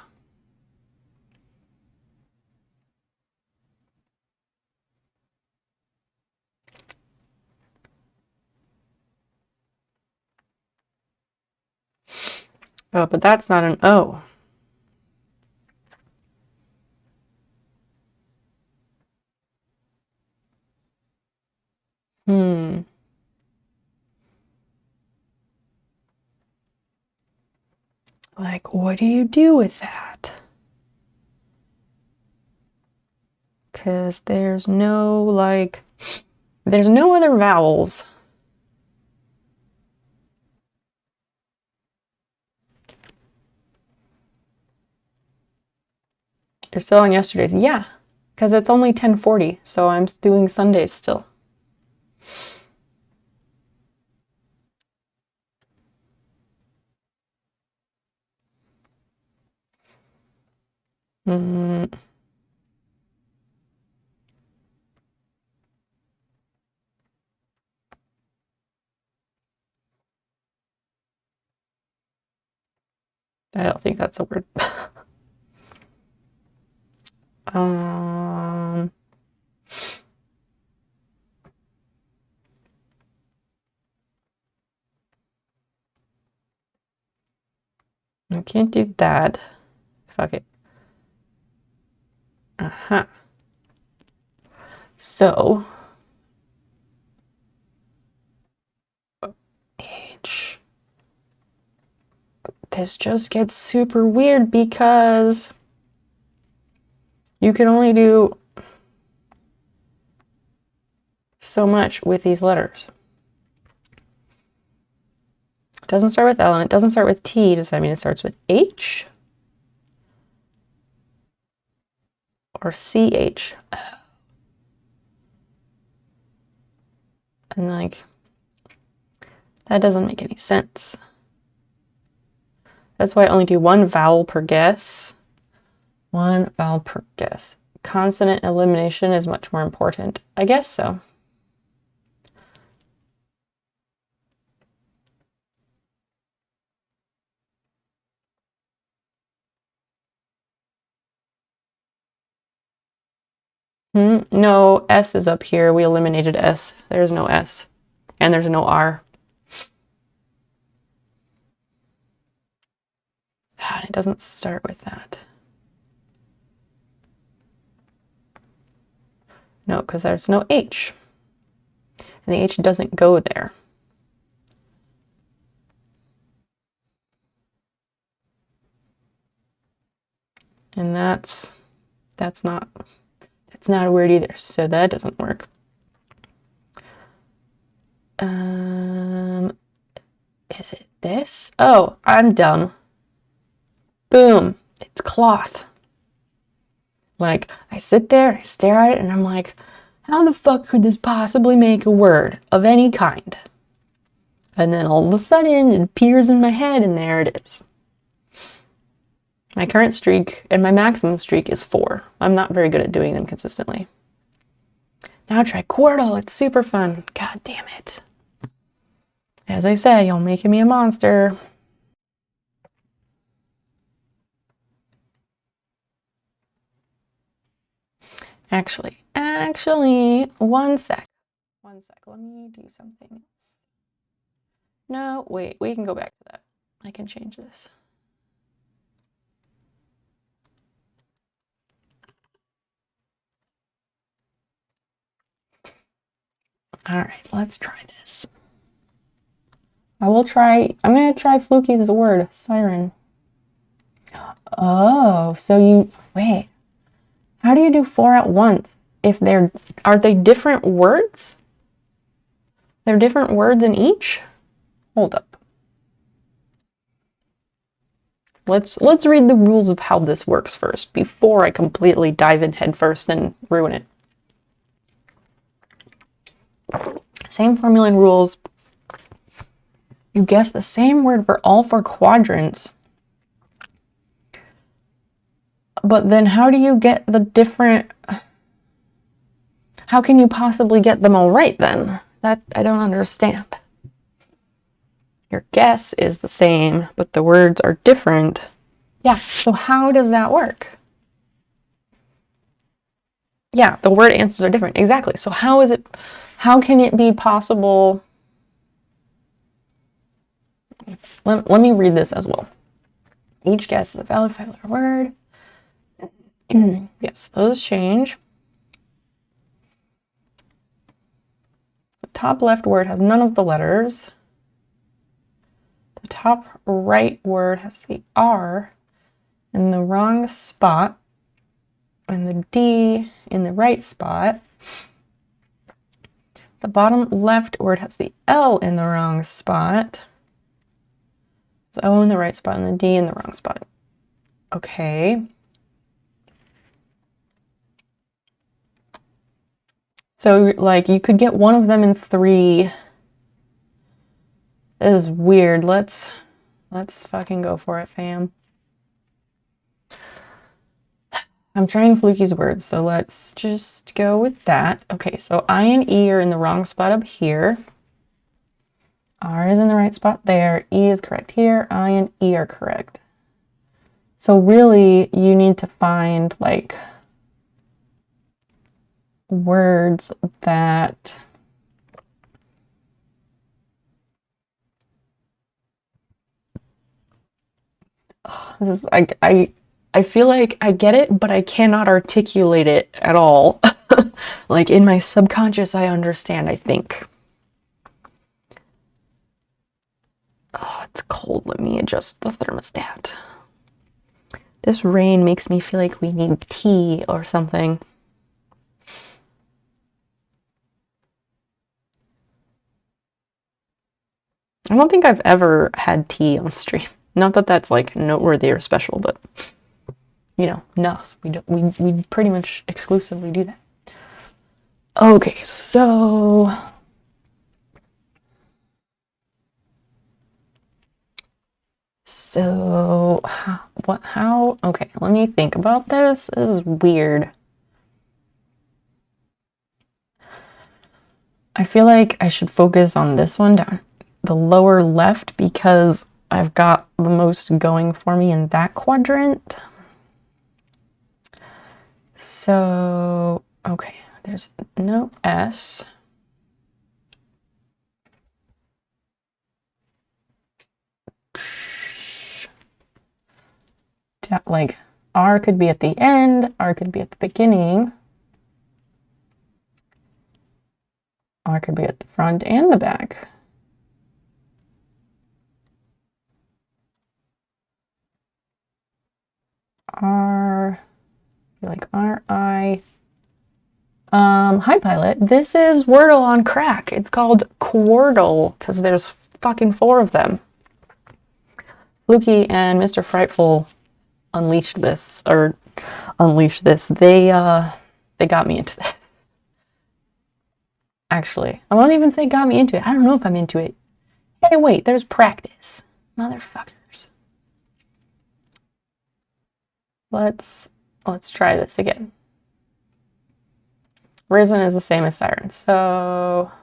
Oh, but that's not an O. Like, what do you do with that? Because there's no, like, there's no other vowels. You're still on yesterday's? Yeah, because it's only 10:40, so I'm doing Sundays still. I don't think that's a word. I can't do that. Fuck it. So, H. This just gets super weird because you can only do so much with these letters. It doesn't start with L and it doesn't start with T. Does that mean it starts with H? Or CH? And like, that doesn't make any sense. That's why I only do one vowel per guess. One vowel per guess. consonant elimination is much more important. I guess so. No, S is up here. We eliminated S. There's no S. And there's no R. It doesn't start with that. No, because there's no H. And the H doesn't go there. And that's not a word either, so that doesn't work. Is it this? Oh, I'm done. Boom, it's cloth. Like, I sit there, I stare at it, and I'm like, how the fuck could this possibly make a word of any kind? And then all of a sudden, it appears in my head, and there it is. My current streak and my maximum streak is 4. I'm not very good at doing them consistently. Now try Quirtle, it's super fun. God damn it. As I said, you're making me a monster. Actually, one sec. Let me do something else. No, wait, we can go back to that. I can change this. All right, let's try this. I'm gonna try Fluky's word, siren. Oh, so wait. How do you do 4 at once? If are they different words? They're different words in each? Hold up. Let's read the rules of how this works first, before I completely dive in head first and ruin it. Same formula and rules. You guess the same word for all 4 quadrants. But then how do you get the different... How can you possibly get them all right then? That I don't understand. Your guess is the same, but the words are different. Yeah, so how does that work? Yeah, the word answers are different. Exactly. So how can it be possible? Let me read this as well. Each guess is a valid 5-letter word. Yes, those change. The top left word has none of the letters. The top right word has the R in the wrong spot and the D in the right spot. The bottom left word has the L in the wrong spot. It's O in the right spot and the D in the wrong spot. Okay. So, like, you could get one of them in 3. This is weird. Let's fucking go for it, fam. I'm trying Fluky's words, so let's just go with that. Okay, so I and E are in the wrong spot up here. R is in the right spot there. E is correct here. I and E are correct. So really, you need to find, like, words that... This is, I feel like I get it, but I cannot articulate it at all. Like, in my subconscious, I understand, I think. Oh, it's cold. Let me adjust the thermostat. This rain makes me feel like we need tea or something. I don't think I've ever had tea on stream. Not that that's, like, noteworthy or special, but, you know, us. We pretty much exclusively do that. Okay, so... how, okay, let me think about this. This is weird. I feel like I should focus on this one down the lower left because I've got the most going for me in that quadrant. So, okay, there's no S. Like, R could be at the end, R could be at the beginning. R could be at the front and the back. R, like R-I. Hi Pilot, this is Wordle on crack. It's called Quordle because there's fucking 4 of them. Fluky and Mr. Frightful unleashed this, or unleashed this. They got me into this. Actually, I won't even say got me into it. I don't know if I'm into it. Hey, wait, there's practice. Motherfuckers. Let's try this again. Risen is the same as Siren, so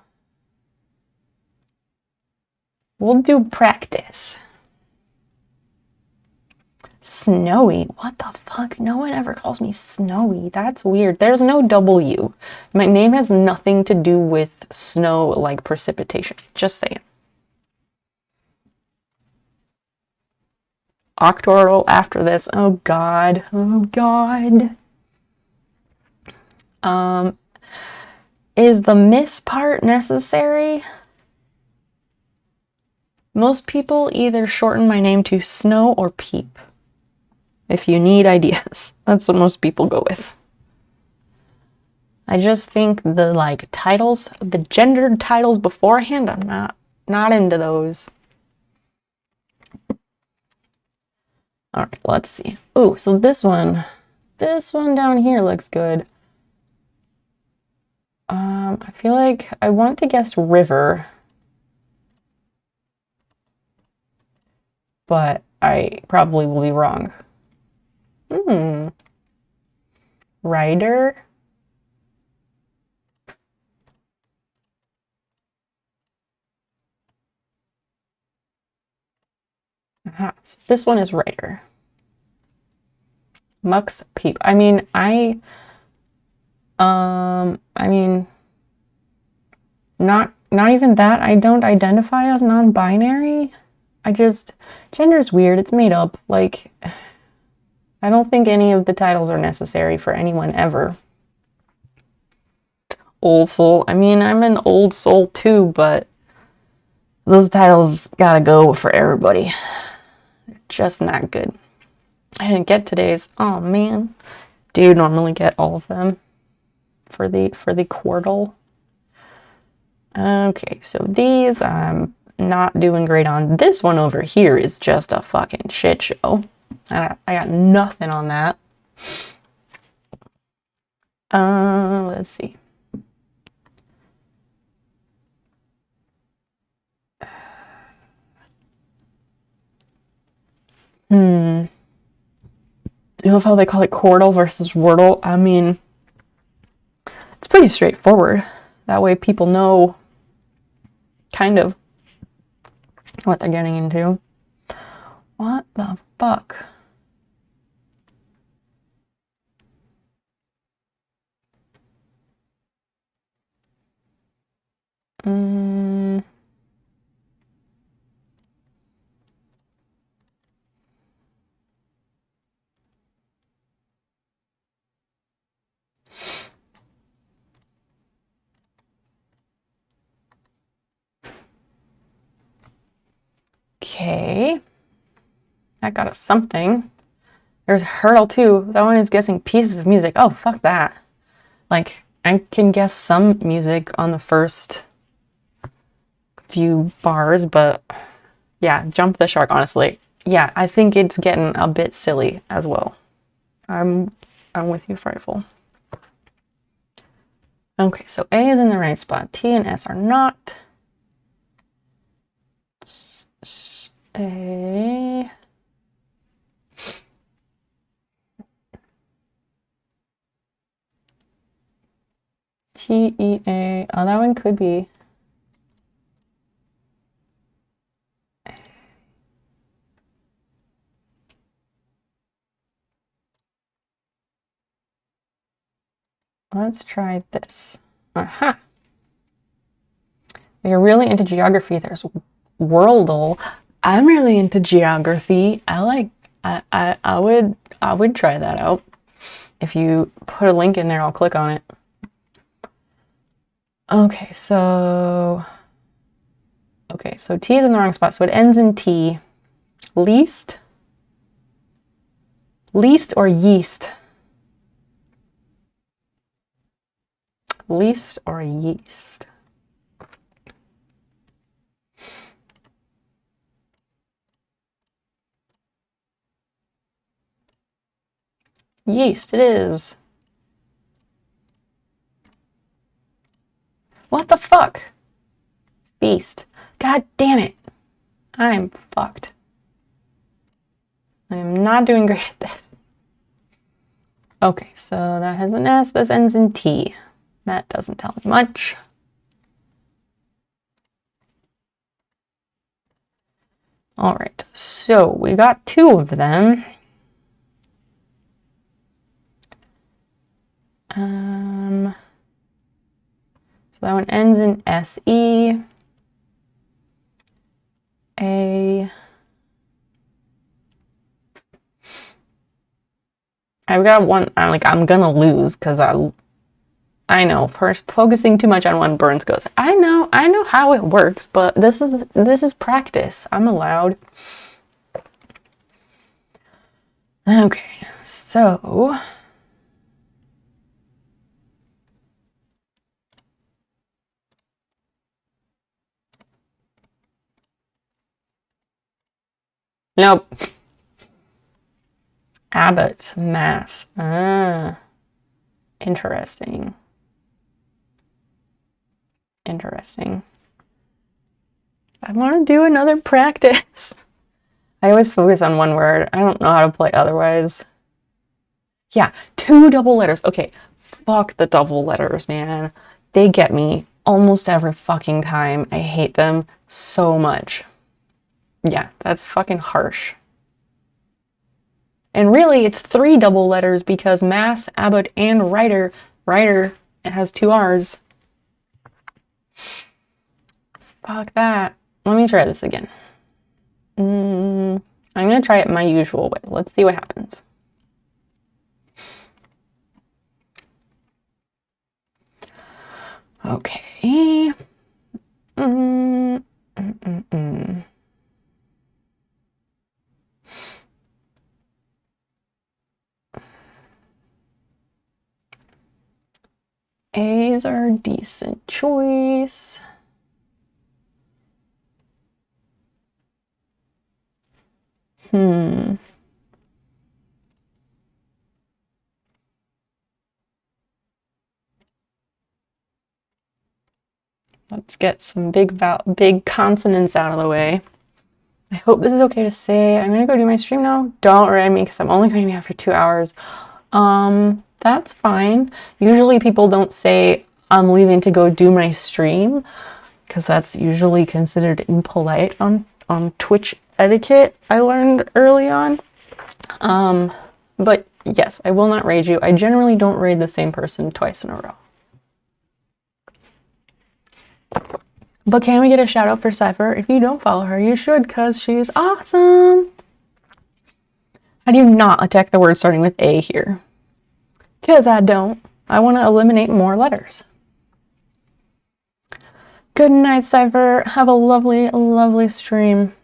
we'll do practice. Snowy? What the fuck? No one ever calls me Snowy. That's weird. There's no W. My name has nothing to do with snow, like precipitation. Just saying. Octoral after this. Oh god. Oh god. Is the miss part necessary? Most people either shorten my name to Snow or Peep. If you need ideas, that's what most people go with. I just think the like titles, the gendered titles beforehand, I'm not into those. All right, let's see. Ooh, so this one down here looks good. I feel like I want to guess river, but I probably will be wrong. Rider. Aha, so this one is Rider. Mux Peep. I mean, not even that. I don't identify as non-binary. Gender's weird. It's made up. Like, I don't think any of the titles are necessary for anyone ever. Old soul. I mean, I'm an old soul too, but those titles gotta go for everybody. They're just not good. I didn't get today's. Oh man. Do you normally get all of them for the Quordle? Okay, so these I'm not doing great on. This one over here is just a fucking shit show. I got nothing on that. Let's see. You know how they call it Quordle versus Wordle? I mean, it's pretty straightforward. That way people know kind of what they're getting into. What the fuck? Okay. That got us something. There's Hurdle too. That one is guessing pieces of music. Oh, fuck that. Like, I can guess some music on the first few bars, but yeah, jump the shark, honestly. Yeah, I think it's getting a bit silly as well. I'm with you, Frightful. Okay, so A is in the right spot. T and S are not. A. T-E-A. Oh, that one could be. Let's try this. Aha! If you're really into geography, there's Worldle. I'm really into geography. I would try that out. If you put a link in there, I'll click on it. Okay, so T is in the wrong spot, so it ends in T. Least or yeast? Least or yeast? Yeast, it is. What the fuck? Feast. God damn it. I'm fucked. I am not doing great at this. Okay, so that has an S. This ends in T. That doesn't tell me much. All right, so we got 2 of them. So that one ends in S-E. A. I've got one, I'm gonna lose because I know, focusing too much on one burns goes. I know how it works, but this is practice. I'm allowed. Okay, so nope. Abbott, Mass. Interesting. Interesting. I want to do another practice. I always focus on one word. I don't know how to play otherwise. Yeah, 2 double letters. Okay, fuck the double letters, man. They get me almost every fucking time. I hate them so much. Yeah, that's fucking harsh. And really, it's 3 double letters because Mass, Abbott, and Writer. Writer, it has 2 R's. Fuck that. Let me try this again. I'm gonna try it my usual way. Let's see what happens. Okay. A's are a decent choice. Let's get some big consonants out of the way. I hope this is okay to say. I'm gonna go do my stream now. Don't write me because I'm only going to be out for 2 hours. That's fine. Usually people don't say I'm leaving to go do my stream because that's usually considered impolite on Twitch etiquette, I learned early on. But yes, I will not raid you. I generally don't raid the same person twice in a row. But can we get a shout out for Cypher? If you don't follow her, you should because she's awesome. How do you not attack the word starting with A here? Because I don't. I want to eliminate more letters. Good night, Cypher. Have a lovely, lovely stream.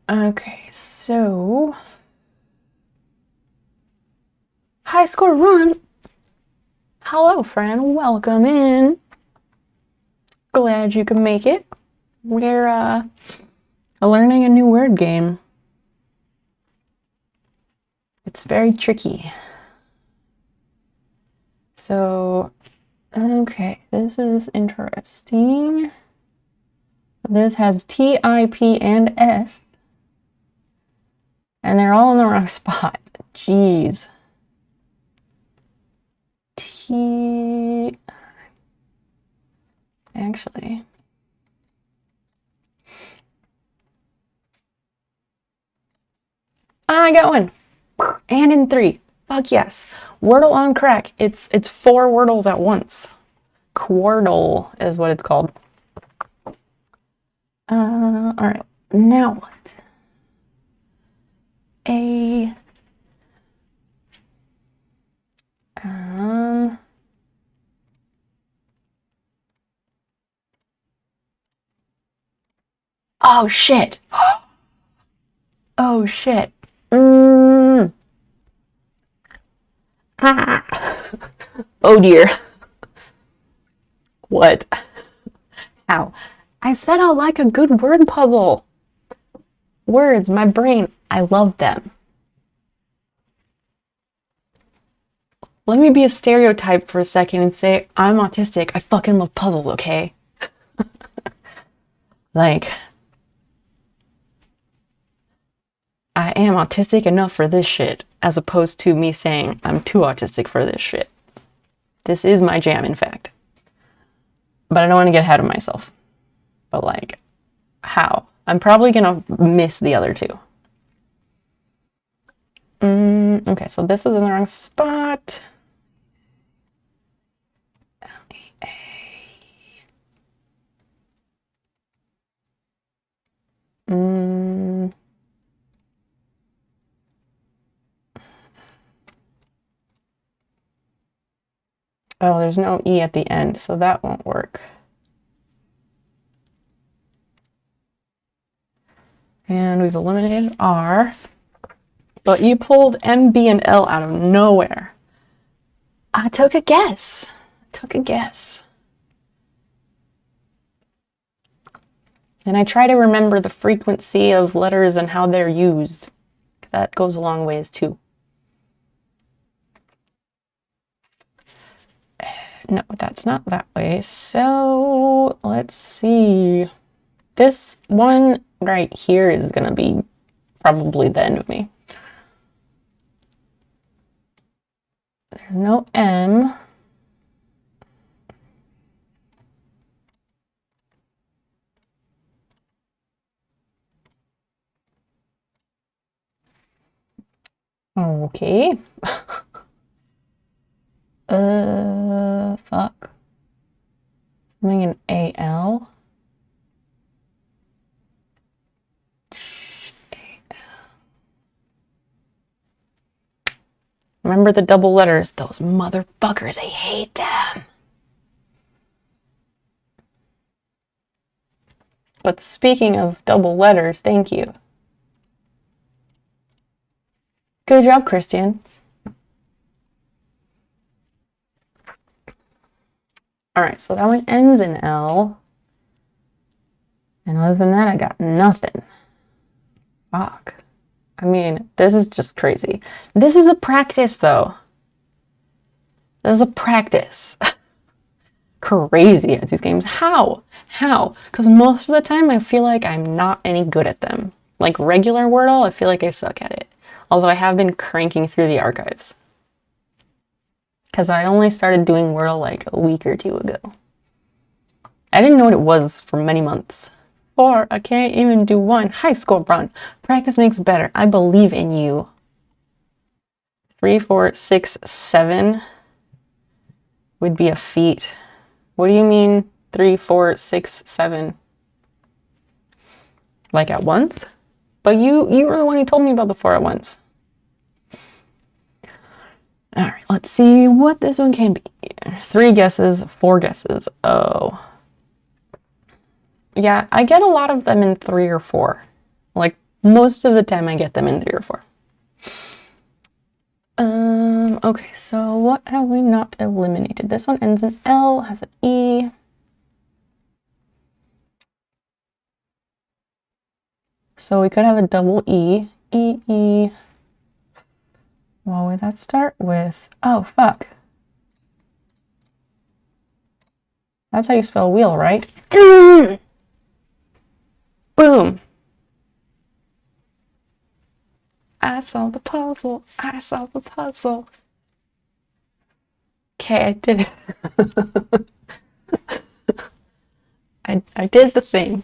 Okay, so... High score run. Hello, friend. Welcome in. Glad you could make it. We're learning a new word game. It's very tricky. So, okay, this is interesting. This has T, I, P, and S. And they're all in the wrong spot. Jeez. He actually, I got one, and in 3. Fuck yes, Wordle on crack. It's 4 Wordles at once. Quordle is what it's called. All right, now what? Oh shit. Oh shit. Oh dear. What? How? I said I like a good word puzzle. Words, my brain, I love them. Let me be a stereotype for a second and say I'm autistic. I fucking love puzzles, okay? Like, I am autistic enough for this shit, as opposed to me saying I'm too autistic for this shit. This is my jam, in fact. But I don't want to get ahead of myself. But like, how? I'm probably gonna miss the other 2. Okay, so this is in the wrong spot. L-E-A. Oh, there's no E at the end, so that won't work. And we've eliminated R. But you pulled M, B, and L out of nowhere. I took a guess. And I try to remember the frequency of letters and how they're used. That goes a long ways too. No, that's not that way. So let's see. This one right here is going to be probably the end of me. There's no M. Okay. Fuck. Something in AL. Remember the double letters. Those motherfuckers, I hate them. But speaking of double letters, thank you. Good job, Christian. All right, so that one ends in L. And other than that, I got nothing. Fuck. I mean, this is just crazy. This is a practice, though. This is a practice. Crazy at these games. How? Because most of the time, I feel like I'm not any good at them. Like regular Wordle, I feel like I suck at it. Although I have been cranking through the archives. Because I only started doing Wordle like a week or 2 ago. I didn't know what it was for many months. 4, I can't even do 1. High score run. Practice makes better. I believe in you. 3, 4, 6, 7 would be a feat. What do you mean 3, 4, 6, 7? Like at once? But you were the one who told me about the 4 at once. All right, let's see what this one can be. 3 guesses, 4 guesses. Oh. Yeah, I get a lot of them in 3 or 4. Like, most of the time I get them in 3 or 4. Okay, so what have we not eliminated? This one ends in L, has an E. So we could have a double E. E, E. What would that start with? Oh, fuck. That's how you spell wheel, right? Boom. I solved the puzzle. Okay, I did it. I did the thing.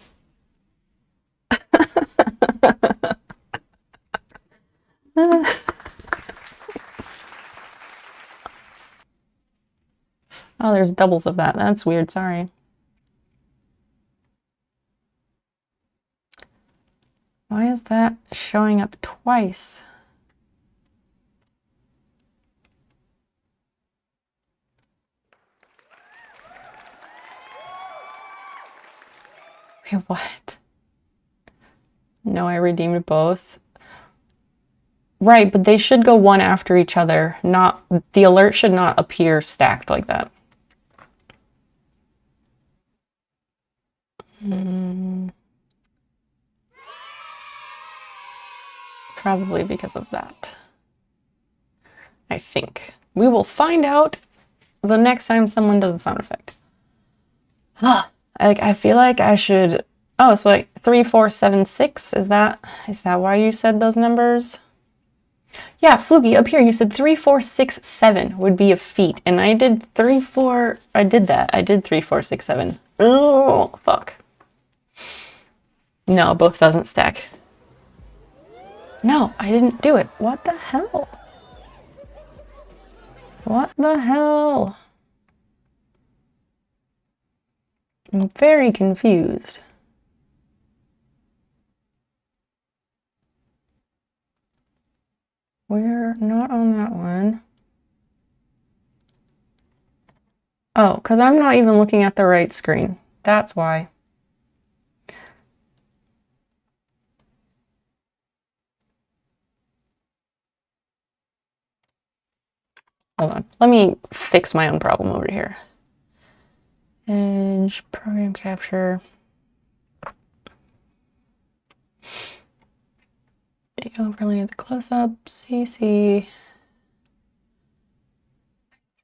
Oh, there's doubles of that. That's weird, sorry. Why is that showing up twice? Wait, what? No, I redeemed both. Right, but they should go one after each other. Not, the alert should not appear stacked like that. It's probably because of that. I think. We will find out the next time someone does a sound effect. I feel like I should. Oh, so like 3, 4, 7, 6. Is that why you said those numbers? Yeah, Fluky, up here you said 3, 4, 6, 7 would be a feat, and I did 3, 4. I did that. I did 3, 4, 6, 7. Oh, fuck. No, both doesn't stack. No, I didn't do it. What the hell? What the hell? I'm very confused. We're not on that one. Oh, because I'm not even looking at the right screen. That's why. Hold on. Let me fix my own problem over here. Edge, program capture. Overlay the close-up, CC.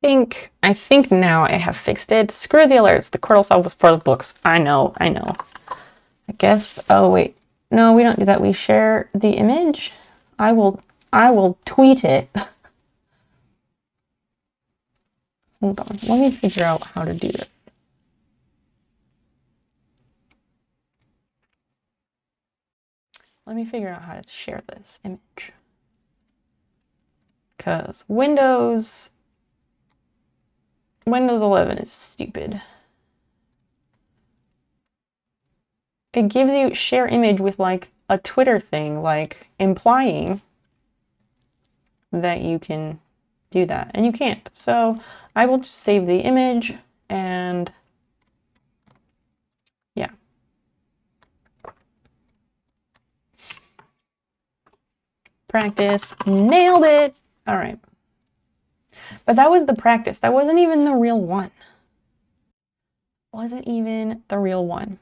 I think now I have fixed it. Screw the alerts. The Quirtle solve was for the books. I know. I guess, oh wait. No, we don't do that. We share the image. I will tweet it. Hold on. Let me figure out how to do this. Let me figure out how to share this image. Because Windows 11 is stupid. It gives you share image with like a Twitter thing, like implying that you can do that, and you can't. So I will just save the image and yeah. Practice, nailed it. All right. But that was the practice. That wasn't even the real one. Wasn't even the real one.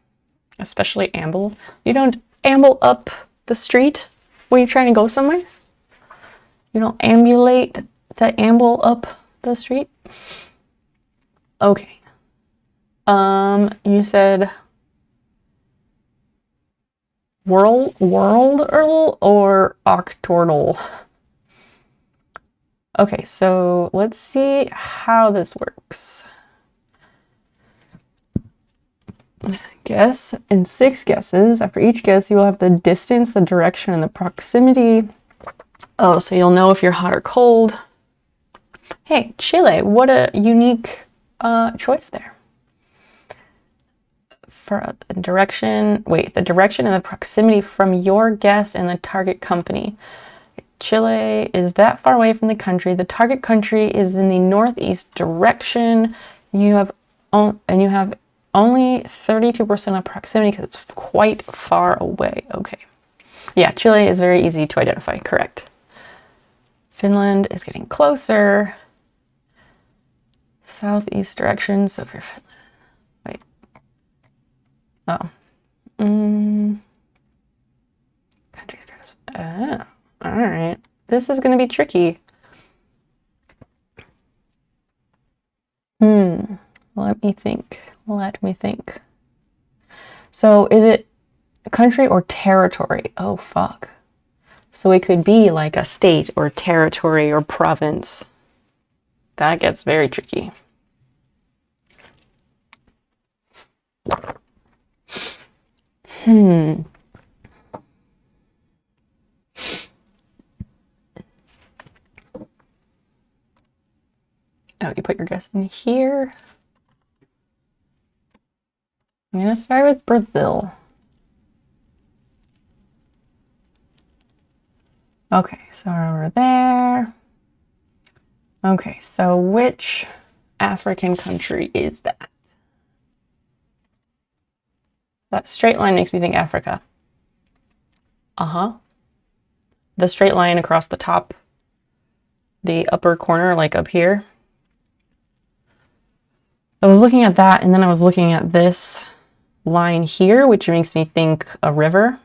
Especially amble. You don't amble up the street when you're trying to go somewhere. You don't ambulate to amble up the street. Okay. You said world or octortle? Okay, so let's see how this works. Guess in 6 guesses. After each guess, you will have the distance, the direction, and the proximity. Oh, so you'll know if you're hot or cold. Hey, Chile, what a unique choice there. For the direction, the direction and the proximity from your guess and the target company. Chile is that far away from the country. The target country is in the northeast direction. You have only 32% of proximity because it's quite far away. Okay. Yeah, Chile is very easy to identify. Correct. Finland is getting closer. Southeast direction. So if you're Finland. Wait. Oh. Country's grass. Oh. All right. This is going to be tricky. Let me think. So is it country or territory? Oh, fuck. So it could be like a state or territory or province. That gets very tricky. Oh, you put your guess in here. I'm gonna start with Brazil. Okay, so we're over there. Okay, so which African country is that? That straight line makes me think Africa. Uh-huh. The straight line across the top, the upper corner, like up here. I was looking at that, and then I was looking at this line here, which makes me think a river.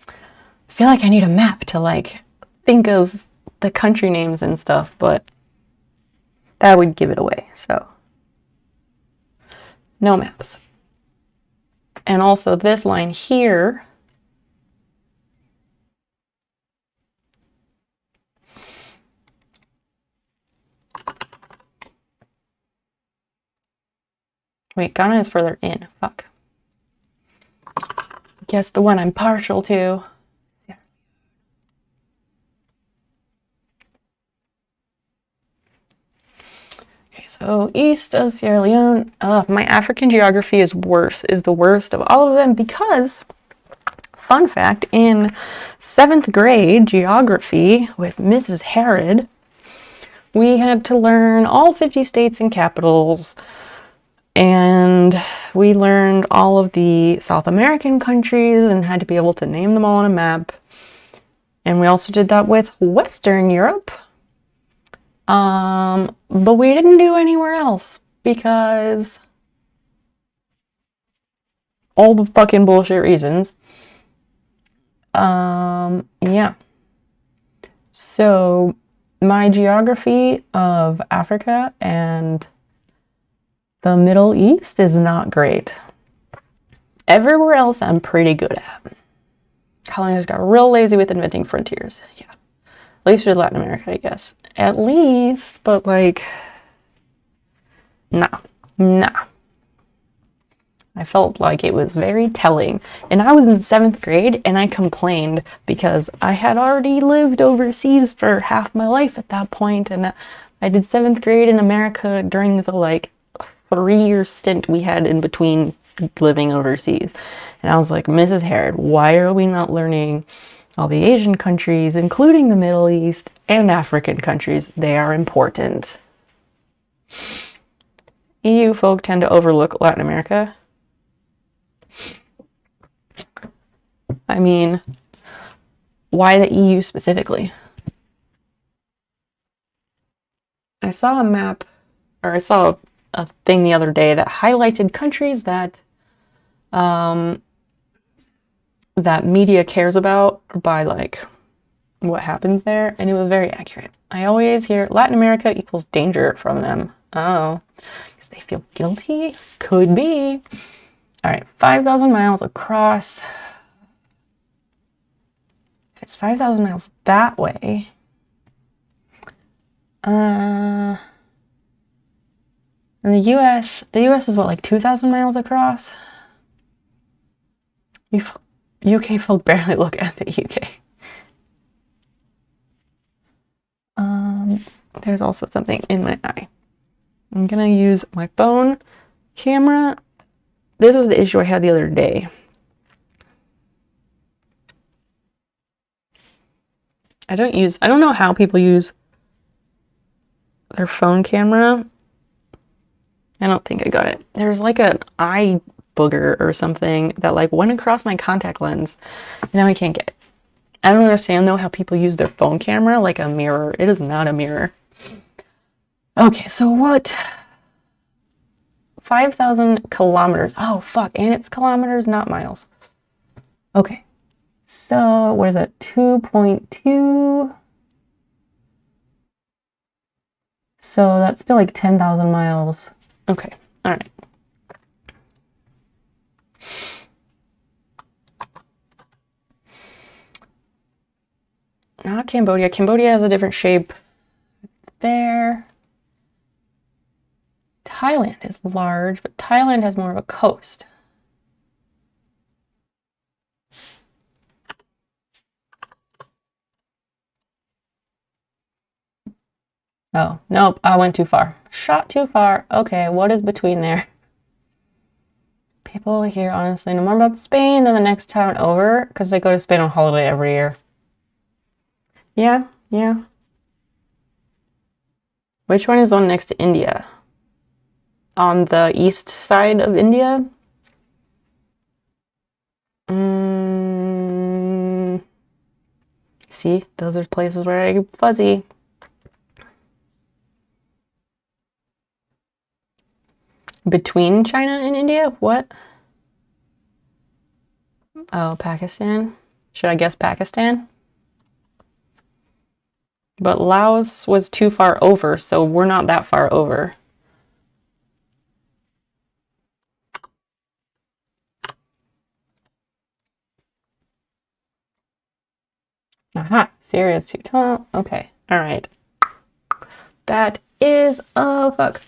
I feel like I need a map to like think of the country names and stuff, but that would give it away, so no maps. And also this line here, wait, Ghana is further in, fuck. Guess the one I'm partial to. Okay, so east of Sierra Leone. My African geography is the worst of all of them because, fun fact, in 7th grade geography with Mrs. Harrod, we had to learn all 50 states and capitals, and we learned all of the South American countries and had to be able to name them all on a map. And we also did that with Western Europe. But we didn't do anywhere else because all the fucking bullshit reasons. Yeah. So my geography of Africa and the Middle East is not great. Everywhere else I'm pretty good at. Colonists got real lazy with inventing frontiers. Yeah. At least with Latin America, I guess. At least, but like, nah. I felt like it was very telling. And I was in 7th grade and I complained because I had already lived overseas for half my life at that point, and I did 7th grade in America during the like 3-year stint we had in between living overseas. And I was like, Mrs. Harrod, why are we not learning all the Asian countries, including the Middle East and African countries? They are important. EU folk tend to overlook Latin America. I mean, why the EU specifically? I saw a map, or I saw a thing the other day that highlighted countries that that media cares about by like what happens there, and it was very accurate. I always hear Latin America equals danger from them. Oh, because they feel guilty? Could be. All right, 5,000 miles across. If it's 5,000 miles that way, and the US is what, like 2,000 miles across? UK folk barely look at the UK. There's also something in my eye. I'm gonna use my phone camera. This is the issue I had the other day. I don't know how people use their phone camera. I don't think I got it. There's like an eye booger or something that like went across my contact lens, and now I can't get it. I don't understand though how people use their phone camera like a mirror. It is not a mirror. Okay, so what? 5,000 kilometers. Oh, fuck. And it's kilometers, not miles. Okay. So, what is that? 2.2. So, that's still like 10,000 miles. Okay. All right. not Cambodia. Cambodia has a different shape there. Thailand is large, but Thailand has more of a coast. Oh, nope, I went too far. Shot too far. Okay, what is between there? People here honestly know more about Spain than the next town over because they go to Spain on holiday every year. Yeah, yeah. Which one is the one next to India? On the east side of India? See, those are places where I get fuzzy. Between China and India? What? Oh, Pakistan. Should I guess Pakistan? But Laos was too far over, so we're not that far over. Aha, Syria's too tall. Okay, all right. That is, oh, fuck.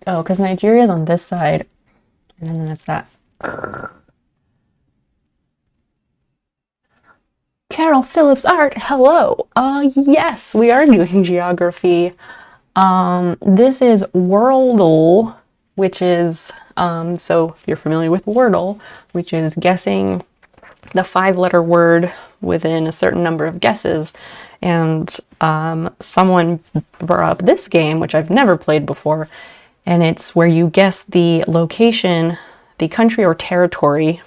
Oh, because Nigeria's on this side, and then it's that. Carol Phillips Art, hello. Yes, we are doing geography. This is Wordle, which is, so if you're familiar with Wordle, which is guessing the 5-letter word within a certain number of guesses. And someone brought up this game, which I've never played before, and it's where you guess the location, the country or territory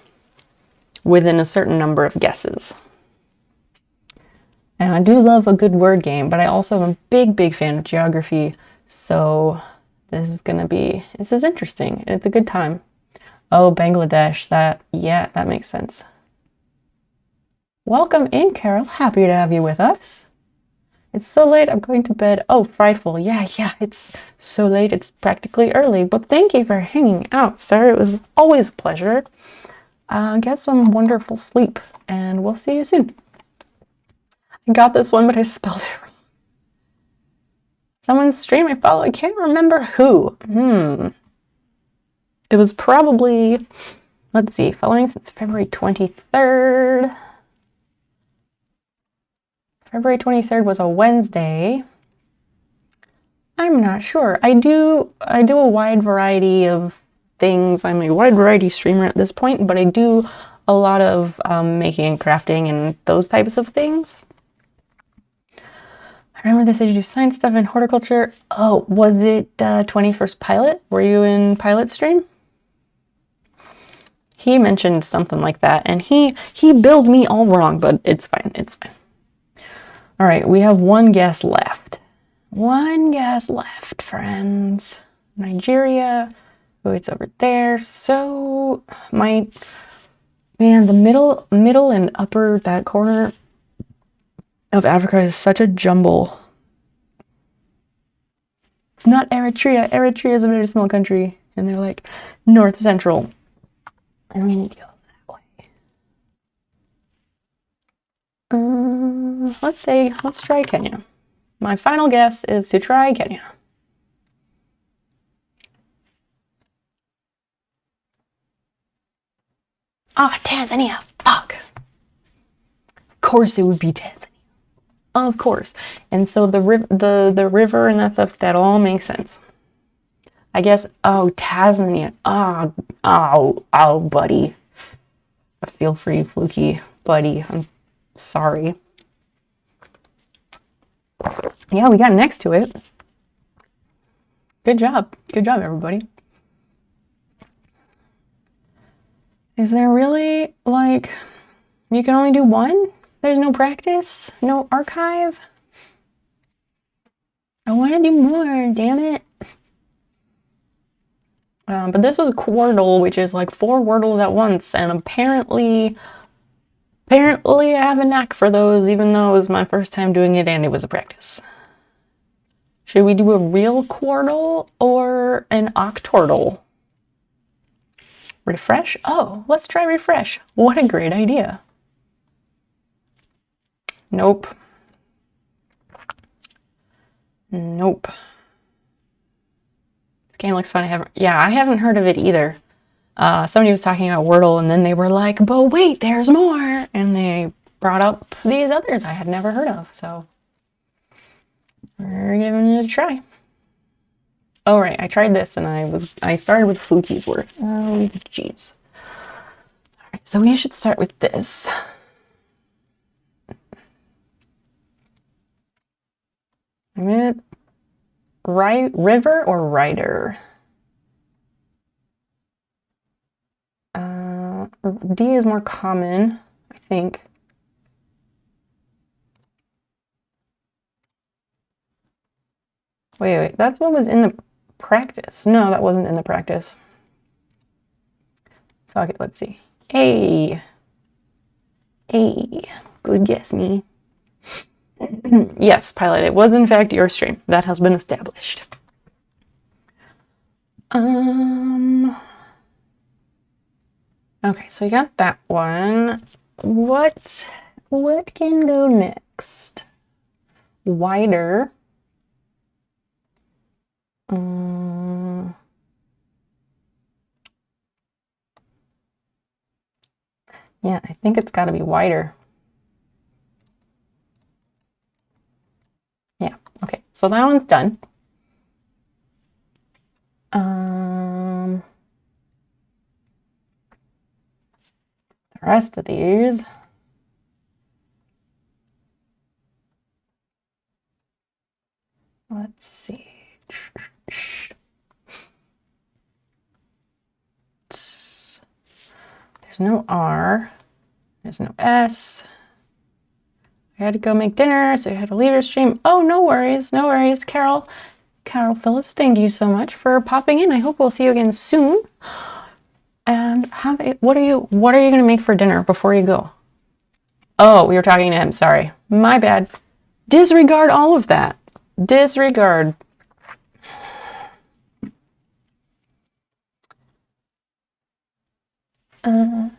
within a certain number of guesses. And I do love a good word game, but I also am a big, big fan of geography. So this is interesting. It's a good time. Oh, Bangladesh, yeah, that makes sense. Welcome in, Carol. Happy to have you with us. It's so late, I'm going to bed. Oh, frightful. Yeah, it's so late, it's practically early. But thank you for hanging out, sir. It was always a pleasure. Get some wonderful sleep, and we'll see you soon. I got this one, but I spelled it wrong. Someone's stream I follow, I can't remember who. It was probably, let's see, following since February 23rd. February 23rd was a Wednesday. I'm not sure. I do a wide variety of things. I'm a wide variety streamer at this point, but I do a lot of making and crafting and those types of things. I remember they said you do science stuff and horticulture. Oh, was it 21st Pilot? Were you in Pilot stream? He mentioned something like that, and he billed me all wrong, but it's fine, it's fine. All right, we have one guess left. One guess left, friends. Nigeria. Oh, it's over there. So, the middle and upper, that corner of Africa is such a jumble. It's not Eritrea. Eritrea is a very small country, and they're like north central. And we need to go that way. Let's try Kenya. My final guess is to try Kenya. Ah, Tanzania. Fuck. Of course it would be Tanzania. Of course. And so the river and that stuff, that all makes sense. I guess, oh, Tanzania. Oh, buddy. I feel for you, Fluky. Buddy, I'm sorry. Yeah, we got next to it. Good job. Good job, everybody. Is there really, like, you can only do one? There's no practice? No archive? I want to do more, damn it. But this was Wordle, which is like 4 Wordles at once, and apparently Apparently I have a knack for those, even though it was my first time doing it and it was a practice. Should we do a real quartal or an octortal? Refresh? Oh, let's try refresh. What a great idea. Nope. Nope. This game looks fun. I haven't heard of it either. Somebody was talking about Wordle and then they were like, but wait, there's more. And they brought up these others I had never heard of. So we're giving it a try. Oh, right. I tried this and I started with Fluky's word. Oh, jeez. All right, so we should start with this. I'm gonna river or rider. D is more common, I think. Wait, that's what was in the practice. No, that wasn't in the practice. Okay, let's see. A. Good guess, me. Yes, Pilot, it was in fact your stream. That has been established. Okay, so you got that one. What can go next? Wider. Yeah, I think it's got to be wider. Yeah, okay, so that one's done. The rest of these. Let's see. There's no R. There's no S. I had to go make dinner, so you had to leave your stream. Oh, no worries, no worries. Carol Phillips, thank you so much for popping in. I hope we'll see you again soon. And what are you gonna make for dinner before you go? Oh, we were talking to him. Sorry, my bad. Disregard all of that. Disregard. I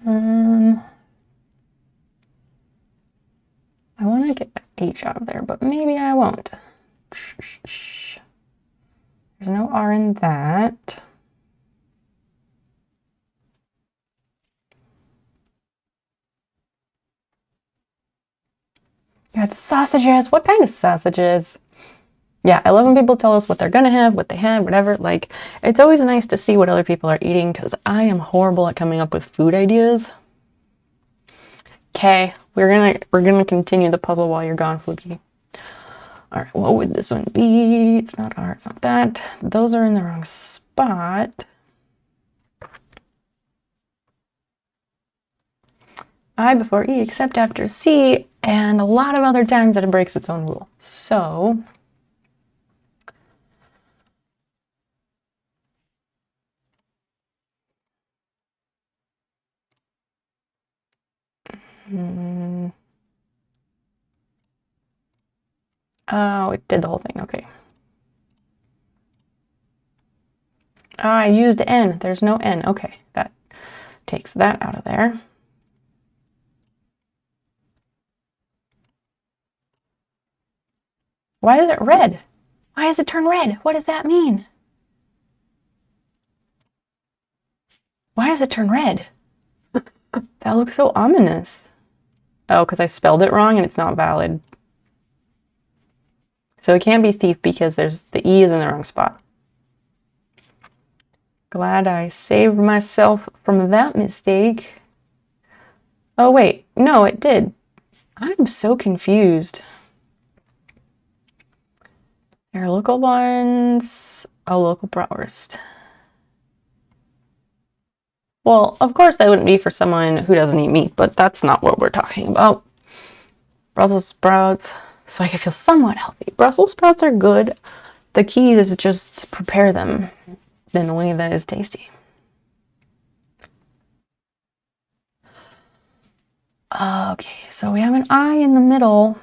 want to get H out of there, but maybe I won't. There's no R in that. Got sausages. What kind of sausages? Yeah, I love when people tell us what they're gonna have, what they had, whatever. Like, it's always nice to see what other people are eating because I am horrible at coming up with food ideas. Okay, we're gonna continue the puzzle while you're gone, Fluky. All right, what would this one be? It's not R, it's not that. Those are in the wrong spot. I before E except after C, and a lot of other times that it breaks its own rule. So oh, it did the whole thing. Okay. I used N. There's no N. Okay, that takes that out of there. Why is it red? Why does it turn red? What does that mean? Why does it turn red? That looks so ominous. Oh, because I spelled it wrong and it's not valid. So it can't be thief because the E is in the wrong spot. Glad I saved myself from that mistake. Oh, wait. No, it did. I'm so confused. There are local ones. Oh, local bratwurst. Well, of course that wouldn't be for someone who doesn't eat meat, but that's not what we're talking about. Brussels sprouts, so I can feel somewhat healthy. Brussels sprouts are good. The key is just prepare them in a way that is tasty. Okay, so we have an I in the middle.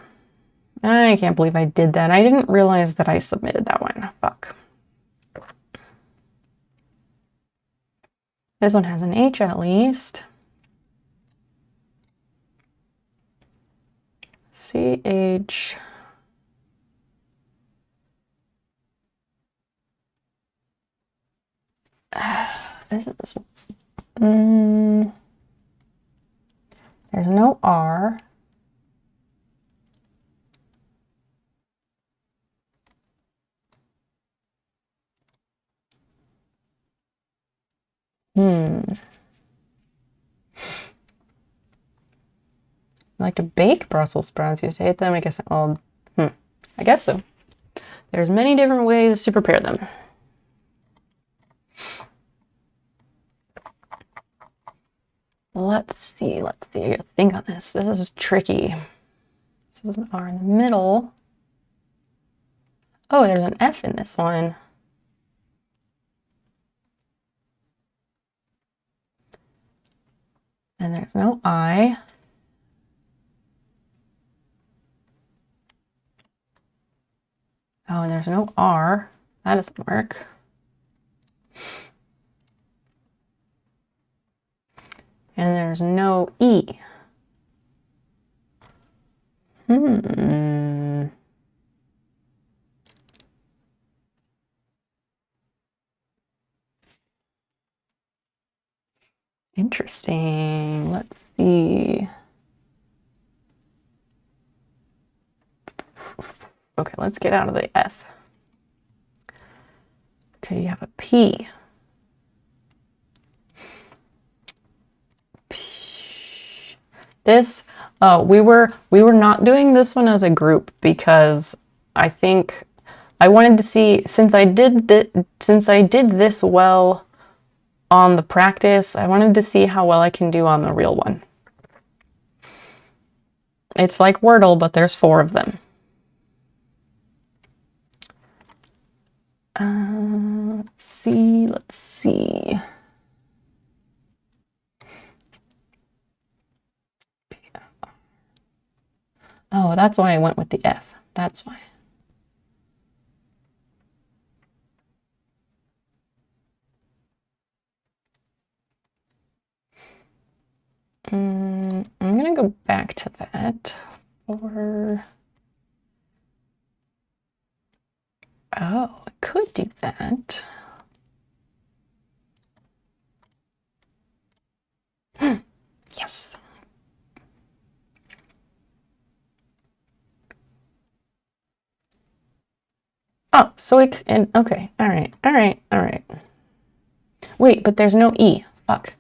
I can't believe I did that. I didn't realize that I submitted that one. Fuck. This one has an H at least. CH. Isn't this one? There's no R. I like to bake Brussels sprouts. You used to hate them. I guess I guess so. There's many different ways to prepare them. Let's see. I gotta think on this. This is tricky. This is an R in the middle. Oh, there's an F in this one. And there's no I. Oh, and there's no R. That doesn't work. And there's no E. Interesting. Let's see. Okay, let's get out of the F. Okay, you have a P. This, we were not doing this one as a group because I think I wanted to see, since I did this well on the practice, I wanted to see how well I can do on the real one. It's like Wordle, but there's 4 of them. Let's see. Oh, that's why I went with the F. That's why. I'm gonna go back to that for... Oh, I could do that. Yes. Oh, so okay, all right. Wait, but there's no E. Fuck.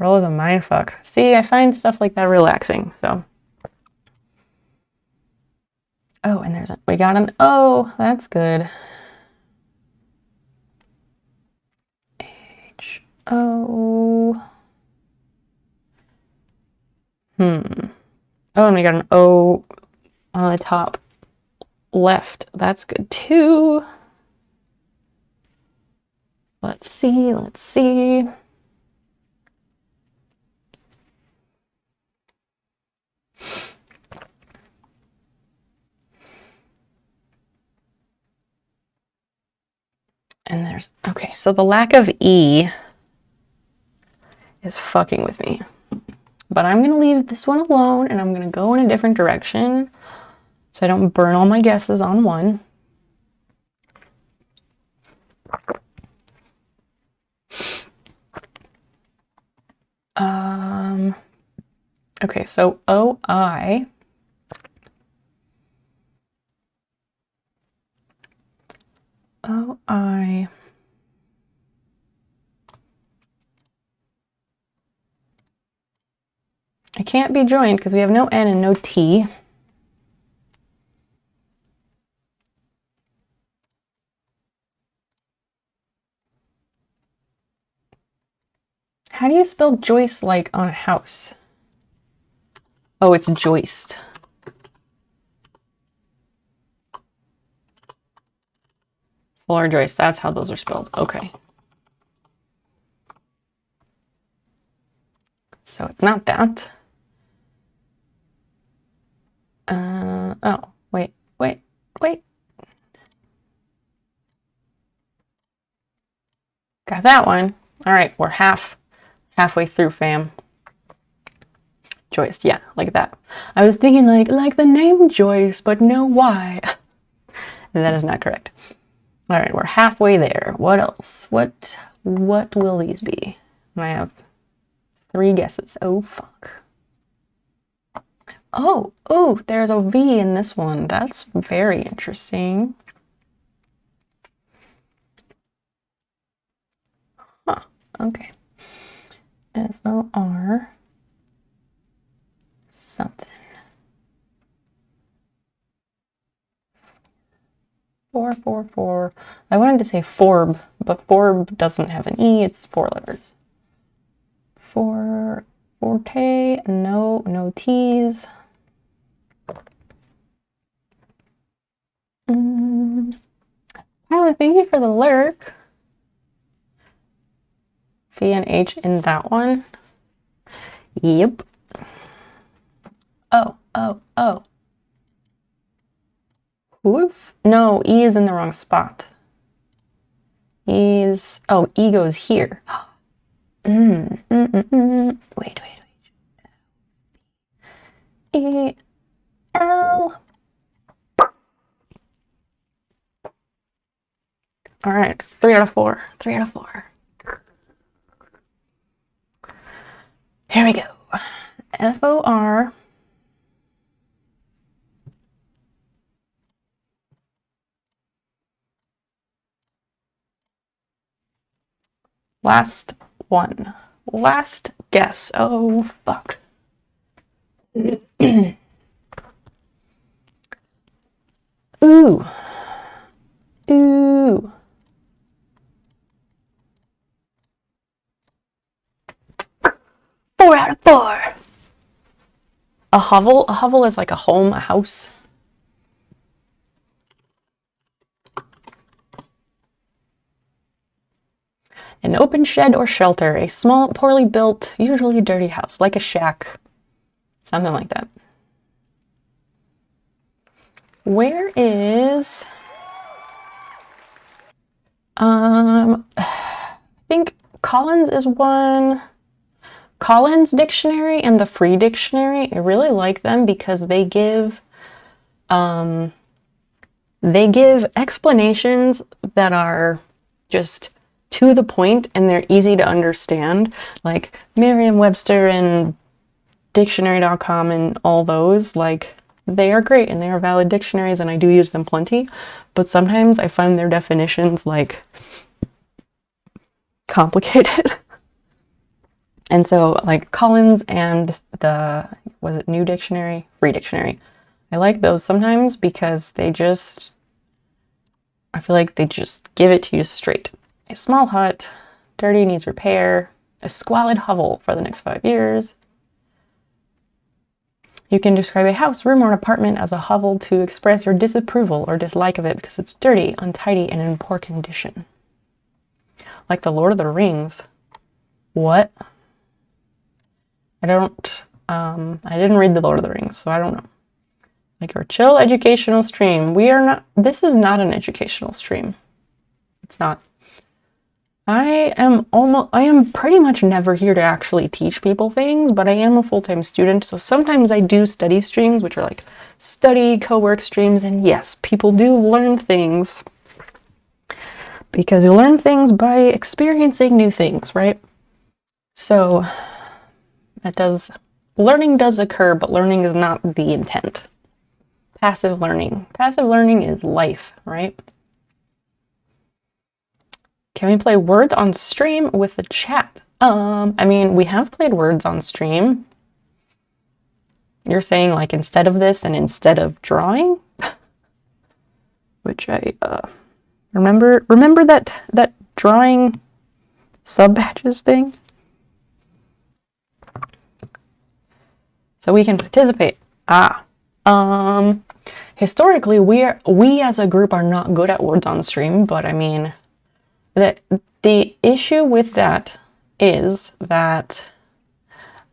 Roll is a mindfuck. See, I find stuff like that relaxing, so. Oh, and we got an O. That's good. H-O. Oh, and we got an O on the top left. That's good too. Let's see. And there's, okay, so the lack of E is fucking with me. But I'm gonna leave this one alone and I'm gonna go in a different direction so I don't burn all my guesses on one. Okay, so O-I. O-I. I can't be joined because we have no N and no T. How do you spell joist like on a house? Oh, it's joist. Fuller Joyce, that's how those are spelled. Okay. So it's not that. Oh, wait. Got that one. All right, we're halfway through, fam. Joyce, yeah, like that. I was thinking like the name Joyce, but no Y. And that is not correct. All right, we're halfway there. What else? What will these be? I have 3 guesses. Oh, fuck. Oh, there's a V in this one. That's very interesting. Huh, okay. FOR something. 4. I wanted to say Forb, but Forb doesn't have an E, it's 4 letters. Forte, no T's. Tyler, thank you for the lurk. V and H in that one. Yep. Oh. Hoof? No, E is in the wrong spot. E goes here. Wait. E, L. All right, 3 out of 4. Here we go. FOR. Last one. Last guess. Oh, fuck. Ooh. 4 out of 4. A hovel? A hovel is like a home, a house. An open shed or shelter, a small, poorly built, usually dirty house, like a shack. Something like that. Where is... I think Collins is one. Collins Dictionary and the Free Dictionary, I really like them because they give explanations that are just to the point and they're easy to understand. Like Merriam-Webster and dictionary.com and all those, like they are great and they are valid dictionaries and I do use them plenty, but sometimes I find their definitions like complicated. And so like Collins and was it New Dictionary? Free Dictionary. I like those sometimes because I feel like they just give it to you straight. A small hut, dirty, needs repair, a squalid hovel for the next 5 years. You can describe a house, room, or an apartment as a hovel to express your disapproval or dislike of it because it's dirty, untidy, and in poor condition. Like the Lord of the Rings. What? I didn't read the Lord of the Rings, so I don't know. Like our chill educational stream. This is not an educational stream. It's not. I am pretty much never here to actually teach people things, but I am a full-time student, so sometimes I do study streams, which are like study, co-work streams, and yes, people do learn things. Because you learn things by experiencing new things, right? So learning does occur, but learning is not the intent. Passive learning. Passive learning is life, right? Can we play words on stream with the chat? I mean, we have played words on stream. You're saying like instead of this and instead of drawing? Which I remember that drawing sub badges thing? So we can participate. historically, we as a group are not good at words on stream, but I mean, the issue with that is that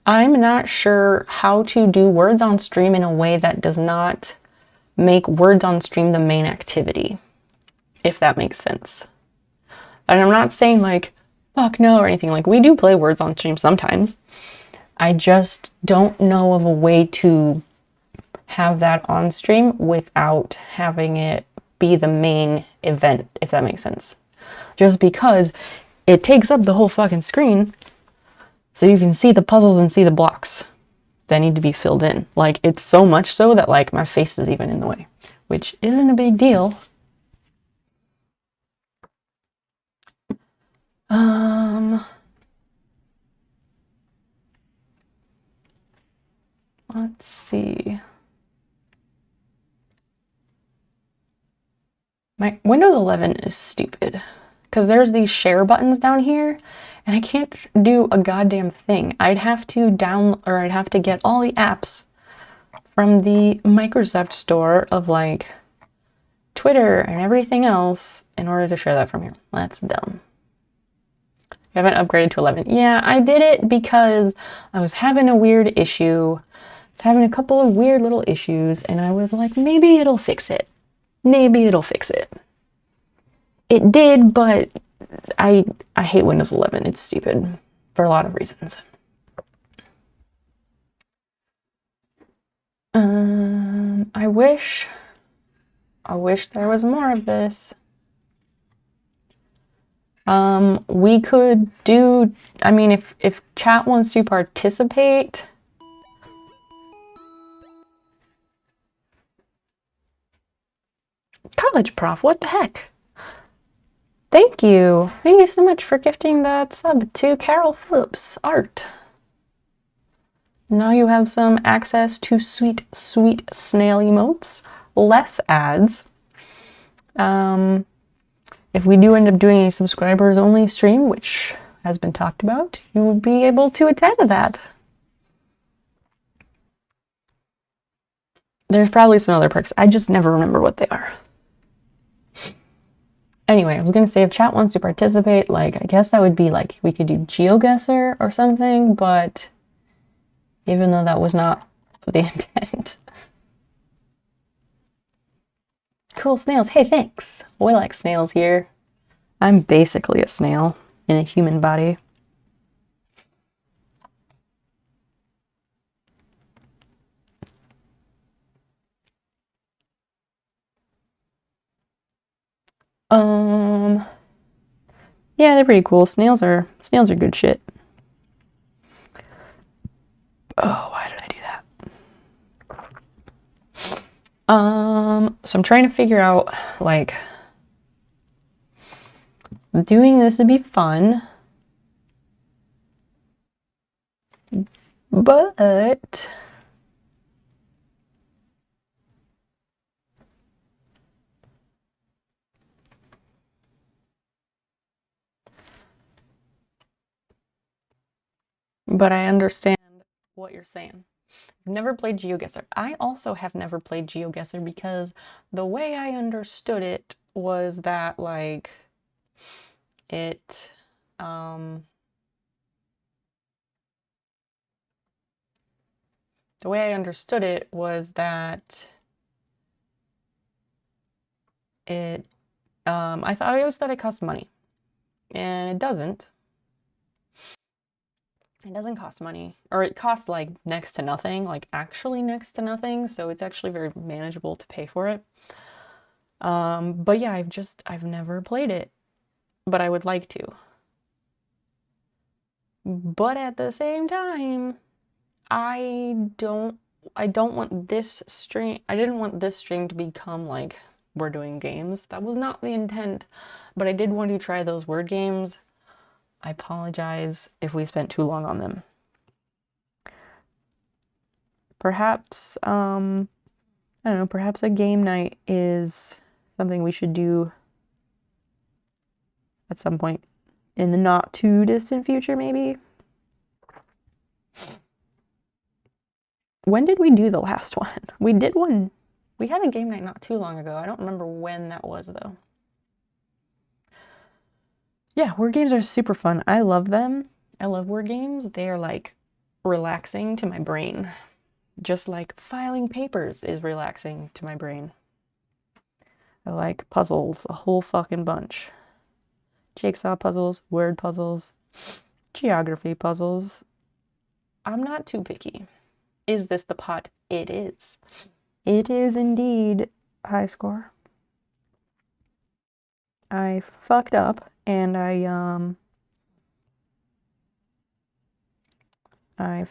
I'm not sure how to do words on stream in a way that does not make words on stream the main activity, if that makes sense. And I'm not saying like, fuck no or anything. Like, we do play words on stream sometimes. I just don't know of a way to have that on stream without having it be the main event, if that makes sense. Just because it takes up the whole fucking screen so you can see the puzzles and see the blocks that need to be filled in. Like, it's so much so that like my face is even in the way, which isn't a big deal. Let's see. My Windows 11 is stupid because there's these share buttons down here and I can't do a goddamn thing. I'd have to I'd have to get all the apps from the Microsoft store of like Twitter and everything else in order to share that from here. That's dumb. You haven't upgraded to 11. Yeah, I did it because I was having a weird issue. I was having a couple of weird little issues and I was like, maybe it'll fix it. Maybe it'll fix it. It did, but I hate Windows 11. It's stupid for a lot of reasons. I wish there was more of this. We could do, I mean, if chat wants to participate. College prof, what the heck? Thank you. Thank you so much for gifting that sub to Carol Phillips Art. Now you have some access to sweet, sweet snail emotes, less ads. If we do end up doing a subscribers only stream, which has been talked about, you would be able to attend that. There's probably some other perks. I just never remember what they are. Anyway, I was gonna say if chat wants to participate, like, I guess that would be like, we could do GeoGuessr or something, but even though that was not the intent. Cool snails. Hey, thanks. We like snails here. I'm basically a snail in a human body. Yeah, they're pretty cool. Snails are good shit. Oh, why did I do that? So I'm trying to figure out, like, doing this would be fun, but I understand what you're saying. I've never played GeoGuessr. I also have never played GeoGuessr because the way I understood it was that, like, it, the way I understood it was that it, I always thought it cost money, and it doesn't. It doesn't cost money, or it costs like next to nothing, like actually next to nothing, so it's actually very manageable to pay for it. But yeah, I've never played it, but I would like to. But at the same time, I don't want this stream, I didn't want this stream to become like we're doing games. That was not the intent, but I did want to try those word games. I apologize if we spent too long on them. Perhaps, I don't know, perhaps a game night is something we should do at some point in the not too distant future, maybe. When did we do the last one? We did one We had a game night not too long ago. I don't remember when that was, though. Yeah, word games are super fun. I love them. I love word games. They are like relaxing to my brain. Just like filing papers is relaxing to my brain. I like puzzles, a whole fucking bunch. Jigsaw puzzles, word puzzles, geography puzzles. I'm not too picky. Is this the pot? It is. It is indeed high score. I fucked up and I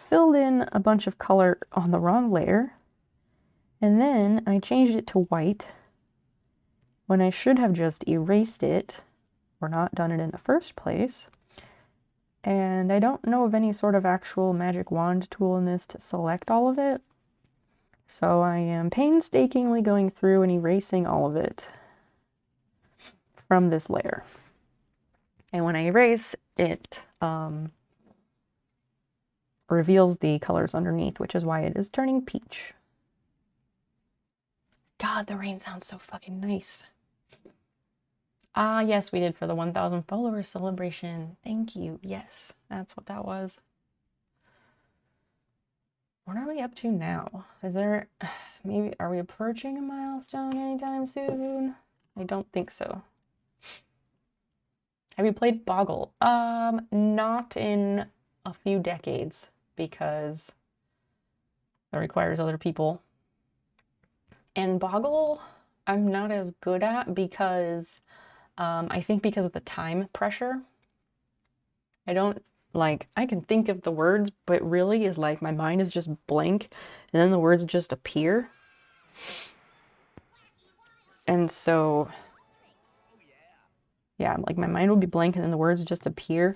filled in a bunch of color on the wrong layer, and then I changed it to white when I should have just erased it or not done it in the first place. And I don't know of any sort of actual magic wand tool in this to select all of it. So I am painstakingly going through and erasing all of it from this layer. And when I erase, it reveals the colors underneath, which is why it is turning peach. God, the rain sounds so fucking nice. Ah, yes, we did for the 1,000 followers celebration. Thank you. Yes, that's what that was. What are we up to now? Is there, maybe, are we approaching a milestone anytime soon? I don't think so. Have you played Boggle? Not in a few decades because that requires other people. And Boggle, I'm not as good at because I think because of the time pressure. I don't like, I can think of the words, but really is like my mind is just blank and then the words just appear. And so, yeah, like my mind will be blank and then the words just appear.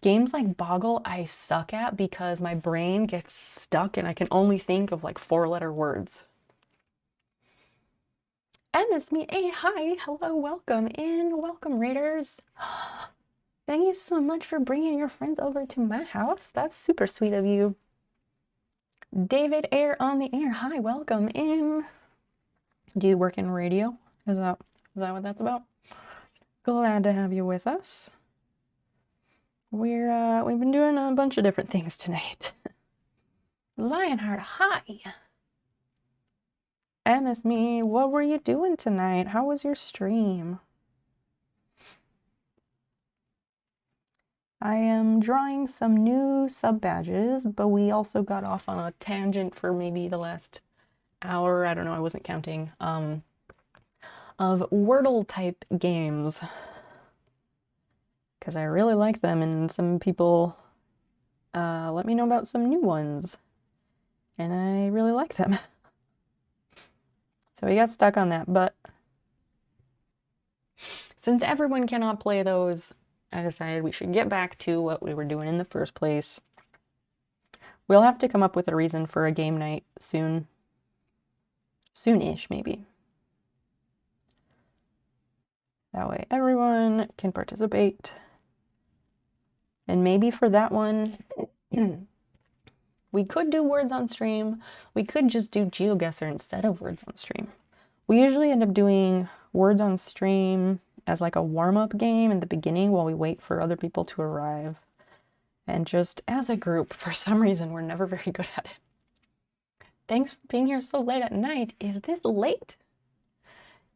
Games like Boggle I suck at because my brain gets stuck and I can only think of like 4-letter words. And it's me. Hey, hi, hello, welcome in, welcome raiders. Thank you so much for bringing your friends over to my house. That's super sweet of you. David Air on the air. Hi, welcome in. Do you work in radio? Is that what that's about? Glad to have you with us. We've been doing a bunch of different things tonight. Lionheart, hi. MS me, what were you doing tonight? How was your stream? I am drawing some new sub badges, but we also got off on a tangent for maybe the last hour, I don't know, I wasn't counting, of Wordle type games. Because I really like them, and some people let me know about some new ones. And I really like them. So we got stuck on that, but since everyone cannot play those, I decided we should get back to what we were doing in the first place. We'll have to come up with a reason for a game night soon. Soon-ish, maybe. That way everyone can participate. And maybe for that one, we could do words on stream. We could just do GeoGuessr instead of words on stream. We usually end up doing words on stream as like a warm-up game in the beginning while we wait for other people to arrive. And just as a group, for some reason, we're never very good at it. Thanks for being here so late at night. Is this late?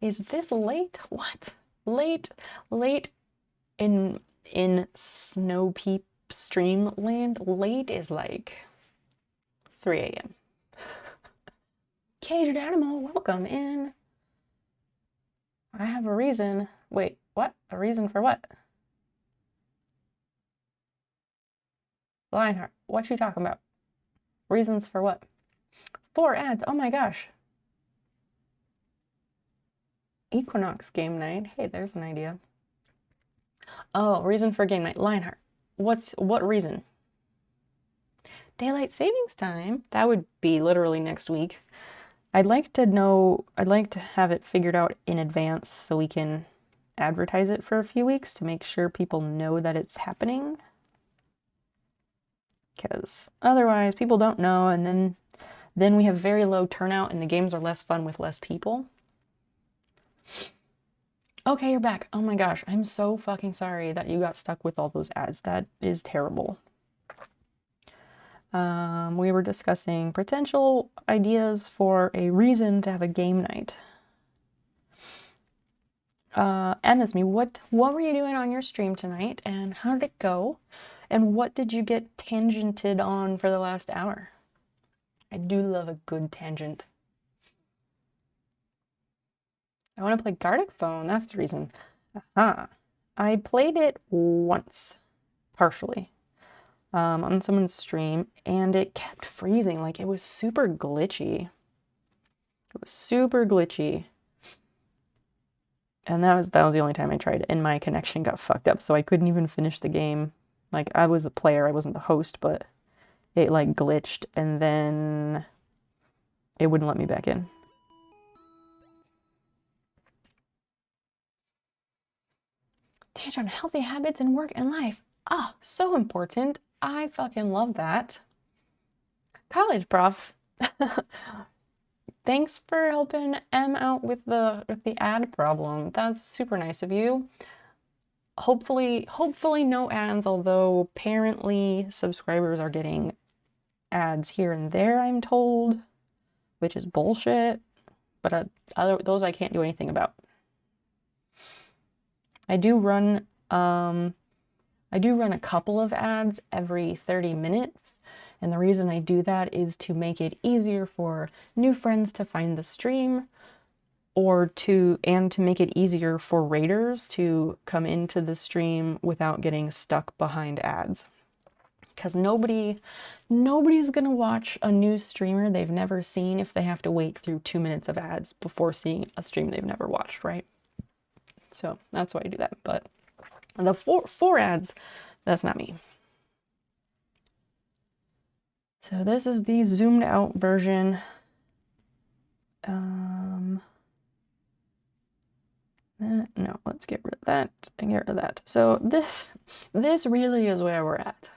Is this late? What? Late in Snow Peep stream land? Late is like 3 a.m. Caged Animal, welcome in. I have a reason. Wait, what? A reason for what? Lionheart, what you talking about? Reasons for what? 4 ads, oh my gosh. Equinox game night. Hey, there's an idea. Oh, reason for game night. Lionheart, what reason? Daylight savings time? That would be literally next week. I'd like to have it figured out in advance so we can advertise it for a few weeks to make sure people know that it's happening. Because otherwise people don't know and then then we have very low turnout and the games are less fun with less people. Okay, you're back. Oh my gosh, I'm so fucking sorry that you got stuck with all those ads. That is terrible. We were discussing potential ideas for a reason to have a game night. Emma's me, what were you doing on your stream tonight, and how did it go? And what did you get tangented on for the last hour? I do love a good tangent. I want to play Gartic Phone, that's the reason. Aha. I played it once, partially, on someone's stream, and it kept freezing. Like, it was super glitchy. It was super glitchy. And that was the only time I tried it, and my connection got fucked up, so I couldn't even finish the game. Like, I was a player, I wasn't the host, but it, like, glitched, and then it wouldn't let me back in. Teach on healthy habits in work and life. Ah, so important. I fucking love that. College prof. Thanks for helping Em out with the ad problem. That's super nice of you. Hopefully no ads, although apparently subscribers are getting ads here and there, I'm told, which is bullshit. But those I can't do anything about. I do run a couple of ads every 30 minutes. And the reason I do that is to make it easier for new friends to find the stream, and to make it easier for raiders to come into the stream without getting stuck behind ads. Because nobody's gonna watch a new streamer they've never seen if they have to wait through 2 minutes of ads before seeing a stream they've never watched, right? So that's why I do that. But the four ads, that's not me. So this is the zoomed out version. No, let's get rid of that and get rid of that. So this really is where we're at.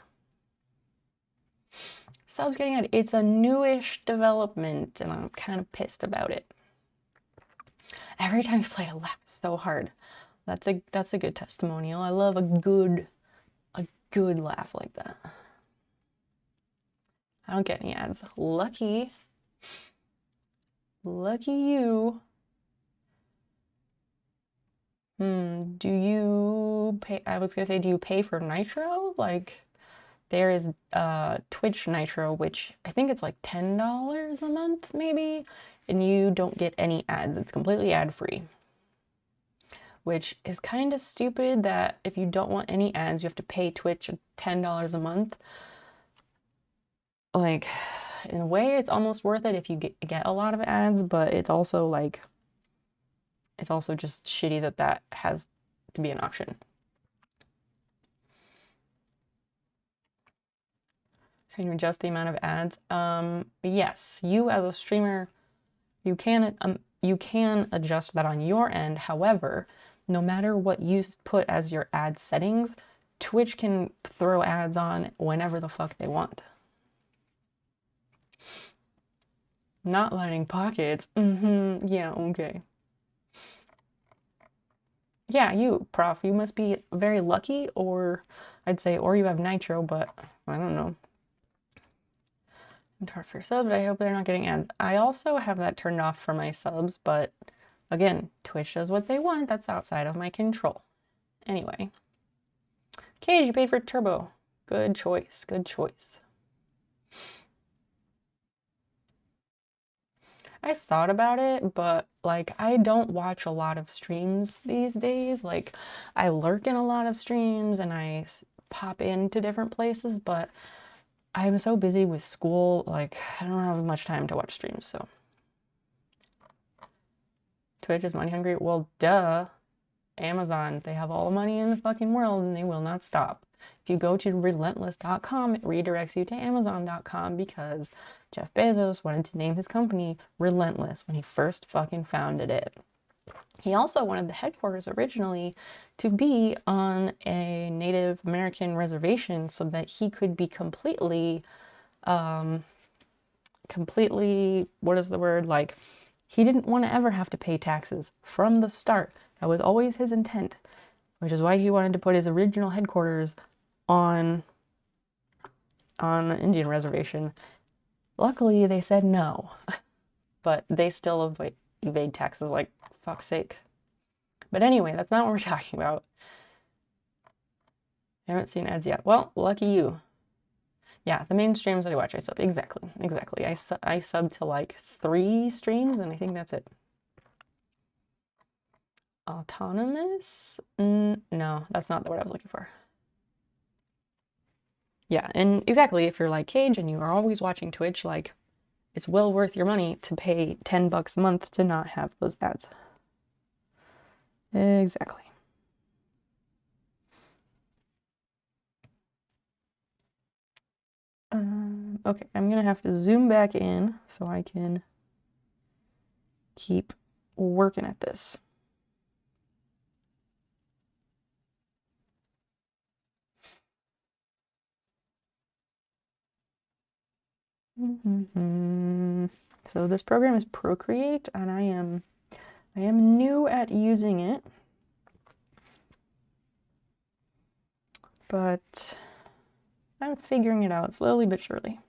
Subs getting at it's a newish development, and I'm kind of pissed about it. Every time you play, I laugh so hard. That's a good testimonial. I love a good laugh like that. I don't get any ads. Lucky you. Do you pay? I was gonna say, do you pay for Nitro? Like, there is Twitch Nitro, which I think it's like $10 a month, maybe, and you don't get any ads. It's completely ad-free, which is kind of stupid that if you don't want any ads, you have to pay Twitch $10 a month. Like, in a way, it's almost worth it if you get a lot of ads, but it's also like, it's also just shitty that has to be an option. Can you adjust the amount of ads? Yes, you as a streamer, you can adjust that on your end. However, no matter what you put as your ad settings, Twitch can throw ads on whenever the fuck they want. Not lining pockets. Yeah, okay. Yeah, you, prof, you must be very lucky, or I'd say, or you have Nitro, but I don't know. I'm hard for your subs, but I hope they're not getting ads. I also have that turned off for my subs, but again, Twitch does what they want. That's outside of my control. Anyway. Cage, you paid for Turbo. Good choice, good choice. I thought about it, but like, I don't watch a lot of streams these days. Like, I lurk in a lot of streams and I pop into different places, but I'm so busy with school, like, I don't have much time to watch streams, so. Twitch is money hungry? Well, duh. Amazon, they have all the money in the fucking world and they will not stop. If you go to relentless.com, it redirects you to amazon.com because Jeff Bezos wanted to name his company Relentless when he first fucking founded it. He also wanted the headquarters originally to be on a Native American reservation so that he could be completely completely, what is the word, like, he didn't want to ever have to pay taxes from the start. That was always his intent, which is why he wanted to put his original headquarters on an Indian reservation. Luckily, they said no, but they still evade taxes like fuck's sake. But anyway, that's not what we're talking about. I haven't seen ads yet. Well, lucky you. Yeah, the main streams that I watch, I sub. Exactly. I sub to like 3 streams, and I think that's it. Autonomous? No, that's not the word I was looking for. Yeah, and exactly, if you're like Cage and you are always watching Twitch, like, it's well worth your money to pay $10 a month to not have those ads. Exactly. Okay, I'm gonna have to zoom back in so I can keep working at this. So this program is Procreate, and I am new at using it, but I'm figuring it out slowly but surely.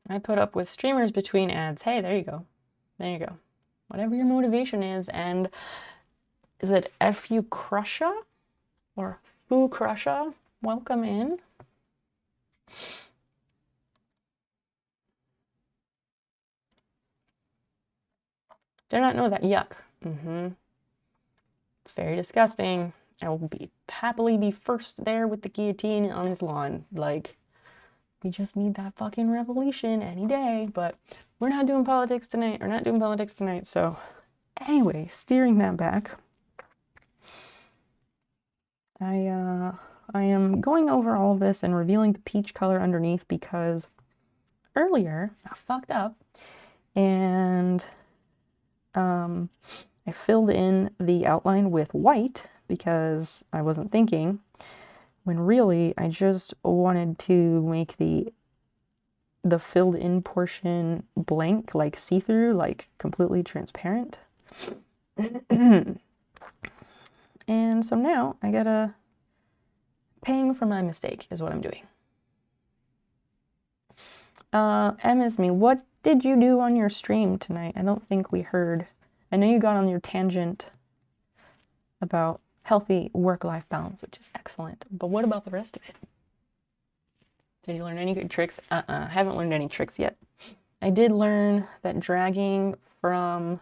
I put up with streamers between ads. Hey, there you go. There you go. Whatever your motivation is, and is it FU Crusha or Fu Crusha? Welcome in. Did not know that. Yuck. It's very disgusting. I will happily be first there with the guillotine on his lawn. Like, we just need that fucking revolution any day, but we're not doing politics tonight. We're not doing politics tonight. So anyway, steering that back, I am going over all of this and revealing the peach color underneath because earlier I fucked up and I filled in the outline with white because I wasn't thinking, when really I just wanted to make the filled in portion blank, like see-through, like completely transparent. And so now I gotta paying for my mistake is what I'm doing. M is me. What did you do on your stream tonight? I don't think we heard. I know you got on your tangent about healthy work-life balance, which is excellent. But what about the rest of it? Did you learn any good tricks? I haven't learned any tricks yet. I did learn that dragging from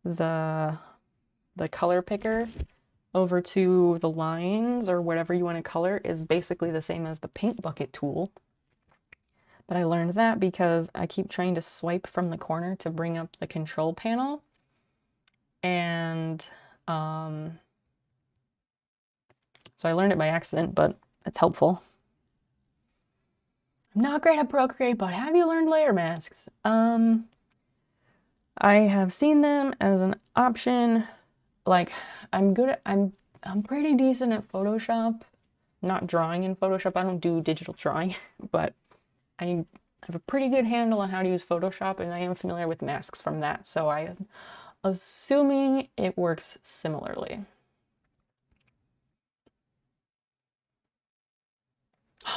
the color picker over to the lines or whatever you want to color is basically the same as the paint bucket tool. But I learned that because I keep trying to swipe from the corner to bring up the control panel. And so I learned it by accident, but it's helpful. I'm not great at Procreate, but have you learned layer masks? I have seen them as an option. Like, I'm pretty decent at Photoshop. Not drawing in Photoshop. I don't do digital drawing, but I have a pretty good handle on how to use Photoshop, and I am familiar with masks from that, so I am assuming it works similarly.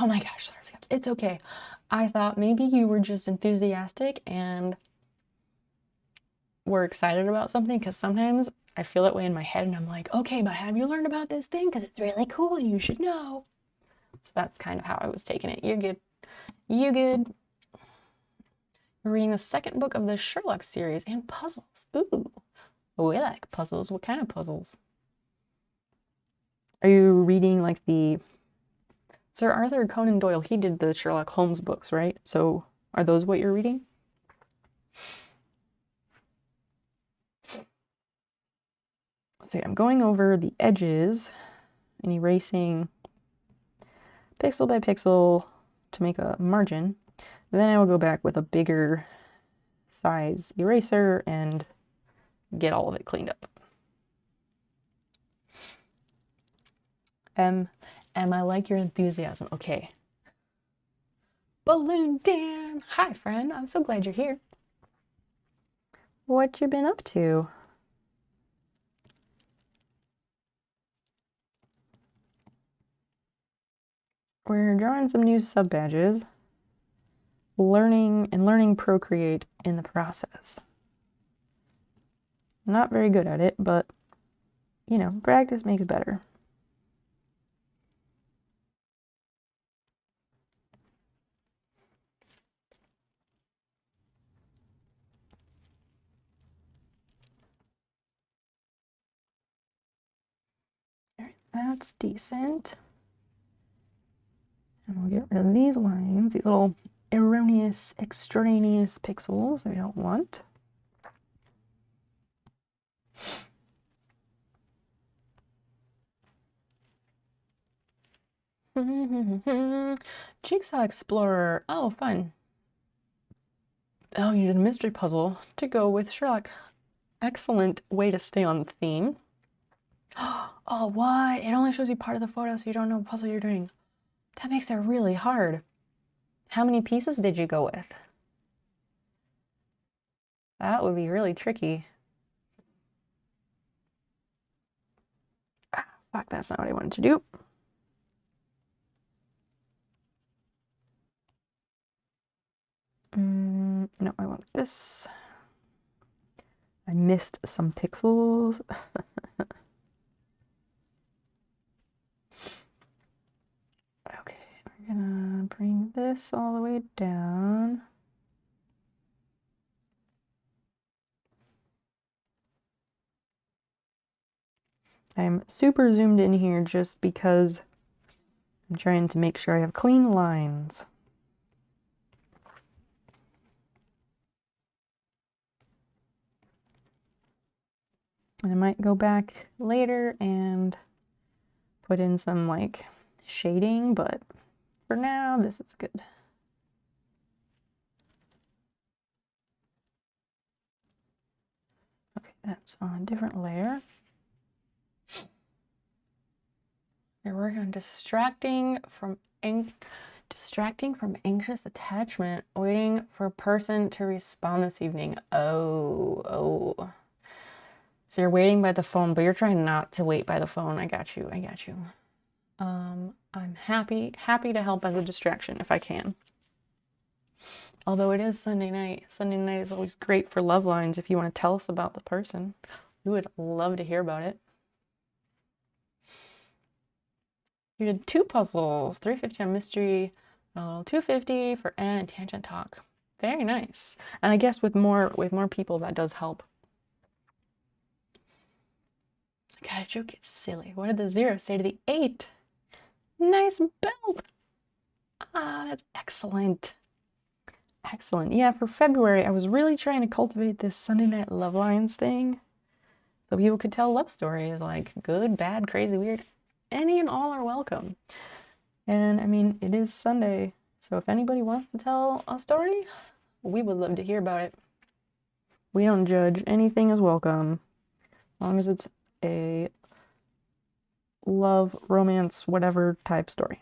Oh my gosh, sorry. It's okay. I thought maybe you were just enthusiastic and were excited about something, because sometimes I feel that way in my head and I'm like, okay, but have you learned about this thing? Because it's really cool. You should know. So that's kind of how I was taking it. You're good. You good. We're reading the second book of the Sherlock series and puzzles. Ooh. Oh, I like puzzles. What kind of puzzles? Are you reading like the Sir Arthur Conan Doyle? He did the Sherlock Holmes books, right? So are those what you're reading? So yeah, I'm going over the edges and erasing pixel by pixel to make a margin. And then I will go back with a bigger size eraser and get all of it cleaned up. And I like your enthusiasm. Okay. Balloon Dan! Hi, friend. I'm so glad you're here. What you been up to? We're drawing some new sub badges, learning Procreate in the process. Not very good at it, but you know, practice makes better. All right, that's decent. And we'll get rid of these lines, these little erroneous, extraneous pixels that we don't want. Jigsaw Explorer. Oh, fun. Oh, you did a mystery puzzle to go with Sherlock. Excellent way to stay on theme. Oh, what? It only shows you part of the photo, so you don't know what puzzle you're doing. That makes it really hard. How many pieces did you go with? That would be really tricky. Ah, fuck, that's not what I wanted to do. No, I want this. I missed some pixels. Okay, we're gonna bring this all the way down. I'm super zoomed in here just because I'm trying to make sure I have clean lines. And I might go back later and put in some like shading, but for now, this is good. Okay, that's on a different layer. You're working on distracting from anxious attachment, waiting for a person to respond this evening. Oh. So you're waiting by the phone, but you're trying not to wait by the phone. I got you. I'm happy to help as a distraction if I can. Although it is Sunday night. Sunday night is always great for love lines if you want to tell us about the person. We would love to hear about it. You did 2 puzzles, 350 on mystery, 250 for N and tangent talk. Very nice. And I guess with more people that does help. I gotta joke, it's silly. What did the 0 say to the 8? Nice belt. Ah, that's excellent. Excellent. Yeah, for February, I was really trying to cultivate this Sunday Night Love Lines thing. So people could tell love stories like good, bad, crazy, weird. Any and all are welcome. And I mean, it is Sunday, so if anybody wants to tell a story, we would love to hear about it. We don't judge. Anything is welcome. As long as it's a love, romance, whatever type story.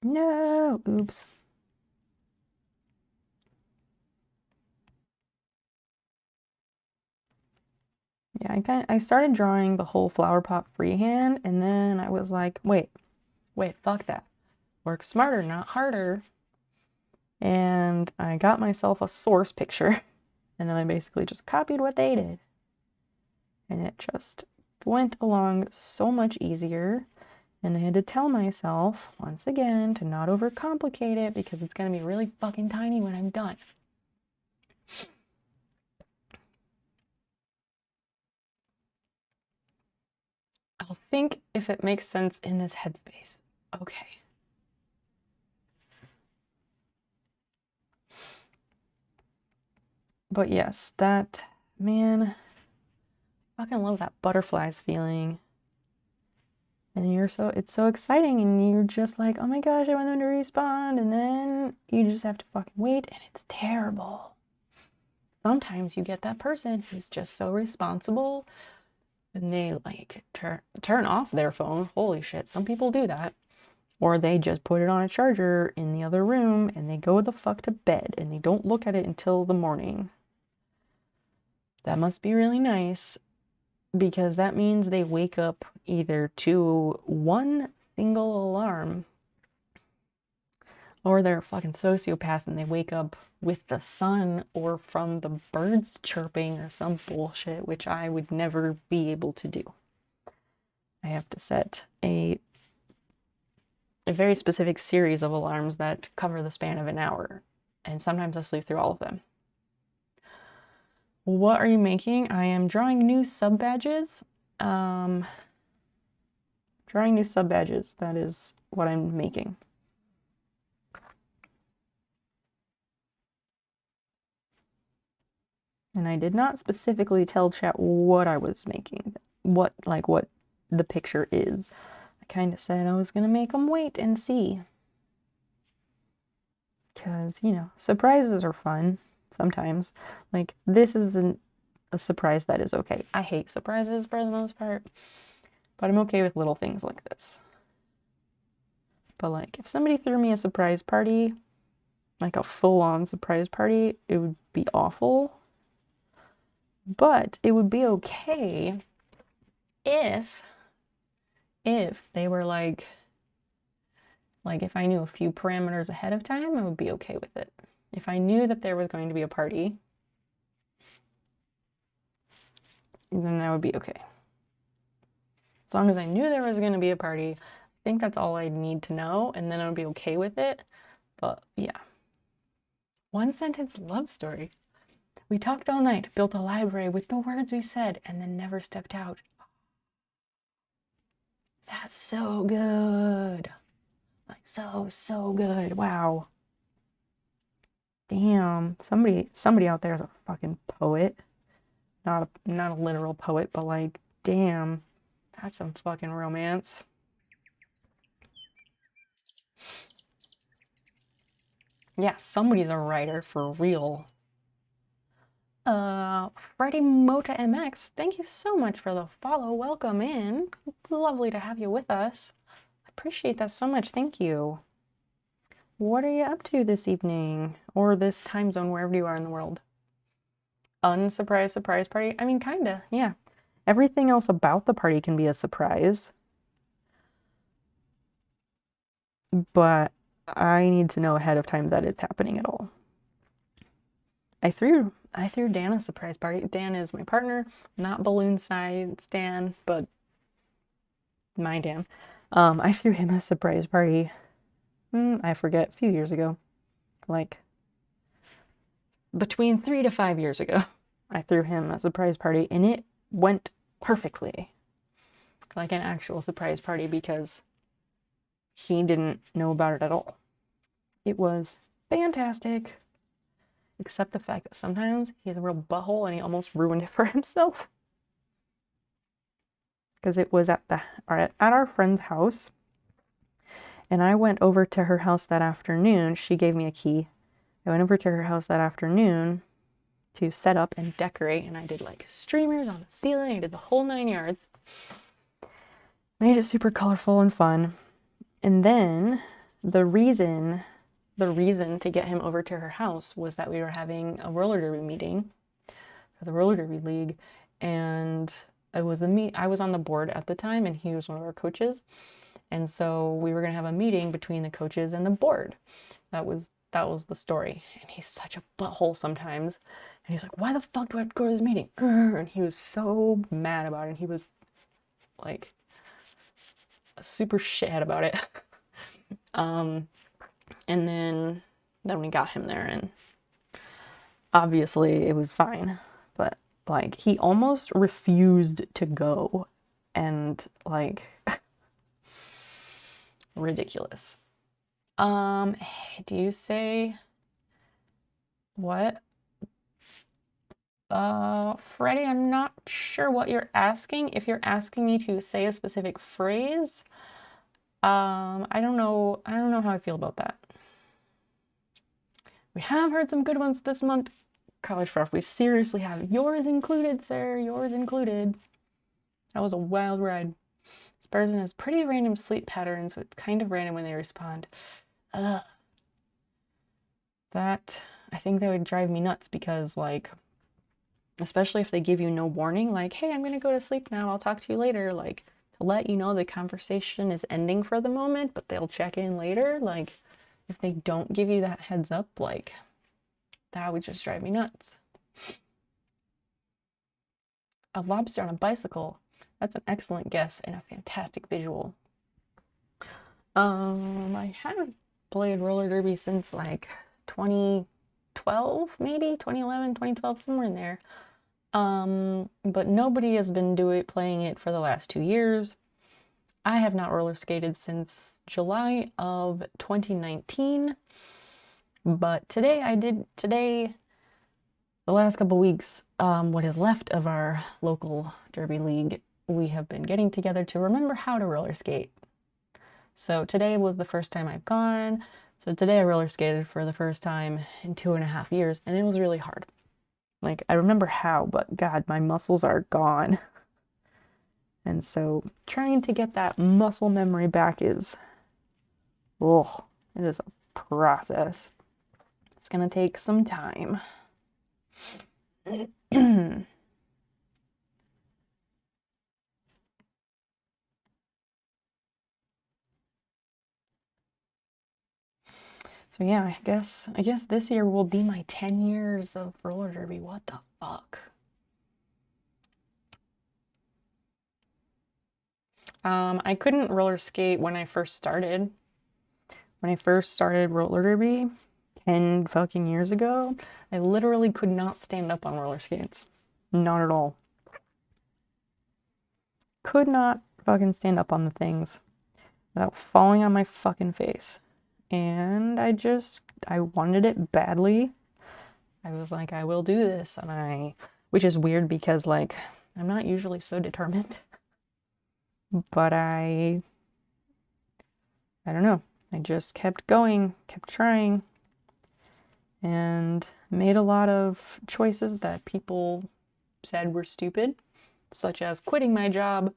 No, oops. Yeah, I started drawing the whole flower pot freehand, and then I was like, wait, fuck that. Work smarter, not harder. And I got myself a source picture, and then I basically just copied what they did. And it just went along so much easier. And I had to tell myself, once again, to not overcomplicate it because it's going to be really fucking tiny when I'm done. I'll think if it makes sense in this headspace. Okay. But yes, that, man, I fucking love that butterflies feeling. And it's so exciting, and you're just like, oh my gosh, I want them to respond, and then you just have to fucking wait, and it's terrible. Sometimes you get that person who's just so responsible, and they like turn off their phone. Holy shit, some people do that. Or they just put it on a charger in the other room, and they go the fuck to bed, and they don't look at it until the morning. That must be really nice, because that means they wake up either to one single alarm, or they're a fucking sociopath and they wake up with the sun or from the birds chirping or some bullshit, which I would never be able to do. I have to set a very specific series of alarms that cover the span of an hour, and sometimes I sleep through all of them. What are you making? I am drawing new sub badges. Drawing new sub badges. That is what I'm making. And I did not specifically tell chat what I was making, what the picture is. I kind of said I was gonna make them wait and see. Because, you know, surprises are fun sometimes. Like, this isn't a surprise that is okay. I hate surprises for the most part, but I'm okay with little things like this. But like, if somebody threw me a surprise party, like a full-on surprise party, it would be awful. But it would be okay if they were like if I knew a few parameters ahead of time, I would be okay with it. If I knew that there was going to be a party, then that would be okay. As long as I knew there was going to be a party, I think that's all I'd need to know, and then I would be okay with it. But yeah. One sentence love story. We talked all night, built a library with the words we said, and then never stepped out. That's so good. Like, so good. Wow. Damn. Somebody out there is a fucking poet. Not a literal poet, but like, damn. That's some fucking romance. Yeah, somebody's a writer for real. Freddie Mota MX, thank you so much for the follow. Welcome in. Lovely to have you with us. I appreciate that so much. Thank you. What are you up to this evening? Or this time zone, wherever you are in the world? Unsurprise surprise party? I mean, kinda, yeah. Everything else about the party can be a surprise. But I need to know ahead of time that it's happening at all. I threw Dan a surprise party. Dan is my partner, not balloon side Stan, but my Dan. I threw him a surprise party. I forget, a few years ago, like between 3 to 5 years ago. I threw him a surprise party, and it went perfectly, like an actual surprise party, because he didn't know about it at all. It was fantastic. Except the fact that sometimes he has a real butthole and he almost ruined it for himself. Because it was at our friend's house, and I went over to her house that afternoon. She gave me a key. I went over to her house that afternoon to set up and decorate, and I did like streamers on the ceiling. I did the whole 9 yards. Made it super colorful and fun. And then the reason to get him over to her house was that we were having a roller derby meeting for the roller derby league, and I was on the board at the time, and he was one of our coaches, and so we were gonna have a meeting between the coaches and the board. That was the story. And he's such a butthole sometimes, and he's like, why the fuck do I have to go to this meeting? And he was so mad about it, and he was like a super shithead about it. And then we got him there, and obviously it was fine, but like he almost refused to go, and like ridiculous. Do you say what? Freddie, I'm not sure what you're asking. If you're asking me to say a specific phrase, I don't know how I feel about that. We have heard some good ones this month. College Prof, we seriously have. Yours included, sir. Yours included. That was a wild ride. This person has pretty random sleep patterns, so it's kind of random when they respond. That, I think that would drive me nuts because, like, especially if they give you no warning, like, hey, I'm gonna go to sleep now, I'll talk to you later, like, to let you know the conversation is ending for the moment, but they'll check in later. Like, if they don't give you that heads up, like, that would just drive me nuts. A lobster on a bicycle. That's an excellent guess and a fantastic visual. I haven't played roller derby since like 2012, maybe 2011, 2012, somewhere in there. But nobody has been playing it for the last 2 years. I have not roller skated since July of 2019. But today, the last couple weeks, what is left of our local derby league, we have been getting together to remember how to roller skate. So today was the first time I've gone. So today I roller skated for the first time in 2.5 years, and it was really hard. Like, I remember how, but God, my muscles are gone. And so trying to get that muscle memory back is, oh, it is a process. It's gonna take some time. So yeah, I guess this year will be my 10 years of roller derby. What the fuck? I couldn't roller skate when I first started. When I first started roller derby 10 fucking years ago, I literally could not stand up on roller skates. Not at all. Could not fucking stand up on the things without falling on my fucking face. And I wanted it badly. I was like, I will do this. Which is weird because, like, I'm not usually so determined. But I don't know. I just kept going, kept trying, and made a lot of choices that people said were stupid, such as quitting my job,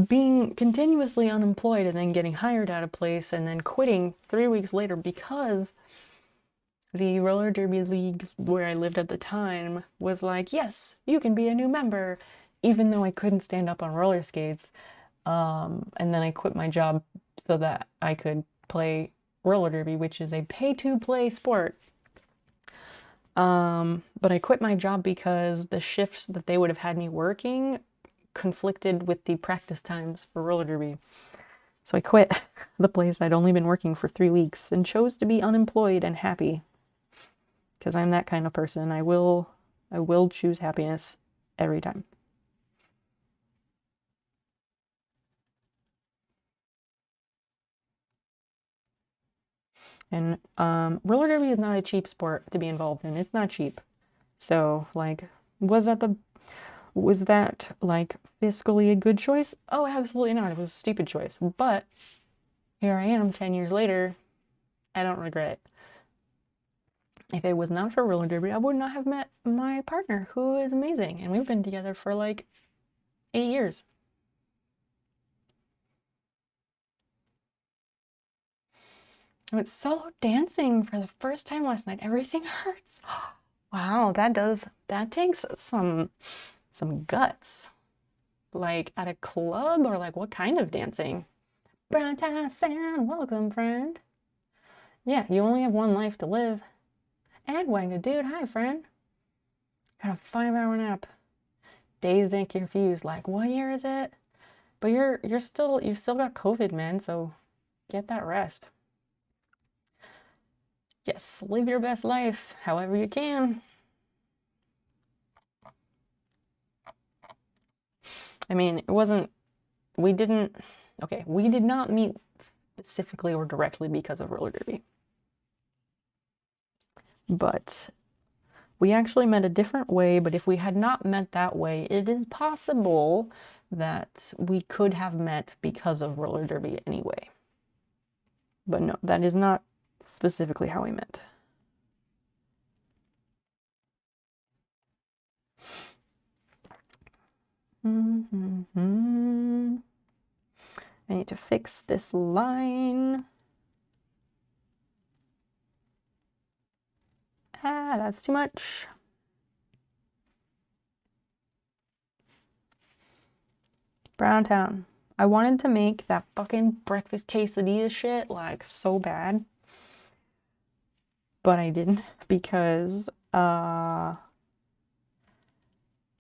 being continuously unemployed and then getting hired at a place and then quitting 3 weeks later because the roller derby league where I lived at the time was like, yes, you can be a new member, even though I couldn't stand up on roller skates. And then I quit my job so that I could play roller derby, which is a pay-to-play sport. But I quit my job because the shifts that they would have had me working conflicted with the practice times for roller derby. So I quit the place I'd only been working for 3 weeks and chose to be unemployed and happy. Because I'm that kind of person. I will choose happiness every time. And roller derby is not a cheap sport to be involved in. It's not cheap. So, like, was that like fiscally a good choice? Oh, absolutely not. It was a stupid choice. But here I am 10 years later. I don't regret it. If it was not for roller derby, I would not have met my partner, who is amazing. And we've been together for like 8 years. I went solo dancing for the first time last night. Everything hurts. Wow, that takes some guts. Like at a club or like what kind of dancing? Brown tie fan, welcome friend. Yeah, you only have one life to live. And Wanga dude, hi friend. Got a 5-hour nap. Dazed and confused, like what year is it? But you've still got COVID, man, so get that rest. Yes, live your best life however you can. I mean, we did not meet specifically or directly because of roller derby. But We actually met a different way, but if we had not met that way, it is possible that we could have met because of roller derby anyway. But no, that is not specifically how we met. I need to fix this line. Ah, that's too much. Browntown. I wanted to make that fucking breakfast quesadilla shit like so bad. But I didn't because oh,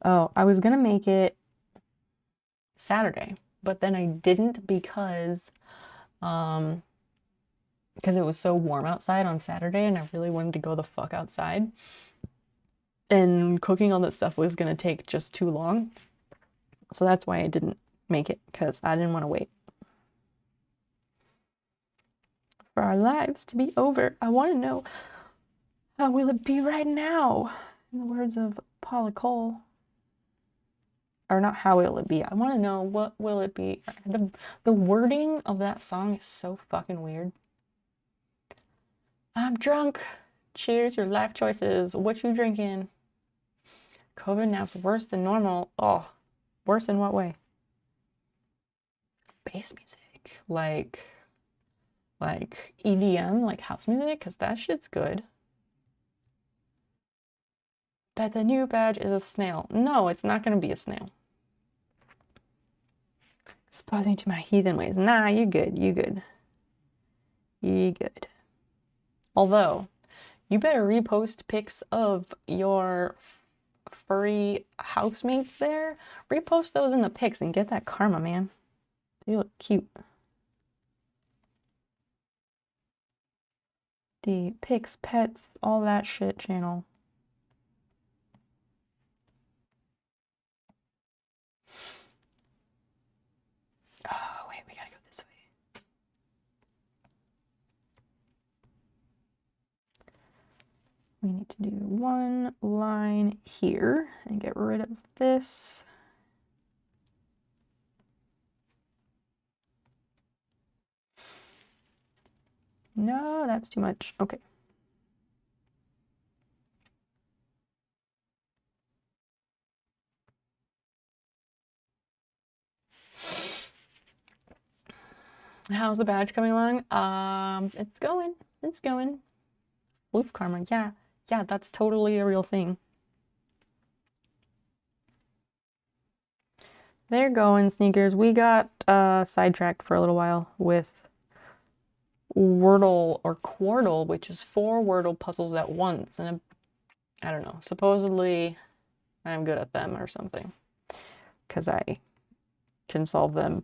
I was gonna make it Saturday, but then I didn't because it was so warm outside on Saturday and I really wanted to go the fuck outside. And cooking all that stuff was gonna take just too long. So that's why I didn't make it, because I didn't want to wait for our lives to be over. I want to know, how will it be right now? In the words of Paula Cole. Or not how will it be. I want to know, what will it be? The wording of that song is so fucking weird. I'm drunk. Cheers, your life choices. What you drinking? COVID naps worse than normal. Oh, worse in what way? Bass music. Like EDM, like house music, because that shit's good. Bet the new badge is a snail. No, it's not going to be a snail. Exposing to my heathen ways. Nah, you good. You good. You good. Although, you better repost pics of your furry housemates there. Repost those in the pics and get that karma, man. They look cute. The pics, pets, all that shit channel. Oh, wait, we gotta go this way. We need to do one line here and get rid of this. No, that's too much. Okay. How's the badge coming along? It's going. It's going. Loop karma. Yeah, that's totally a real thing. They're going, sneakers. We got sidetracked for a little while with Wordle or Quordle, which is 4 Wordle puzzles at once. And I don't know, supposedly I'm good at them or something, because I can solve them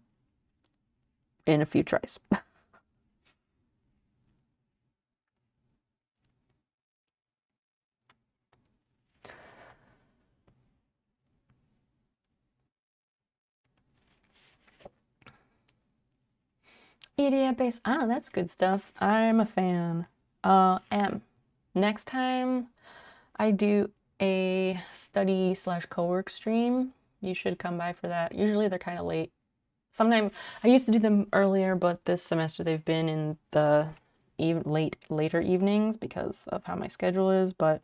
in a few tries. EDM bass. Ah, that's good stuff. I'm a fan. Next time I do a study / co-work stream, you should come by for that. Usually they're kind of late. Sometimes I used to do them earlier, but this semester they've been in the later evenings because of how my schedule is. But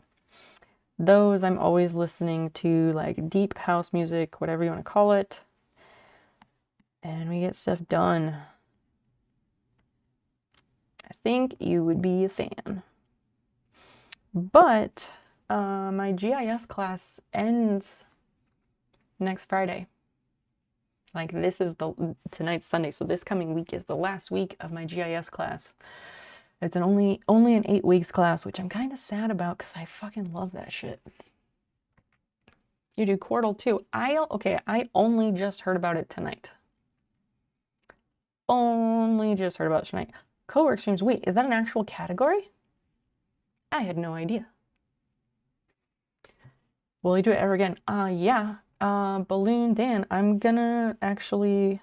those, I'm always listening to like deep house music, whatever you want to call it, and we get stuff done. I think you would be a fan. But my GIS class ends next Friday. Like, this is tonight's Sunday, so this coming week is the last week of my GIS class. It's only an 8 weeks class, which I'm kind of sad about because I fucking love that shit. You do Quordle too. I only just heard about it tonight. Only just heard about it tonight. Co-work streams. Wait, is that an actual category? I had no idea. Will you do it ever again? Yeah. Balloon Dan, I'm gonna actually,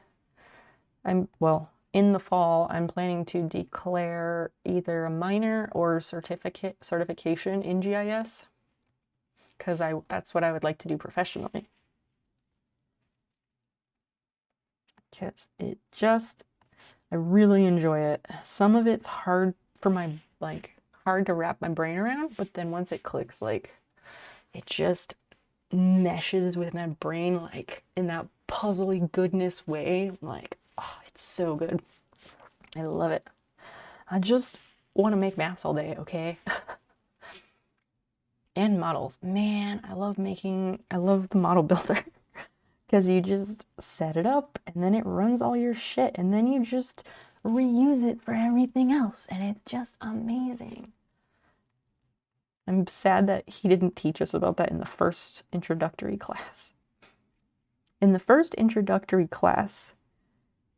well, in the fall, I'm planning to declare either a minor or certification in GIS. because that's what I would like to do professionally. Because I really enjoy it. Some of it's hard for my, hard to wrap my brain around, but then once it clicks, it just meshes with my brain, in that puzzly goodness way. Oh, it's so good. I love it. I just want to make maps all day, okay? And models. Man, I love the model builder. Because you just set it up and then it runs all your shit and then you just reuse it for everything else and it's just amazing. I'm sad that he didn't teach us about that in the first introductory class. In the first introductory class,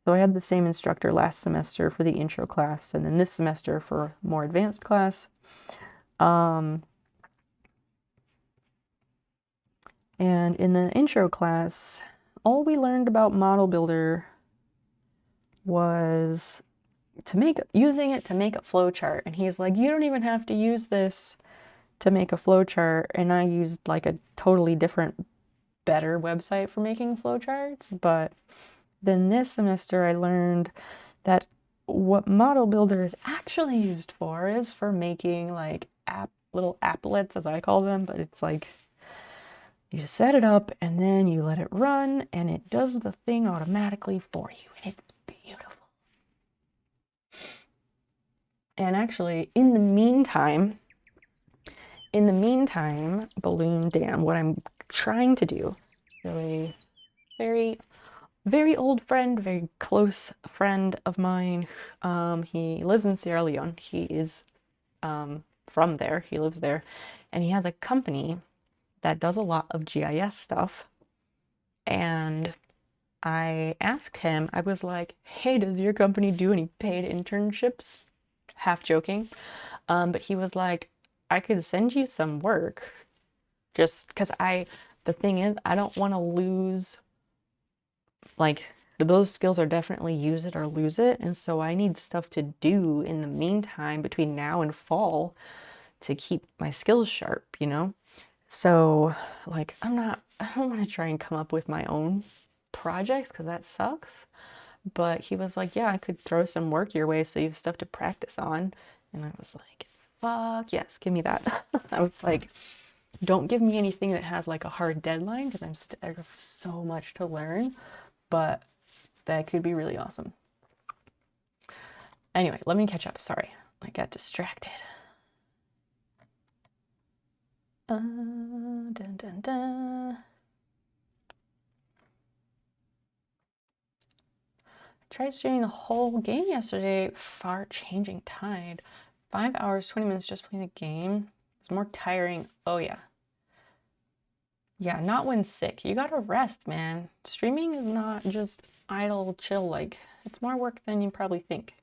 so I had the same instructor last semester for the intro class and then this semester for more advanced class. And in the intro class, all we learned about Model Builder was using it to make a flowchart. And he's like, you don't even have to use this to make a flowchart. And I used a totally different, better website for making flowcharts. But then this semester I learned that what Model Builder is actually used for is for making little applets, as I call them, but it's you set it up and then you let it run and it does the thing automatically for you. And it's beautiful. And actually, in the meantime, Balloon Dam, what I'm trying to do, really very, very old friend, very close friend of mine, he lives in Sierra Leone. He is from there. He lives there. And he has a company that does a lot of GIS stuff. And I asked him, I was like, hey, does your company do any paid internships? Half joking. But he was like, I could send you some work just because the thing is, I don't want to lose, those skills are definitely use it or lose it. And so I need stuff to do in the meantime between now and fall to keep my skills sharp, you know? So, I don't want to try and come up with my own projects because that sucks. But he was like, yeah, I could throw some work your way so you have stuff to practice on. And I was like, fuck yes, give me that. I was like, don't give me anything that has a hard deadline because I have so much to learn, but that could be really awesome. Anyway, let me catch up. Sorry, I got distracted. Dun, dun, dun. I tried streaming the whole game yesterday. Far changing tide. 5 hours, 20 minutes just playing the game. It's more tiring. Oh yeah. Yeah, not when sick. You gotta rest, man. Streaming is not just idle, chill, it's more work than you probably think.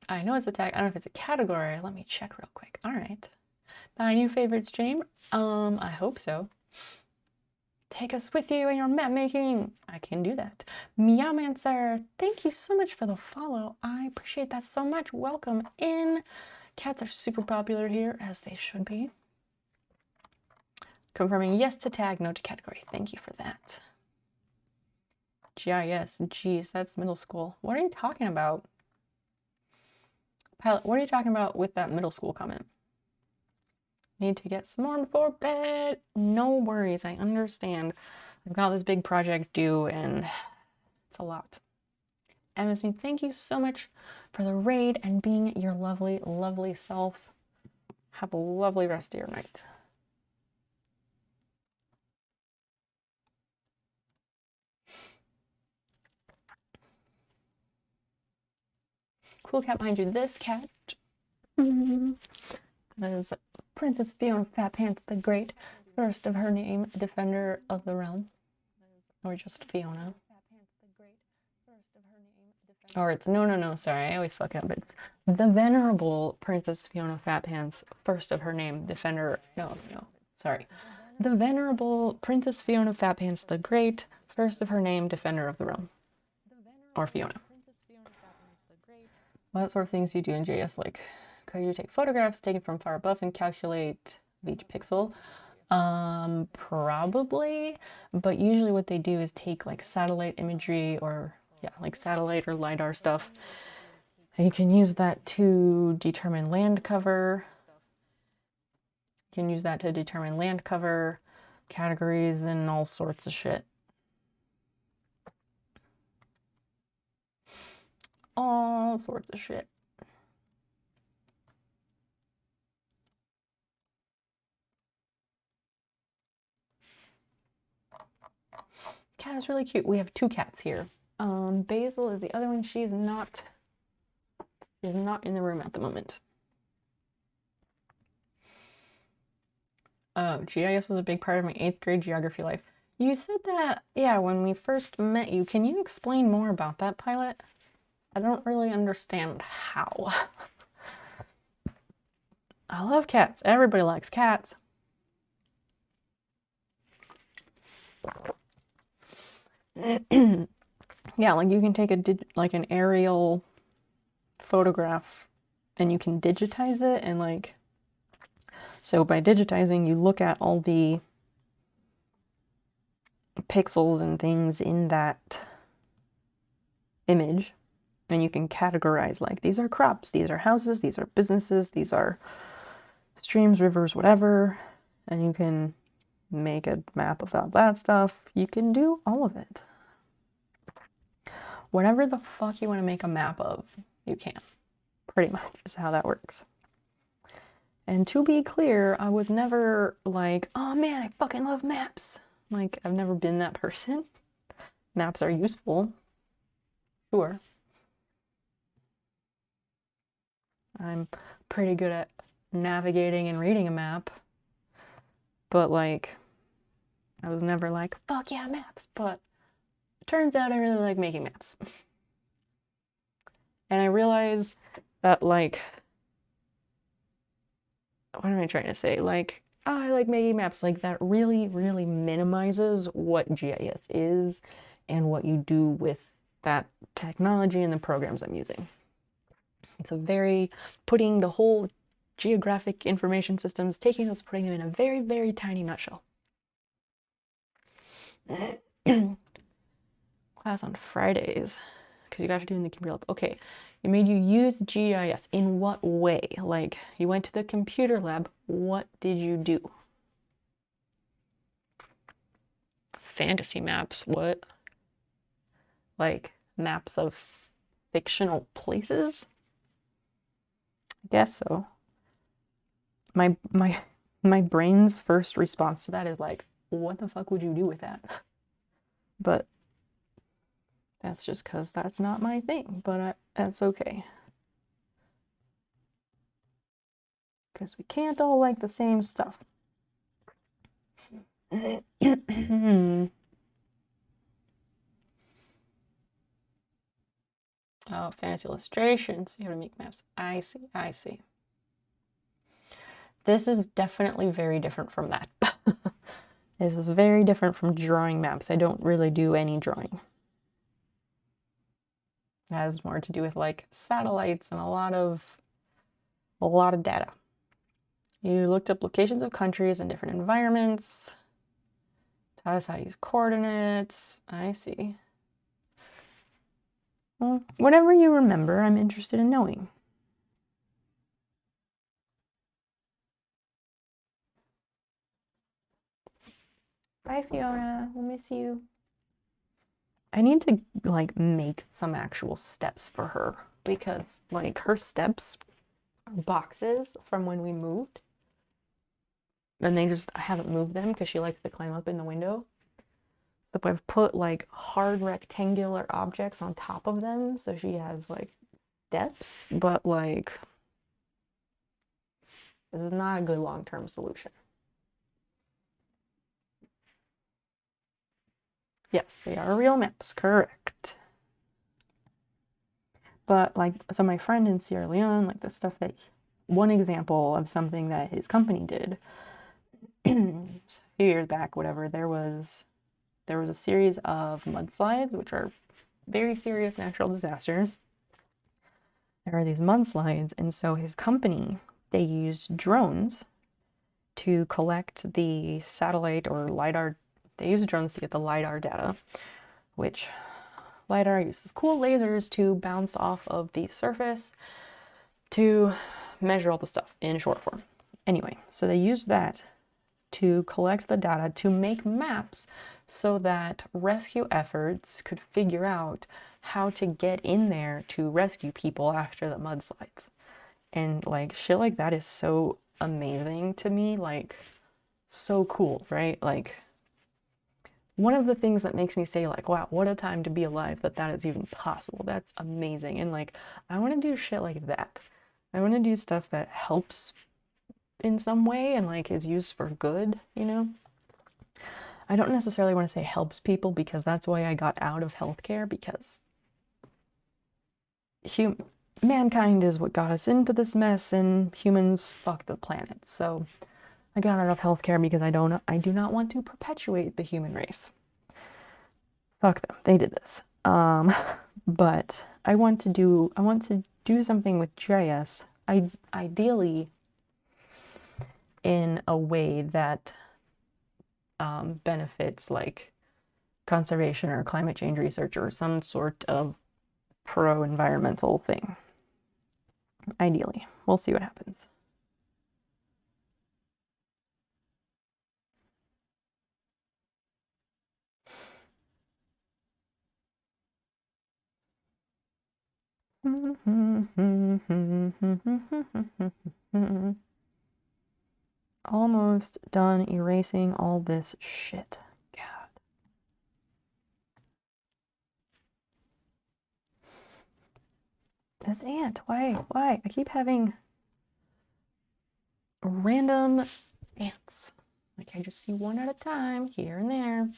I know it's a tag. I don't know if it's a category. Let me check real quick. All right. My new favorite stream? I hope so. Take us with you in your map making. I can do that. Meowmancer, thank you so much for the follow. I appreciate that so much. Welcome in. Cats are super popular here, as they should be. Confirming yes to tag, no to category. Thank you for that. GIS, geez, that's middle school. What are you talking about? Pilot, what are you talking about with that middle school comment? Need to get some more before bed. No worries, I understand. I've got this big project due and it's a lot. Emma Smith, thank you so much for the raid and being your lovely, lovely self. Have a lovely rest of your night. Cool cat behind you. This cat. That is Princess Fiona Fat Pants the Great, first of her name, Defender of the Realm. Or just Fiona. Or it's, no, sorry, I always fuck up. It's the Venerable Princess Fiona Fat Pants, first of her name, Defender, no, sorry. The Venerable Princess Fiona Fat Pants the Great, first of her name, Defender of the Realm. Or Fiona. What sort of things do you do in JS? Could you take photographs taken from far above and calculate each pixel? Probably, but usually what they do is take like satellite imagery or yeah, like satellite or LiDAR stuff. And you can use that to determine land cover. You can use that to determine land cover, categories, and all sorts of shit. All sorts of shit. Cat is really cute. We have two cats here. Basil is the other one. She's not in the room at the moment. Oh, GIS was a big part of my 8th grade geography life. You said that, yeah, when we first met you. Can you explain more about that, Pilot? I don't really understand how. I love cats. Everybody likes cats. Yeah, like you can take like an aerial photograph and you can digitize it and like, so by digitizing you look at all the pixels and things in that image and you can categorize like these are crops, these are houses, these are businesses, these are streams, rivers, whatever, and you can make a map of all that stuff. You can do all of it. Whatever the fuck you want to make a map of, you can. Pretty much is how that works. And to be clear, I was never like, oh man, I fucking love maps. Like, I've never been that person. Maps are useful. Sure. I'm pretty good at navigating and reading a map. But like, I was never like, fuck yeah, maps. But it turns out I really like making maps. And I realized that like, what am I trying to say? Like, oh, I like making maps. Like that really, really minimizes what GIS is and what you do with that technology and the programs I'm using. It's a very, putting the whole geographic information systems, taking those, putting them in a very, very tiny nutshell. Class on Fridays, because you got to do in the computer lab. Okay, it made you use GIS. In what way? Like, you went to the computer lab. What did you do? Fantasy maps. What? Like, maps of fictional places? I guess so. My brain's first response to that is like, what the fuck would you do with that? But that's just because that's not my thing, but that's okay. Because we can't all like the same stuff. Oh, fantasy illustrations. You have to make maps. I see, I see. This is definitely very different from that. This is very different from drawing maps. I don't really do any drawing. It has more to do with like satellites and a lot of data. You looked up locations of countries and different environments. Taught us how to use coordinates. I see. Well, whatever you remember, I'm interested in knowing. Bye, Fiona. We'll miss you. I need to like make some actual steps for her because like her steps are boxes from when we moved. And I haven't moved them because she likes to climb up in the window. So I've put like hard rectangular objects on top of them so she has like steps, but like this is not a good long-term solution. Yes, they are real maps, correct. But like, so my friend in Sierra Leone, like the stuff that, one example of something that his company did a few years back, whatever, there was a series of mudslides, which are very serious natural disasters. There are these mudslides, and so his company, they used drones to collect the satellite or LiDAR. They use drones to get the LiDAR data, which LiDAR uses cool lasers to bounce off of the surface to measure all the stuff in short form. Anyway, so they use that to collect the data to make maps so that rescue efforts could figure out how to get in there to rescue people after the mudslides. And like shit like that is so amazing to me, like so cool, right? Like one of the things that makes me say like, wow, what a time to be alive that is even possible. That's amazing. And like I want to do shit like that. I want to do stuff that helps in some way and like is used for good, you know? I don't necessarily want to say helps people because that's why I got out of healthcare, because mankind is what got us into this mess and humans fuck the planet. So I got out of healthcare because I do not want to perpetuate the human race. Fuck them. They did this. But I want to do something with GIS. Ideally in a way that benefits like conservation or climate change research or some sort of pro-environmental thing. Ideally. We'll see what happens. Almost done erasing all this shit. God. This ant, why? I keep having random ants. Like I just see one at a time, here and there.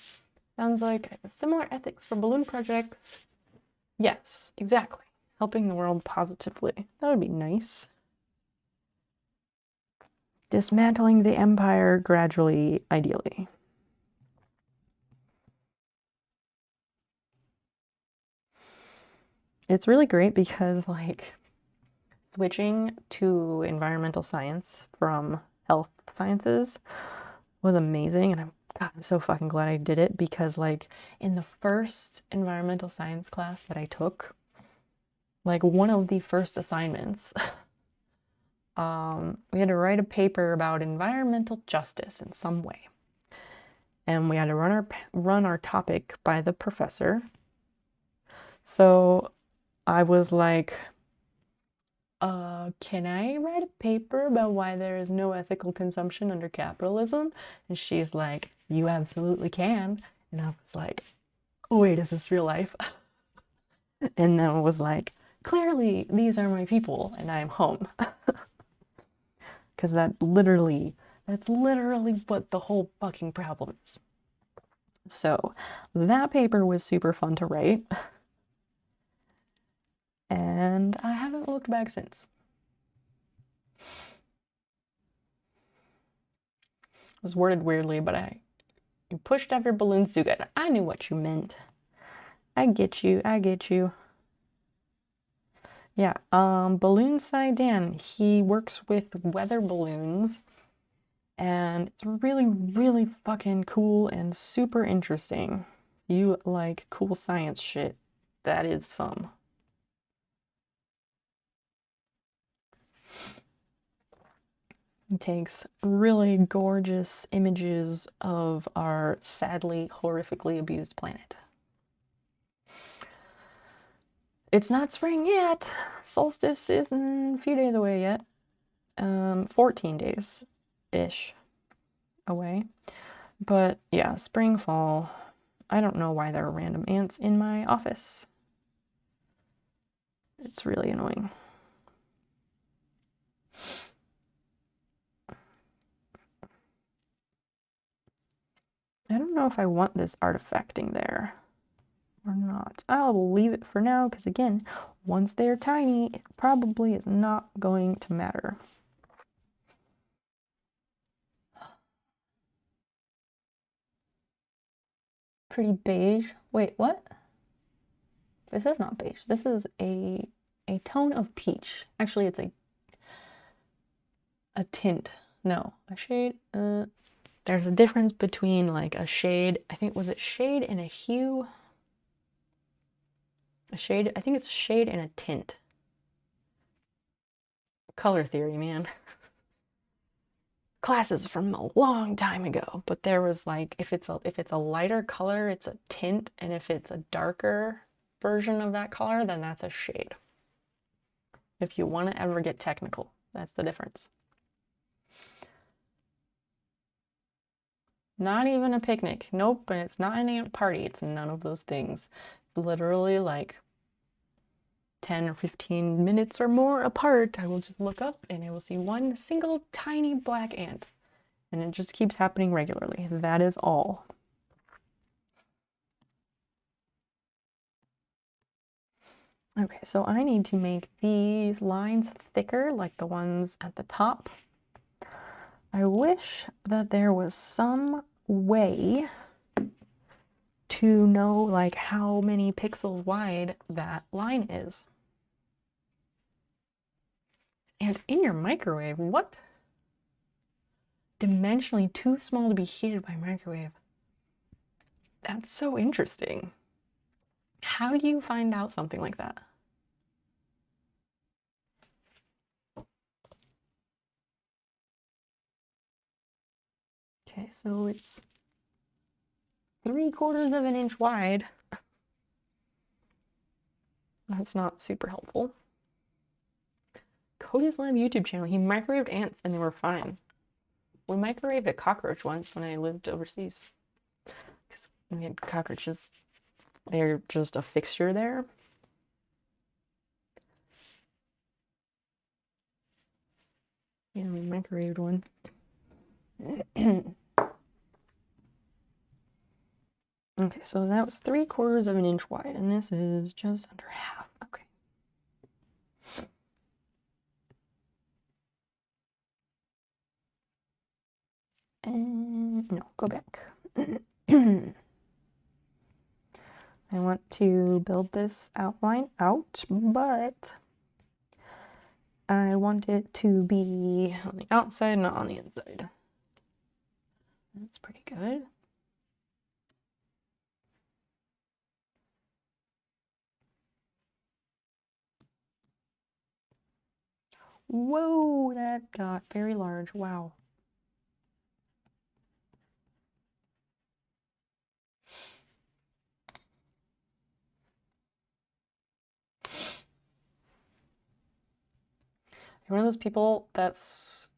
Sounds like similar ethics for balloon projects. Yes, exactly. Helping the world positively. That would be nice. Dismantling the empire gradually, ideally. It's really great because, like, switching to environmental science from health sciences was amazing, and I'm so fucking glad I did it because, like, in the first environmental science class that I took, like, one of the first assignments, we had to write a paper about environmental justice in some way. And we had to run our topic by the professor. So I was like, can I write a paper about why there is no ethical consumption under capitalism? And she's like, you absolutely can. And I was like, oh wait, is this real life? And then I was like, clearly these are my people and I'm home. Because that's literally what the whole fucking problem is. So that paper was super fun to write. And I haven't looked back since. It was worded weirdly, but you pushed every balloons too good. I knew what you meant. I get you. Yeah, Balloon Side Dan, he works with weather balloons, and it's really, really fucking cool and super interesting. You like cool science shit, that is some. He takes really gorgeous images of our sadly, horrifically abused planet. It's not spring yet. Solstice isn't a few days away yet. 14 days-ish away. But yeah, spring, fall. I don't know why there are random ants in my office. It's really annoying. I don't know if I want this artifacting there or not. I'll leave it for now because, again, once they're tiny, it probably is not going to matter. Pretty beige. Wait, what? This is not beige. This is a tone of peach. Actually, it's a tint, No, a shade, there's a difference between like a shade, I think, was it shade and a hue? A shade, I think it's a shade and a tint. Color theory, man. Classes from a long time ago, but there was like, if it's a lighter color, it's a tint, and if it's a darker version of that color, then that's a shade. If you want to ever get technical, that's the difference. Not even a picnic. Nope, and it's not any party. It's none of those things. It's literally like 10 or 15 minutes or more apart. I will just look up and I will see one single tiny black ant. And it just keeps happening regularly. That is all. Okay, so I need to make these lines thicker, like the ones at the top. I wish that there was some way to know like how many pixels wide that line is. And in your microwave, what? Dimensionally too small to be heated by microwave. That's so interesting. How do you find out something like that? Okay, so it's 3/4 of an inch wide. That's not super helpful. Cody's Lab YouTube channel, he microwaved ants and they were fine. We microwaved a cockroach once when I lived overseas. Because we had cockroaches, they're just a fixture there. Yeah, we microwaved one. Okay, so that was 3/4 of an inch wide, and this is just under half. Okay. And no, go back. I want to build this outline out, but I want it to be on the outside, not on the inside. That's pretty good. Whoa, that got very large. Wow. You're one of those people that's...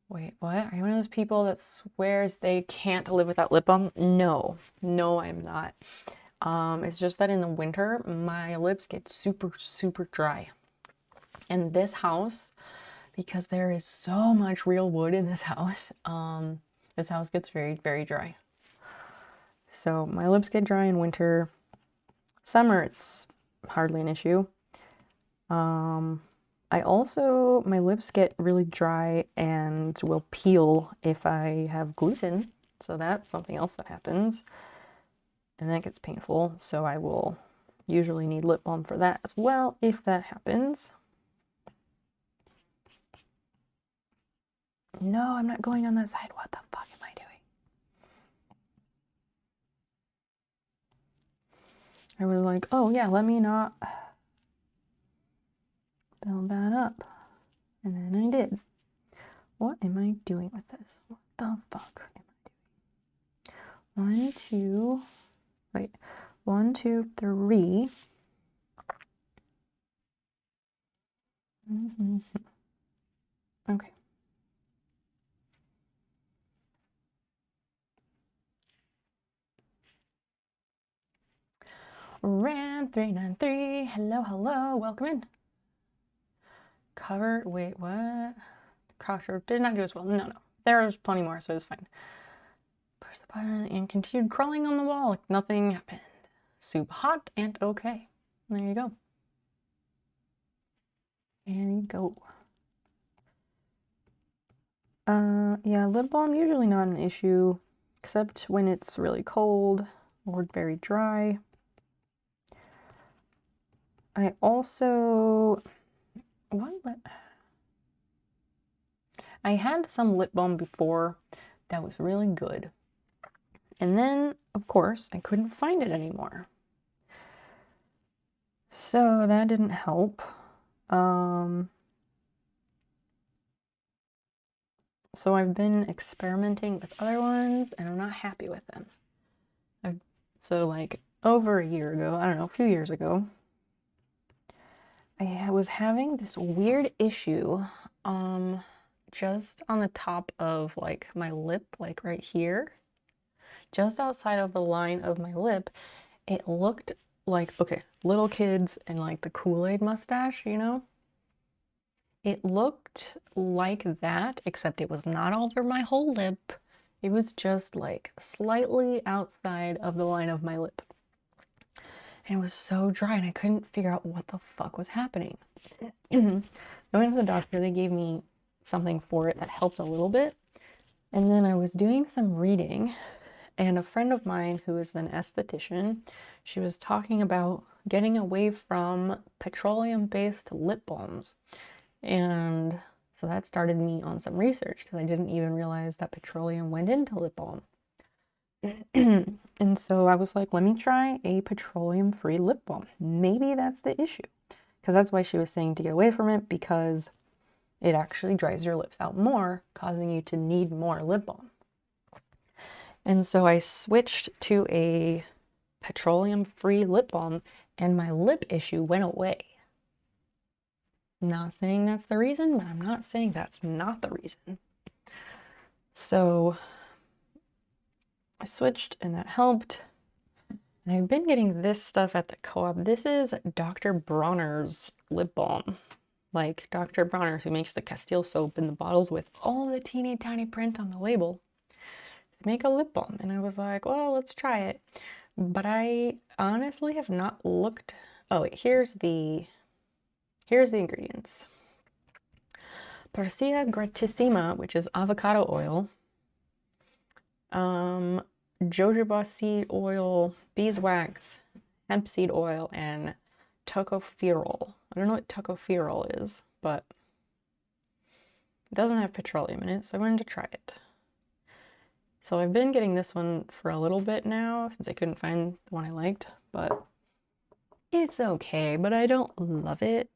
Wait, what? Are you one of those people that swears they can't live without lip balm? No. No, I'm not. It's just that in the winter, my lips get super, super dry. And this house, because there is so much real wood in this house gets very, very dry. So my lips get dry in winter. Summer, it's hardly an issue. I also, my lips get really dry and will peel if I have gluten. So that's something else that happens. And that gets painful. So I will usually need lip balm for that as well if that happens. No, I'm not going on that side. What the fuck am I doing? I was like, oh yeah, let me not build that up. And then I did. What am I doing with this? What the fuck am I doing? 1, 2, wait, 1, 2, 3. Okay. Ram 393. Hello, hello. Welcome in. Covered. Wait, what? Crotcher did not do as well. No. There was plenty more, so it was fine. Push the button and continued crawling on the wall like nothing happened. Soup hot and okay. There you go. There you go. Yeah, lip balm usually not an issue, except when it's really cold or very dry. I also, I had some lip balm before that was really good. And then, of course, I couldn't find it anymore. So that didn't help. So I've been experimenting with other ones and I'm not happy with them. So like over a year ago, I don't know, a few years ago, I was having this weird issue just on the top of like my lip, like right here, just outside of the line of my lip. It looked like, okay, little kids and like the Kool-Aid mustache, you know? It looked like that, except it was not over my whole lip. It was just like slightly outside of the line of my lip. And it was so dry and I couldn't figure out what the fuck was happening. I went to the doctor, they gave me something for it that helped a little bit. And then I was doing some reading and a friend of mine who is an esthetician, she was talking about getting away from petroleum-based lip balms. And so that started me on some research because I didn't even realize that petroleum went into lip balm. And so I was like, let me try a petroleum-free lip balm. Maybe that's the issue. Because that's why she was saying to get away from it, because it actually dries your lips out more, causing you to need more lip balm. And so I switched to a petroleum-free lip balm and my lip issue went away. Not saying that's the reason, but I'm not saying that's not the reason. So I switched and that helped. And I've been getting this stuff at the co-op. This is Dr. Bronner's lip balm. Like Dr. Bronner, who makes the Castile soap in the bottles with all the teeny tiny print on the label. They make a lip balm. And I was like, well, let's try it. But I honestly have not looked. Oh, wait, here's the ingredients. Persea gratissima, which is avocado oil, jojoba seed oil, beeswax, hemp seed oil, and tocopherol. I don't know what tocopherol is, but it doesn't have petroleum in it, so I wanted to try it. So I've been getting this one for a little bit now, since I couldn't find the one I liked, but it's okay, but I don't love it.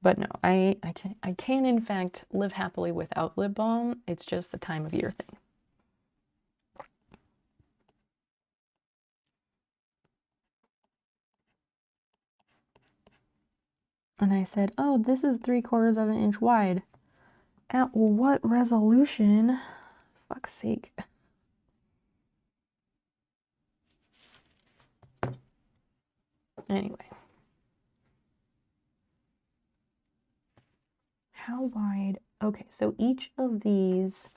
But no, I can in fact live happily without lip balm. It's just the time of year thing. And I said, oh, this is 3/4 of an inch wide. At what resolution? Fuck's sake. Anyway. How wide? Okay, so each of these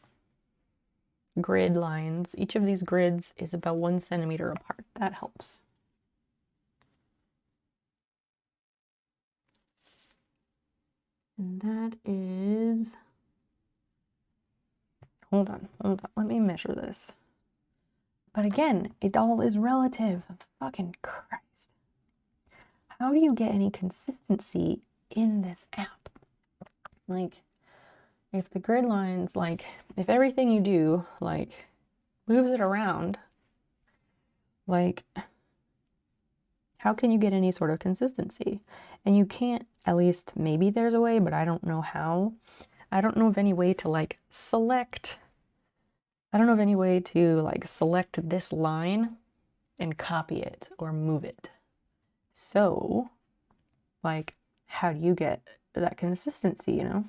grid lines, each of these grids is about 1 centimeter apart. That helps. And that is, hold on, let me measure this. But again, it all is relative. Fucking Christ. How do you get any consistency in this app? Like, if the grid lines, like, if everything you do, like, moves it around, like, how can you get any sort of consistency? And you can't, at least maybe there's a way, but I don't know how. I don't know of any way to like select, I don't know of any way to like select this line and copy it or move it. So, like, how do you get that consistency, you know?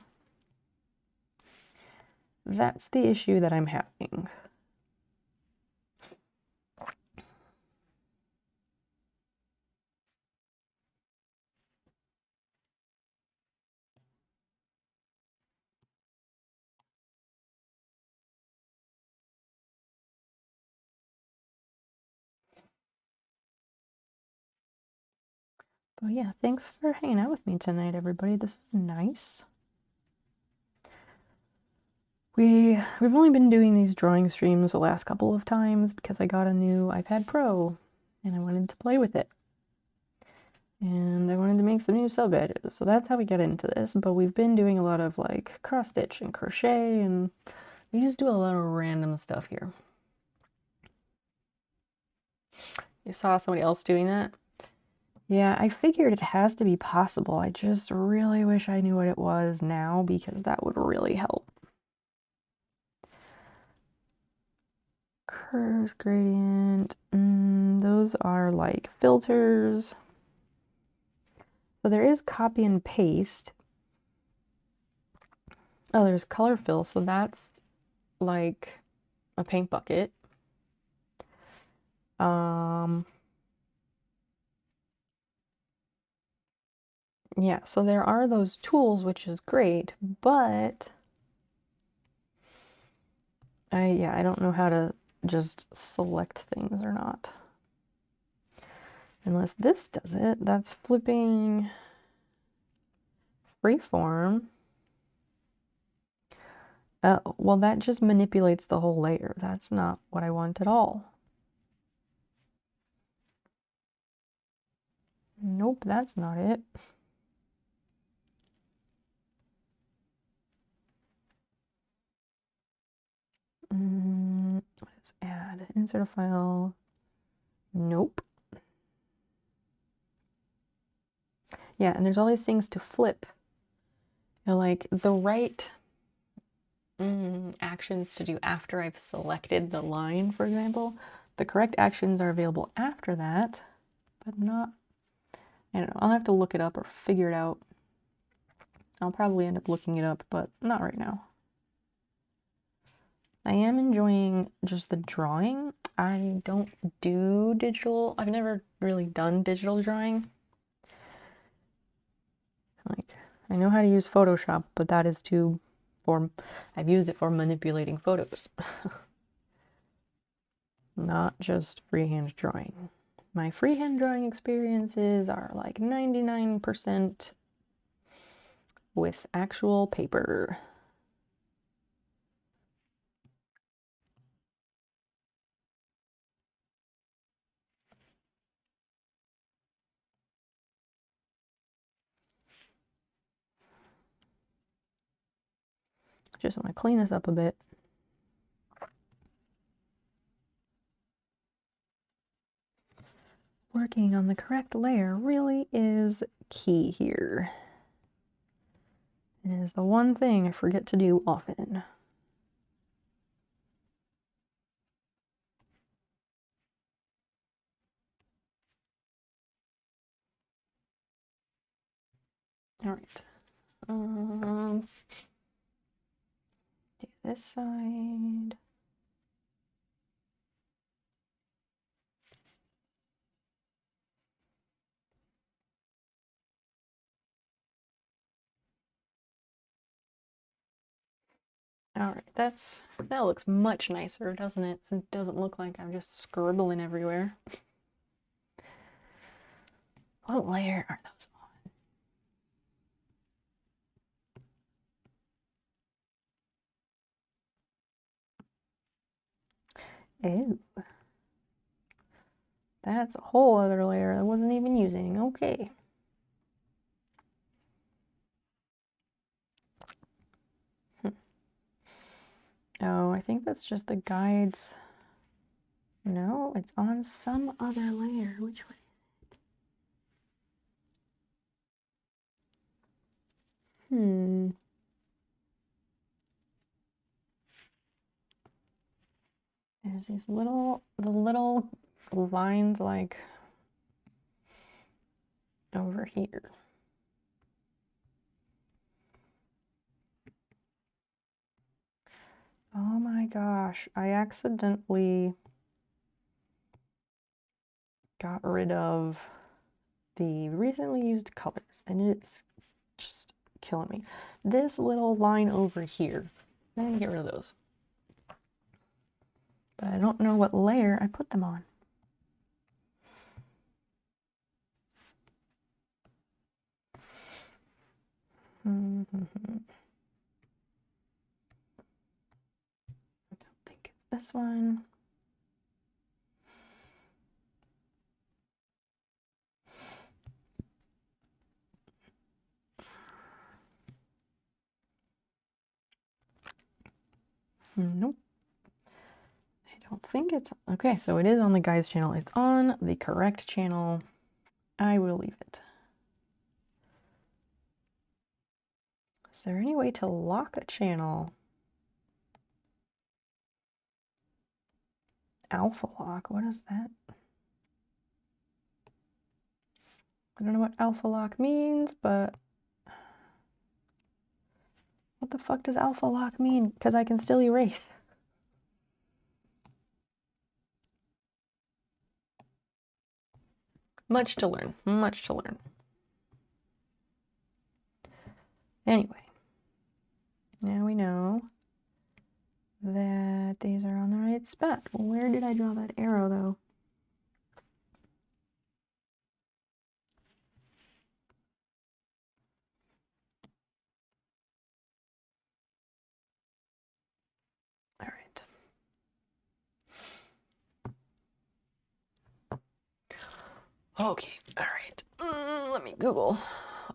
That's the issue that I'm having. But yeah, thanks for hanging out with me tonight, everybody. This was nice. We've only been doing these drawing streams the last couple of times because I got a new iPad Pro and I wanted to play with it. And I wanted to make some new sub edges, so that's how we get into this. But we've been doing a lot of like cross stitch and crochet, and we just do a lot of random stuff here. You saw somebody else doing that? Yeah, I figured it has to be possible. I just really wish I knew what it was now, because that would really help. Curves, gradient, those are like filters. So there is copy and paste. Oh, there's color fill, so that's like a paint bucket. Yeah, so there are those tools, which is great, but I don't know how to just select things or not. Unless this does it. That's flipping freeform. Well, that just manipulates the whole layer. That's not what I want at all. Nope, that's not it. What is add? Insert a file. Nope. Yeah, and there's all these things to flip. You know, like the right actions to do after I've selected the line, for example. The correct actions are available after that, but not, I don't know, I'll have to look it up or figure it out. I'll probably end up looking it up, but not right now. I am enjoying just the drawing. I don't do digital. I've never really done digital drawing. Like, I know how to use Photoshop, but that is I've used it for manipulating photos. Not just freehand drawing. My freehand drawing experiences are like 99% with actual paper. Just want to clean this up a bit. Working on the correct layer really is key here. It is the one thing I forget to do often. All right. Do this side. All right, that looks much nicer, doesn't it? It doesn't look like I'm just scribbling everywhere. What layer are those on? Ew. That's a whole other layer I wasn't even using. Okay. Oh, I think that's just the guides. No, it's on some other layer. Which one is it? There's these little lines like over here. Oh my gosh, I accidentally got rid of the recently used colors, and it's just killing me. This little line over here, I'm gonna get rid of those. But I don't know what layer I put them on. I don't think it's this one. Nope. I don't think it's... Okay, so it is on the guys channel. It's on the correct channel. I will leave it. Is there any way to lock a channel? Alpha lock, what is that? I don't know what alpha lock means, but what the fuck does alpha lock mean? Because I can still erase. Much to learn, much to learn. Anyway, now we know that these are on the right spot. Where did I draw that arrow though? All right. Okay, all right. Let me Google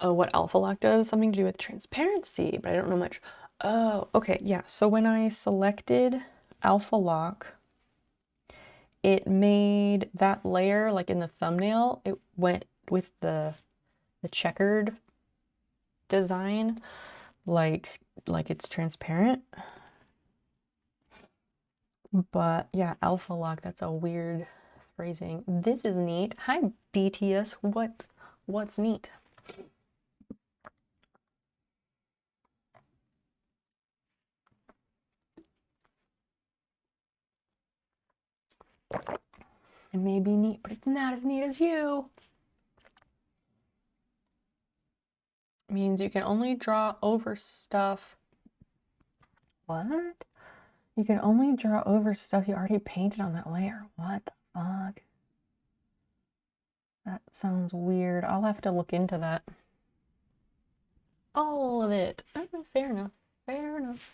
what alpha lock does. Something to do with transparency, but I don't know much. Oh, okay, yeah. So when I selected alpha lock, it made that layer, like in the thumbnail, it went with the checkered design, like it's transparent. But yeah, alpha lock, that's a weird phrasing. This is neat. Hi BTS, what's neat? It may be neat, but it's not as neat as you. It means you can only draw over stuff. What? You can only draw over stuff you already painted on that layer. What the fuck? That sounds weird. I'll have to look into that. All of it. Fair enough. Fair enough.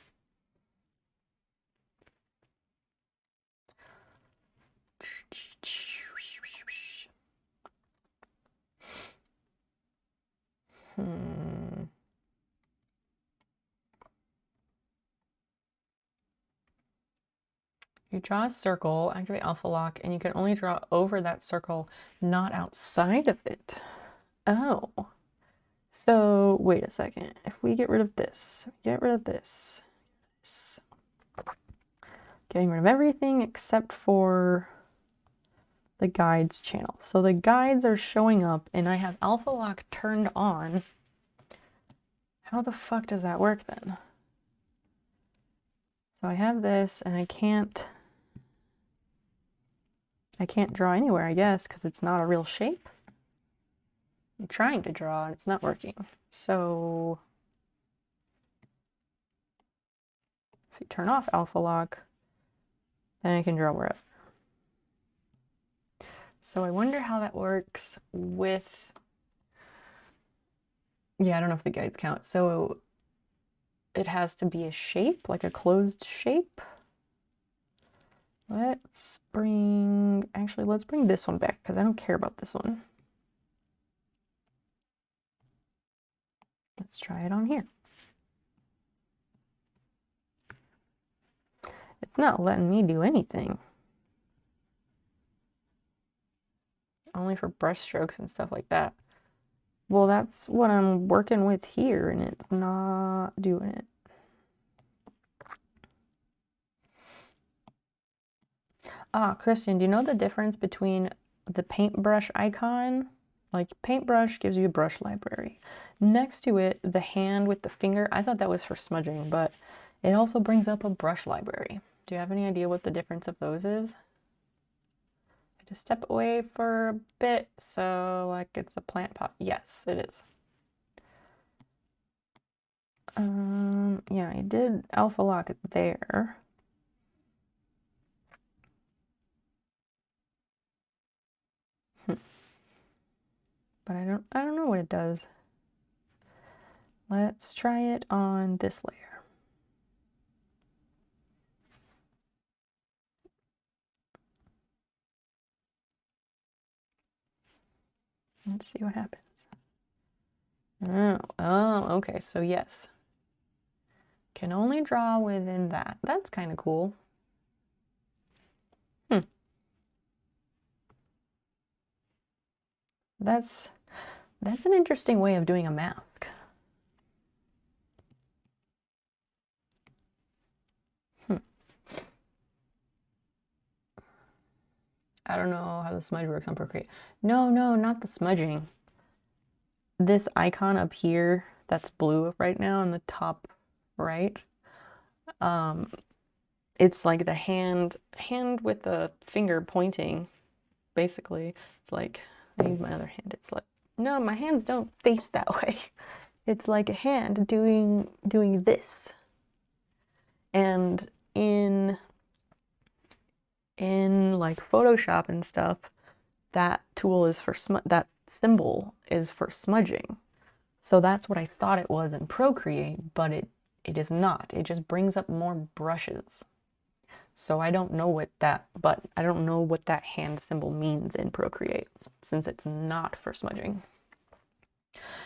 You draw a circle, activate alpha lock, and you can only draw over that circle, not outside of it. Oh. So, wait a second. If we get rid of this, getting rid of everything except for the guides channel. So the guides are showing up and I have alpha lock turned on. How the fuck does that work then? So I have this and I can't draw anywhere, I guess, because it's not a real shape. I'm trying to draw and it's not working. So if you turn off alpha lock, then I can draw wherever. So I wonder how that works with, yeah, I don't know if the guides count. So it has to be a shape, like a closed shape. Let's bring this one back because I don't care about this one. Let's try it on here. It's not letting me do anything. Only for brush strokes and stuff like that. Well, that's what I'm working with here and it's not doing it. Ah, Christian, do you know the difference between the paintbrush icon? Like paintbrush gives you a brush library. Next to it, the hand with the finger, I thought that was for smudging, but it also brings up a brush library. Do you have any idea what the difference of those is? I just step away for a bit, so like it's a plant pot. Yes, it is. Yeah, I did alpha lock it there. But I don't know what it does. Let's try it on this layer. Let's see what happens. Oh, okay, so yes. Can only draw within that. That's kind of cool. That's an interesting way of doing a mask. I don't know how the smudge works on Procreate. No, not the smudging. This icon up here that's blue right now in the top right, it's like the hand with the finger pointing, basically. It's like, I need my other hand. It's like, no, my hands don't face that way. It's like a hand doing this. And in like Photoshop and stuff, that tool is for that symbol is for smudging. So that's what I thought it was in Procreate, but it is not. It just brings up more brushes. So I don't know what that, hand symbol means in Procreate, since it's not for smudging.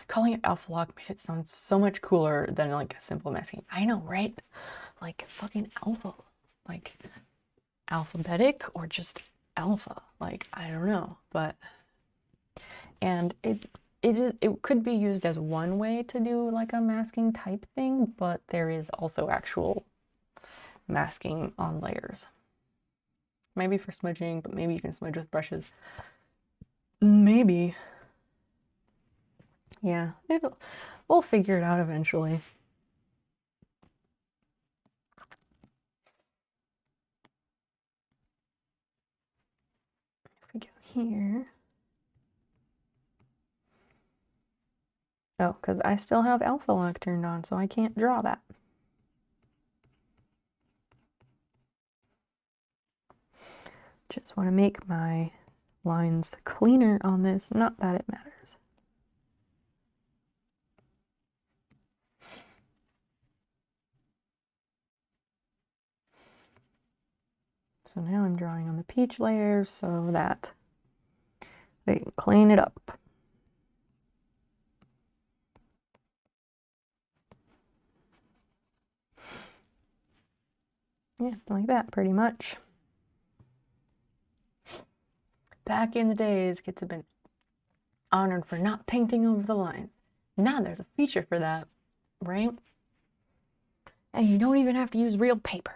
Calling it alpha lock made it sound so much cooler than like a simple masking. I know, right? Like fucking alpha, like alphabetic or just alpha. Like, I don't know, but, and it could be used as one way to do like a masking type thing, but there is also actual masking on layers. Maybe for smudging, but maybe you can smudge with brushes. Maybe. Yeah, we'll figure it out eventually. If we go here. Oh, because I still have alpha lock turned on, so I can't draw that. Just want to make my lines cleaner on this, not that it matters. So now I'm drawing on the peach layer so that they can clean it up. Yeah, like that pretty much. Back in the days, kids have been honored for not painting over the lines. Now there's a feature for that, right? And you don't even have to use real paper.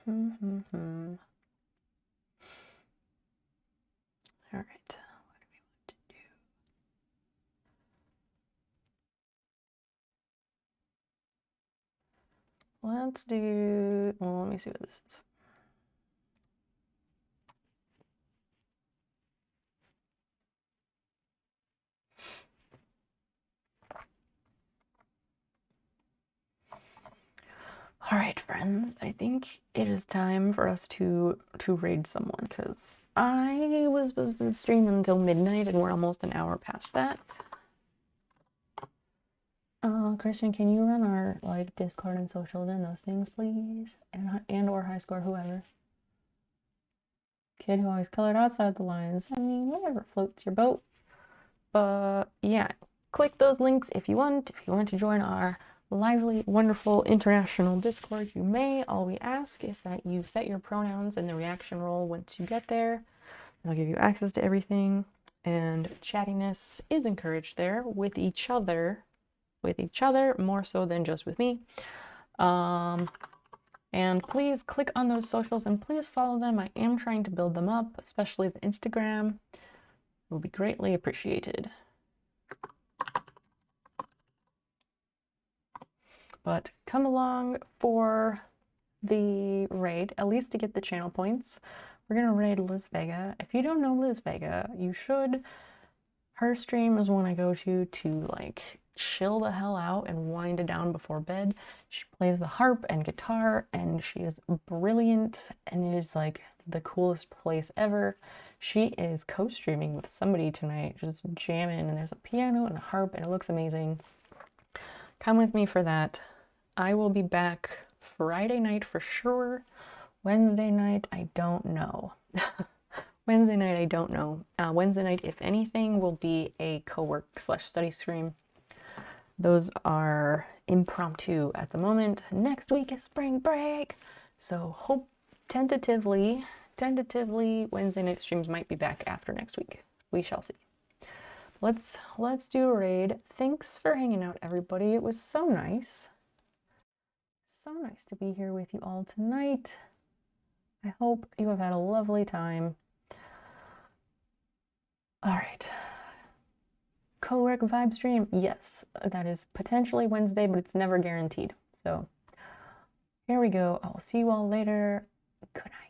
All right. What do we want to do? Let's do, well, let me see what this is. All right, friends, I think it is time for us to raid someone, because I was supposed to stream until midnight and we're almost an hour past that. Christian, can you run our like Discord and socials and those things, please? And or high score, whoever. Kid who always colored outside the lines. I mean, whatever floats your boat. But yeah, click those links if you want. If you want to join our lively, wonderful international Discord, you may. All we ask is that you set your pronouns in the reaction role once you get there. I'll give you access to everything, and chattiness is encouraged there with each other, more so than just with me. And please click on those socials and please follow them. I am trying to build them up, especially the Instagram. It will be greatly appreciated. But come along for the raid, at least to get the channel points. We're gonna raid Liz Vega. If you don't know Liz Vega, you should. Her stream is one I go to like chill the hell out and wind it down before bed. She plays the harp and guitar and she is brilliant and it is like the coolest place ever. She is co-streaming with somebody tonight, just jamming, and there's a piano and a harp and it looks amazing. Come with me for that. I will be back Friday night for sure. Wednesday night, I don't know. Wednesday night, I don't know. Wednesday night, if anything, will be a co-work/study stream. Those are impromptu at the moment. Next week is spring break, so hope tentatively Wednesday night streams might be back after next week. We shall see. Let's do a raid. Thanks for hanging out, everybody. It was so nice. So nice to be here with you all tonight. I hope you have had a lovely time. All right. Co-work vibe stream. Yes, that is potentially Wednesday, but it's never guaranteed. So here we go. I'll see you all later. Good night.